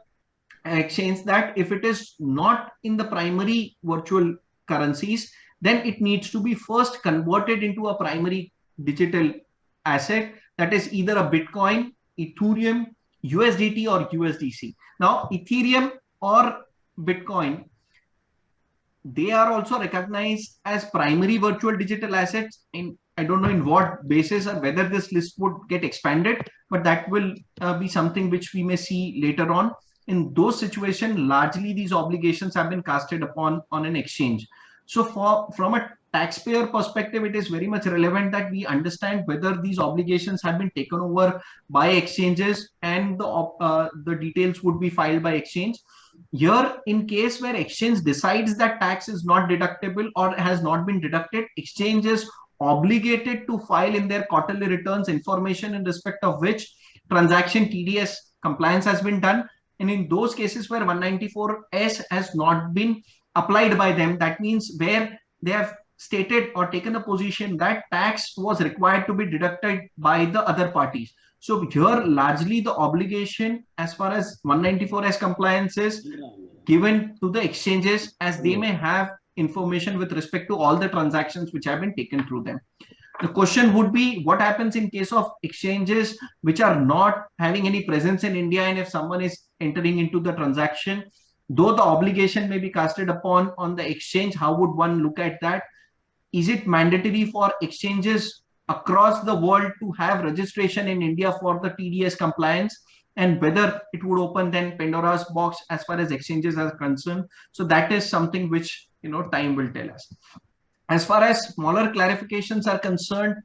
exchange, that if it is not in the primary virtual currencies, then it needs to be first converted into a primary digital asset, that is either a Bitcoin, Ethereum, USDT or USDC. Now, Ethereum or Bitcoin, they are also recognized as primary virtual digital assets. I don't know in what basis or whether this list would get expanded, but that will be something which we may see later on. In those situations, largely these obligations have been casted upon on an exchange. So from a taxpayer perspective, it is very much relevant that we understand whether these obligations have been taken over by exchanges, and the details would be filed by exchange. Here, in case where exchange decides that tax is not deductible or has not been deducted, exchange is obligated to file in their quarterly returns information in respect of which transaction TDS compliance has been done. And in those cases where 194S has not been applied by them. That means where they have stated or taken a position that tax was required to be deducted by the other parties. So here largely the obligation as far as 194S compliance is given to the exchanges, as they may have information with respect to all the transactions which have been taken through them. The question would be, what happens in case of exchanges which are not having any presence in India, and if someone is entering into the transaction, though the obligation may be casted upon on the exchange, how would one look at that? Is it mandatory for exchanges across the world to have registration in India for the TDS compliance, and whether it would open then Pandora's box as far as exchanges are concerned? So that is something which, you know, time will tell us. As far as smaller clarifications are concerned,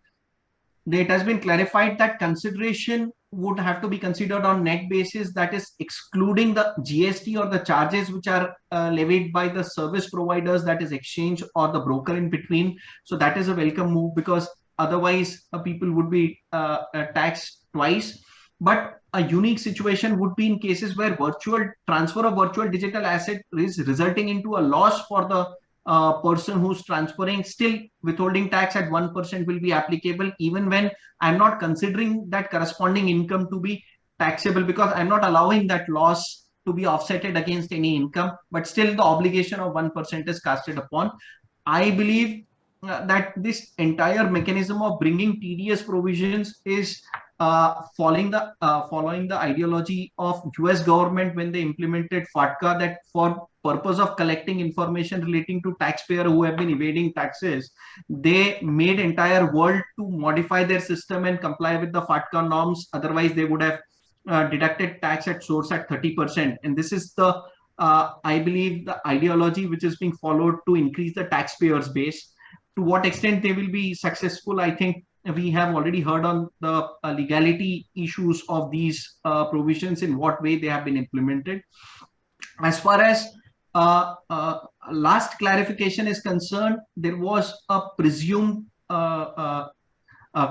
it has been clarified that consideration would have to be considered on net basis, that is excluding the GST or the charges which are levied by the service providers, that is exchange or the broker in between. So that is a welcome move, because otherwise people would be taxed twice. But a unique situation would be in cases where virtual transfer of virtual digital asset is resulting into a loss for the person who's transferring. Still withholding tax at 1% will be applicable, even when I'm not considering that corresponding income to be taxable, because I'm not allowing that loss to be offsetted against any income, but still the obligation of 1% is casted upon. I believe that this entire mechanism of bringing TDS provisions is following the ideology of US government when they implemented FATCA, that for purpose of collecting information relating to taxpayer who have been evading taxes, they made entire world to modify their system and comply with the FATCA norms. Otherwise they would have deducted tax at source at 30%. And this is the I believe the ideology which is being followed to increase the taxpayers base. To what extent they will be successful, I think we have already heard on the legality issues of these provisions, in what way they have been implemented. As far as last clarification is concerned, there was a presumed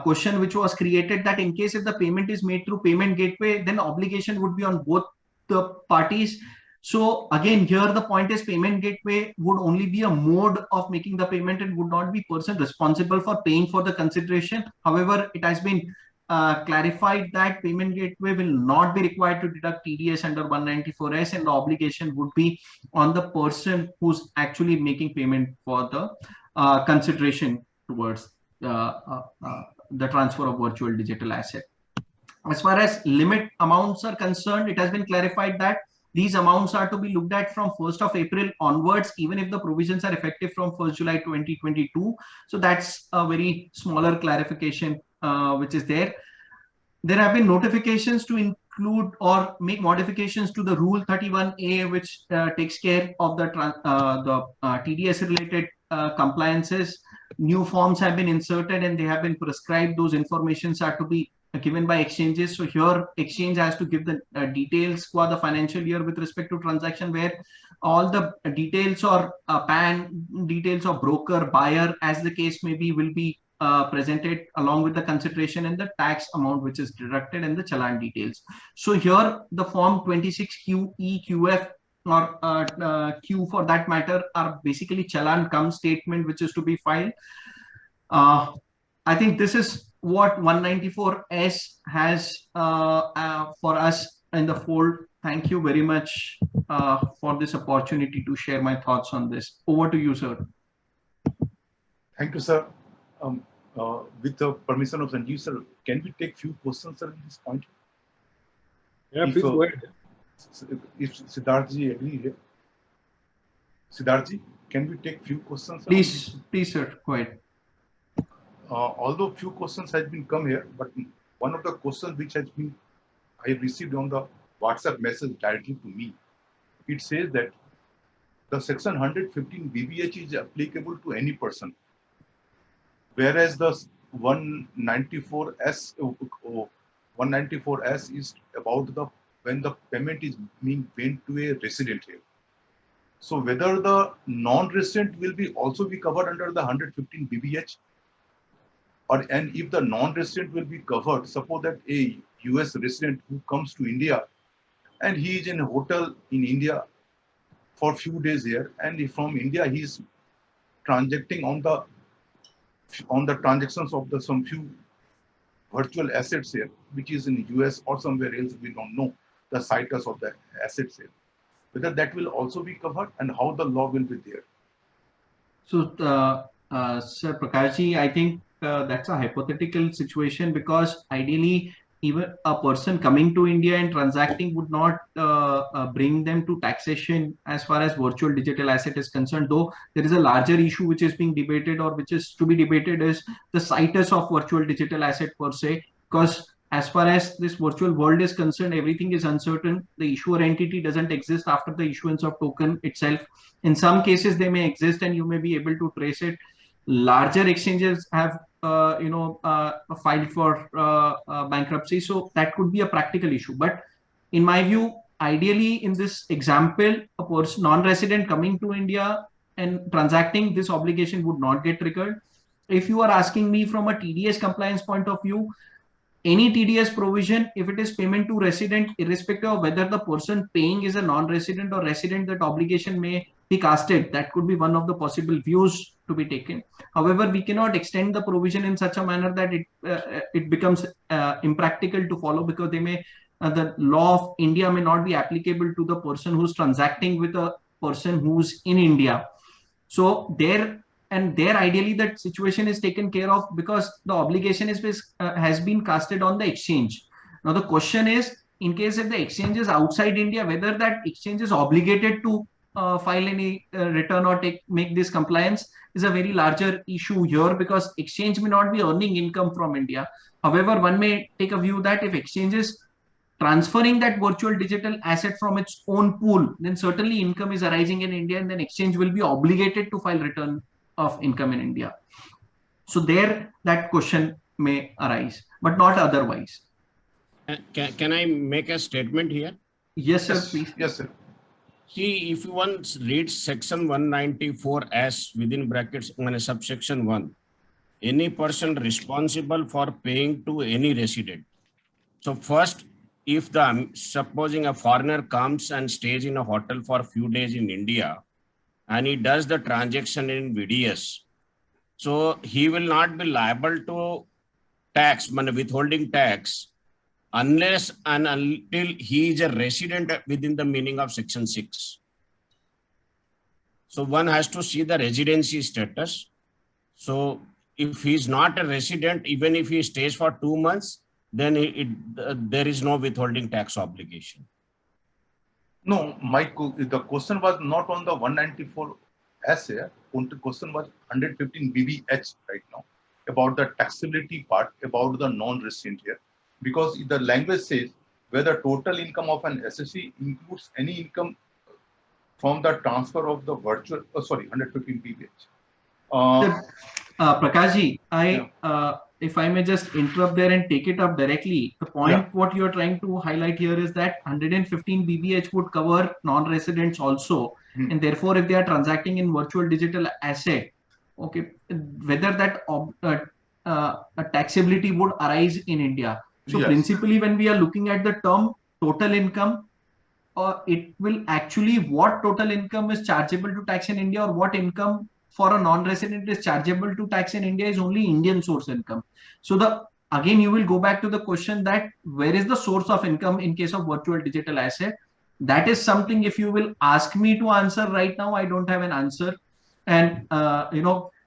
question which was created, that in case if the payment is made through payment gateway, then obligation would be on both the parties. So again, here the point is, payment gateway would only be a mode of making the payment and would not be person responsible for paying for the consideration. However, it has been clarified that payment gateway will not be required to deduct TDS under 194S, and the obligation would be on the person who's actually making payment for the consideration towards the transfer of virtual digital asset. As far as limit amounts are concerned, it has been clarified that these amounts are to be looked at from 1st of April onwards, even if the provisions are effective from 1st July 2022. So that's a very smaller clarification which is there. There have been notifications to include or make modifications to the Rule 31A, which takes care of the TDS related compliances. New forms have been inserted and they have been prescribed. Those informations are to be given by exchanges. So here exchange has to give the details for the financial year with respect to transaction, where all the details or PAN details of broker, buyer, as the case may be, will be presented along with the consideration and the tax amount which is deducted and the challan details. So here the form 26QE, or Q for that matter, are basically challan cum statement which is to be filed. I think this is what 194S has for us in the fold. Thank you very much for this opportunity to share my thoughts on this. Over to you, sir. Thank you, sir. With the permission of Sanjeev, sir, can we take few questions, sir, at this point? Yeah, please go ahead. If Siddharthji agree here. Siddharthji, can we take few questions? Please, sir, go ahead. Although few questions has been come here, but one of the questions which has been I received on the WhatsApp message directly to me, it says that the section 115 BBH is applicable to any person, whereas the 194S is about the when the payment is being made to a resident here. So whether the non-resident will be also be covered under the 115 BBH, and if the non-resident will be covered, suppose that a US resident who comes to India and he is in a hotel in India for few days here, and from India he's transacting on the transactions of the some few virtual assets here, which is in US or somewhere else. We don't know the situs of the assets here. Whether that will also be covered and how the law will be there. So, Sir Prakashji, I think that's a hypothetical situation, because ideally, even a person coming to India and transacting would not bring them to taxation as far as virtual digital asset is concerned. Though there is a larger issue which is being debated, or which is to be debated, is the situs of virtual digital asset per se. Because as far as this virtual world is concerned, everything is uncertain. The issuer entity doesn't exist after the issuance of token itself. In some cases, they may exist and you may be able to trace it. Larger exchanges have filed for bankruptcy, so that could be a practical issue. But in my view, ideally, in this example, a person non-resident coming to India and transacting, this obligation would not get triggered. If you are asking me from a TDS compliance point of view, any TDS provision, if it is payment to resident, irrespective of whether the person paying is a non-resident or resident, that obligation may be casted. That could be one of the possible views to be taken. However, we cannot extend the provision in such a manner that it becomes impractical to follow, because they may the law of India may not be applicable to the person who's transacting with a person who's in India. So there ideally that situation is taken care of, because the obligation has been casted on the exchange. Now the question is, in case if the exchange is outside India, whether that exchange is obligated to file any return or make this compliance is a very larger issue here, because exchange may not be earning income from India. However, one may take a view that if exchange is transferring that virtual digital asset from its own pool, then certainly income is arising in India, and then exchange will be obligated to file return of income in India. So there that question may arise, but not otherwise. Can I make a statement here? Yes, sir, please. Yes, sir. See, if you once read section 194S within brackets subsection 1, any person responsible for paying to any resident. So first, if supposing a foreigner comes and stays in a hotel for a few days in India, and he does the transaction in VDS, so he will not be liable to tax, withholding tax, unless and until he is a resident within the meaning of section 6. So one has to see the residency status. So if he is not a resident, even if he stays for 2 months, then there is no withholding tax obligation. No, the question was not on the 194S here. The question was 115 BBH right now, about the taxability part, about the non-resident here. Because the language says whether total income of an SSC includes any income from the transfer of the virtual, 115 BBH. Prakashji, if I may just interrupt there and take it up directly, the point what you're trying to highlight here is that 115 BBH would cover non-residents also, and therefore if they are transacting in virtual digital asset, okay, whether that taxability would arise in India. So principally, when we are looking at the term total income, it will actually what total income is chargeable to tax in India, or what income for a non-resident is chargeable to tax in India is only Indian source income. So again, you will go back to the question that where is the source of income in case of virtual digital asset? That is something, if you will ask me to answer right now, I don't have an answer. And,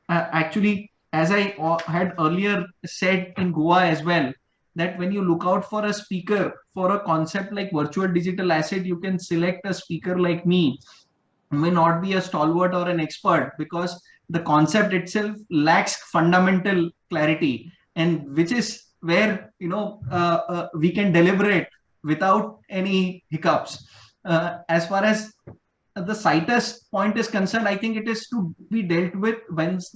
actually, as I had earlier said in Goa as well, that when you look out for a speaker for a concept like virtual digital asset, you can select a speaker like me, may not be a stalwart or an expert, because the concept itself lacks fundamental clarity, and which is where we can deliberate without any hiccups. As far as the situs point is concerned, I think it is to be dealt with once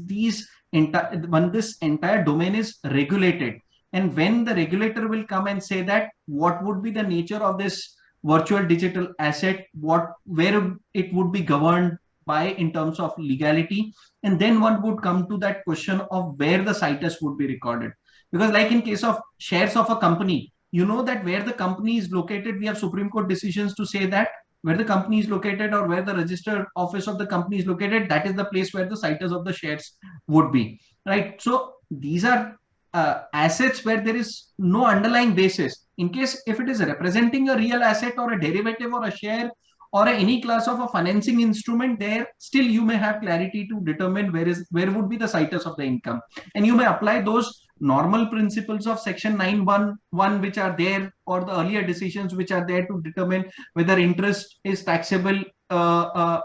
this entire domain is regulated, and when the regulator will come and say that what would be the nature of this virtual digital asset, where it would be governed by in terms of legality, and then one would come to that question of where the situs would be recorded. Because like in case of shares of a company, you know that where the company is located, we have Supreme Court decisions to say that where the company is located or where the registered office of the company is located, that is the place where the situs of the shares would be, right? So these are assets where there is no underlying basis. In case if it is representing a real asset or a derivative or a share or any class of a financing instrument, there still you may have clarity to determine where would be the situs of the income, and you may apply those normal principles of section 911 which are there, or the earlier decisions which are there, to determine whether interest is taxable qua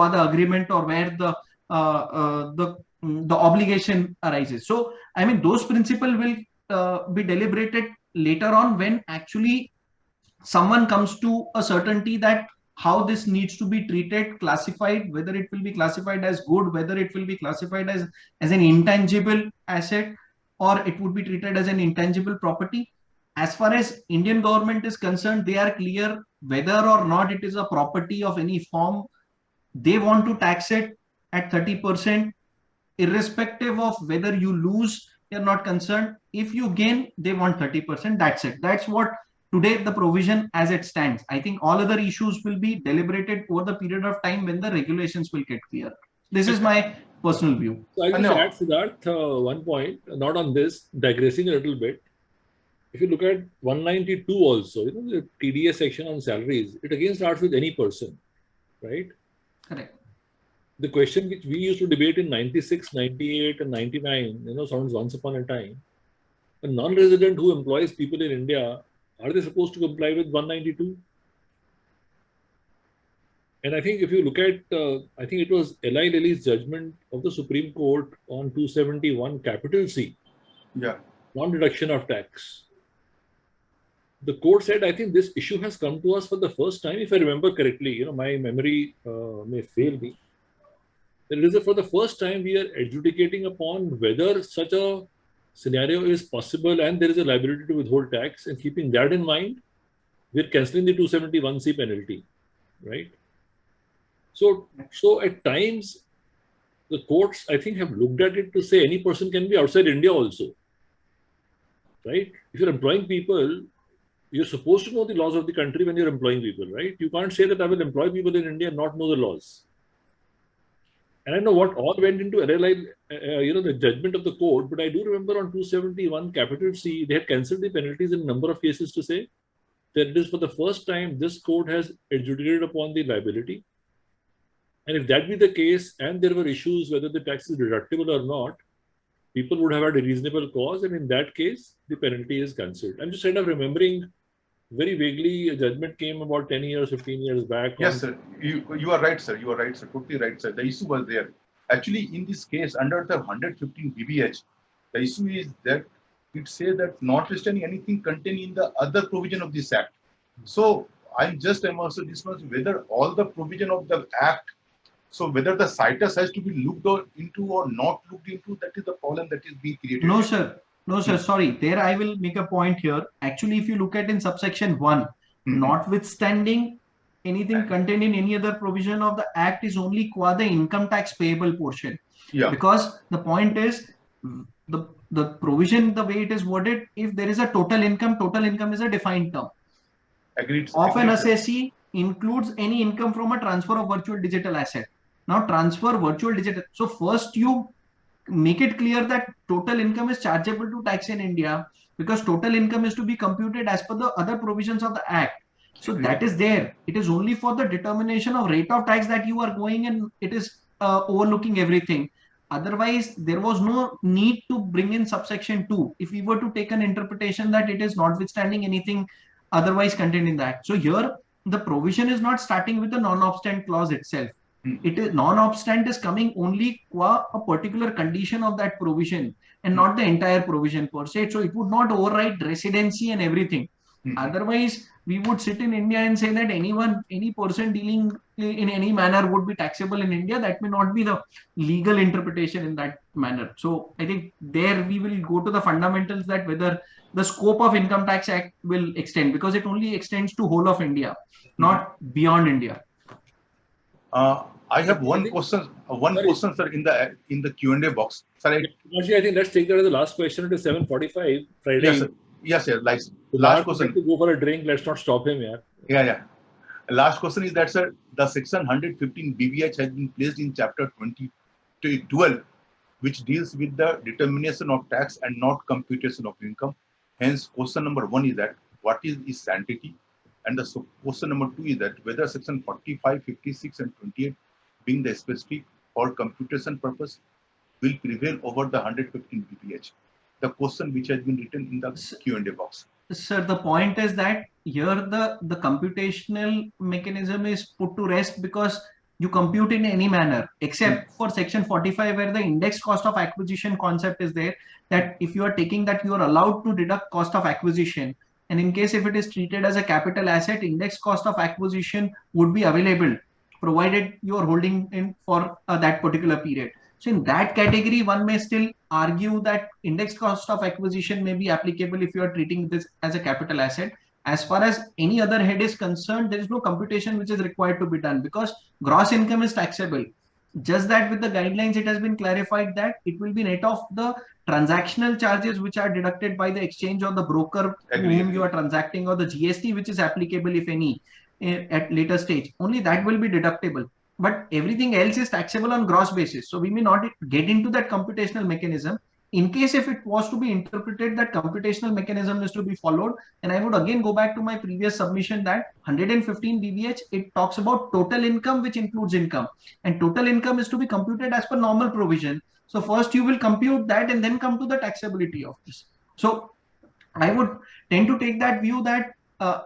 the agreement or where the obligation arises. So I mean, those principles will be deliberated later on, when actually someone comes to a certainty that how this needs to be treated, classified, whether it will be classified as good, whether it will be classified as an intangible asset, or it would be treated as an intangible property. As far as Indian government is concerned, they are clear whether or not it is a property of any form. They want to tax it at 30%, irrespective of whether you lose, they're not concerned. If you gain, they want 30%. That's it. That's what today the provision as it stands. I think all other issues will be deliberated over the period of time when the regulations will get clear. This is my personal view. So I'll just add, Siddharth, one point, not on this, digressing a little bit. If you look at 192 also, the TDS section on salaries, it again starts with any person, right? Correct. The question which we used to debate in 96, 98 and 99, sounds once upon a time. A non-resident who employs people in India, are they supposed to comply with 192? And I think if you look at, I think it was Eli Lilly's judgment of the Supreme Court on 271 capital C, non-deduction of tax. The court said, I think this issue has come to us for the first time, if I remember correctly, my memory may fail me. That it is for the first time we are adjudicating upon whether such a scenario is possible and there is a liability to withhold tax, and keeping that in mind, we're cancelling the 271C penalty, right? So at times, the courts, I think, have looked at it to say any person can be outside India also, right? If you're employing people, you're supposed to know the laws of the country when you're employing people, right? You can't say that I will employ people in India and not know the laws. And I know what all went into RLI, the judgment of the court, but I do remember on 271 capital C, they had cancelled the penalties in a number of cases to say that it is for the first time this court has adjudicated upon the liability. And if that be the case, and there were issues whether the tax is deductible or not, people would have had a reasonable cause, and in that case, the penalty is cancelled. I'm just kind of remembering very vaguely, a judgment came about 10 years, 15 years back. Yes, sir. You are right, sir. You are right, sir. Totally right, sir. The issue was there. Actually, in this case, under the 115 BBH, the issue is that it says that notwithstanding anything contained in the other provision of this act. So I'm also discussing whether all the provision of the act, so whether the situs has to be looked into or not looked into, that is the problem that is being created. No, sir. No, sir, sorry. There I will make a point here. Actually, if you look at in subsection 1, notwithstanding anything contained in any other provision of the act is only qua the income tax payable portion. Yeah. Because the point is, the provision, the way it is worded, if there is a total income is a defined term. Agreed. Of an assessee includes any income from a transfer of virtual digital asset. Now, transfer virtual digital. So first you make it clear that total income is chargeable to tax in India, because total income is to be computed as per the other provisions of the act. So that is there. It is only for the determination of rate of tax that you are going, and it is overlooking everything. Otherwise, there was no need to bring in subsection 2 if we were to take an interpretation that it is notwithstanding anything otherwise contained in the act. So here the provision is not starting with the non-obstant clause itself. It is non-obstant is coming only qua a particular condition of that provision and not the entire provision per se. So it would not override residency and everything. Otherwise, we would sit in India and say that any person dealing in any manner would be taxable in India. That may not be the legal interpretation in that manner. So I think there we will go to the fundamentals that whether the scope of Income Tax Act will extend, because it only extends to whole of India, not beyond India. I have one question, sir, in the Q&A box. Sorry. Actually, I think let's take that as the last question. It is 7:45 Friday. Yes, sir. Yes, sir. Last question. To go for a drink. Let's not stop him, yeah. Yeah. Last question is that, sir, the section 115 BBH has been placed in chapter 12, which deals with the determination of tax and not computation of income. Hence, question number 1 is that what is sanctity? And the question number 2 is that whether section 45, 56, and 28, being the specific for computation purpose, will prevail over the 115 BBH. The question which has been written in the Q&A box. Sir, the point is that here the computational mechanism is put to rest because you compute in any manner, except for section 45, where the index cost of acquisition concept is there, that if you are taking that, you are allowed to deduct cost of acquisition. And in case if it is treated as a capital asset, index cost of acquisition would be available, provided you are holding in for that particular period. So in that category, one may still argue that index cost of acquisition may be applicable if you are treating this as a capital asset. As far as any other head is concerned, there is no computation which is required to be done because gross income is taxable. Just that with the guidelines, it has been clarified that it will be net of the transactional charges which are deducted by the exchange or the broker whom you are transacting, or the GST which is applicable, if any, at later stage. Only that will be deductible. But everything else is taxable on gross basis. So we may not get into that computational mechanism. In case if it was to be interpreted that computational mechanism is to be followed, and I would again go back to my previous submission that 115 BBH, it talks about total income, which includes income. And total income is to be computed as per normal provision. So first you will compute that and then come to the taxability of this. So I would tend to take that view that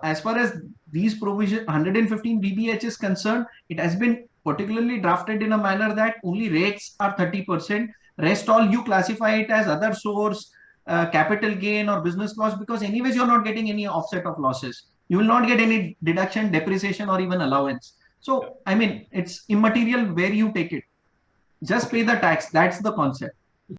as far as these provision 115 BBH is concerned, it has been particularly drafted in a manner that only rates are 30%. Rest all you classify it as other source, capital gain or business loss, because anyways you're not getting any offset of losses. You will not get any deduction, depreciation, or even allowance. So I mean, it's immaterial where you take it. Just pay the tax. That's the concept.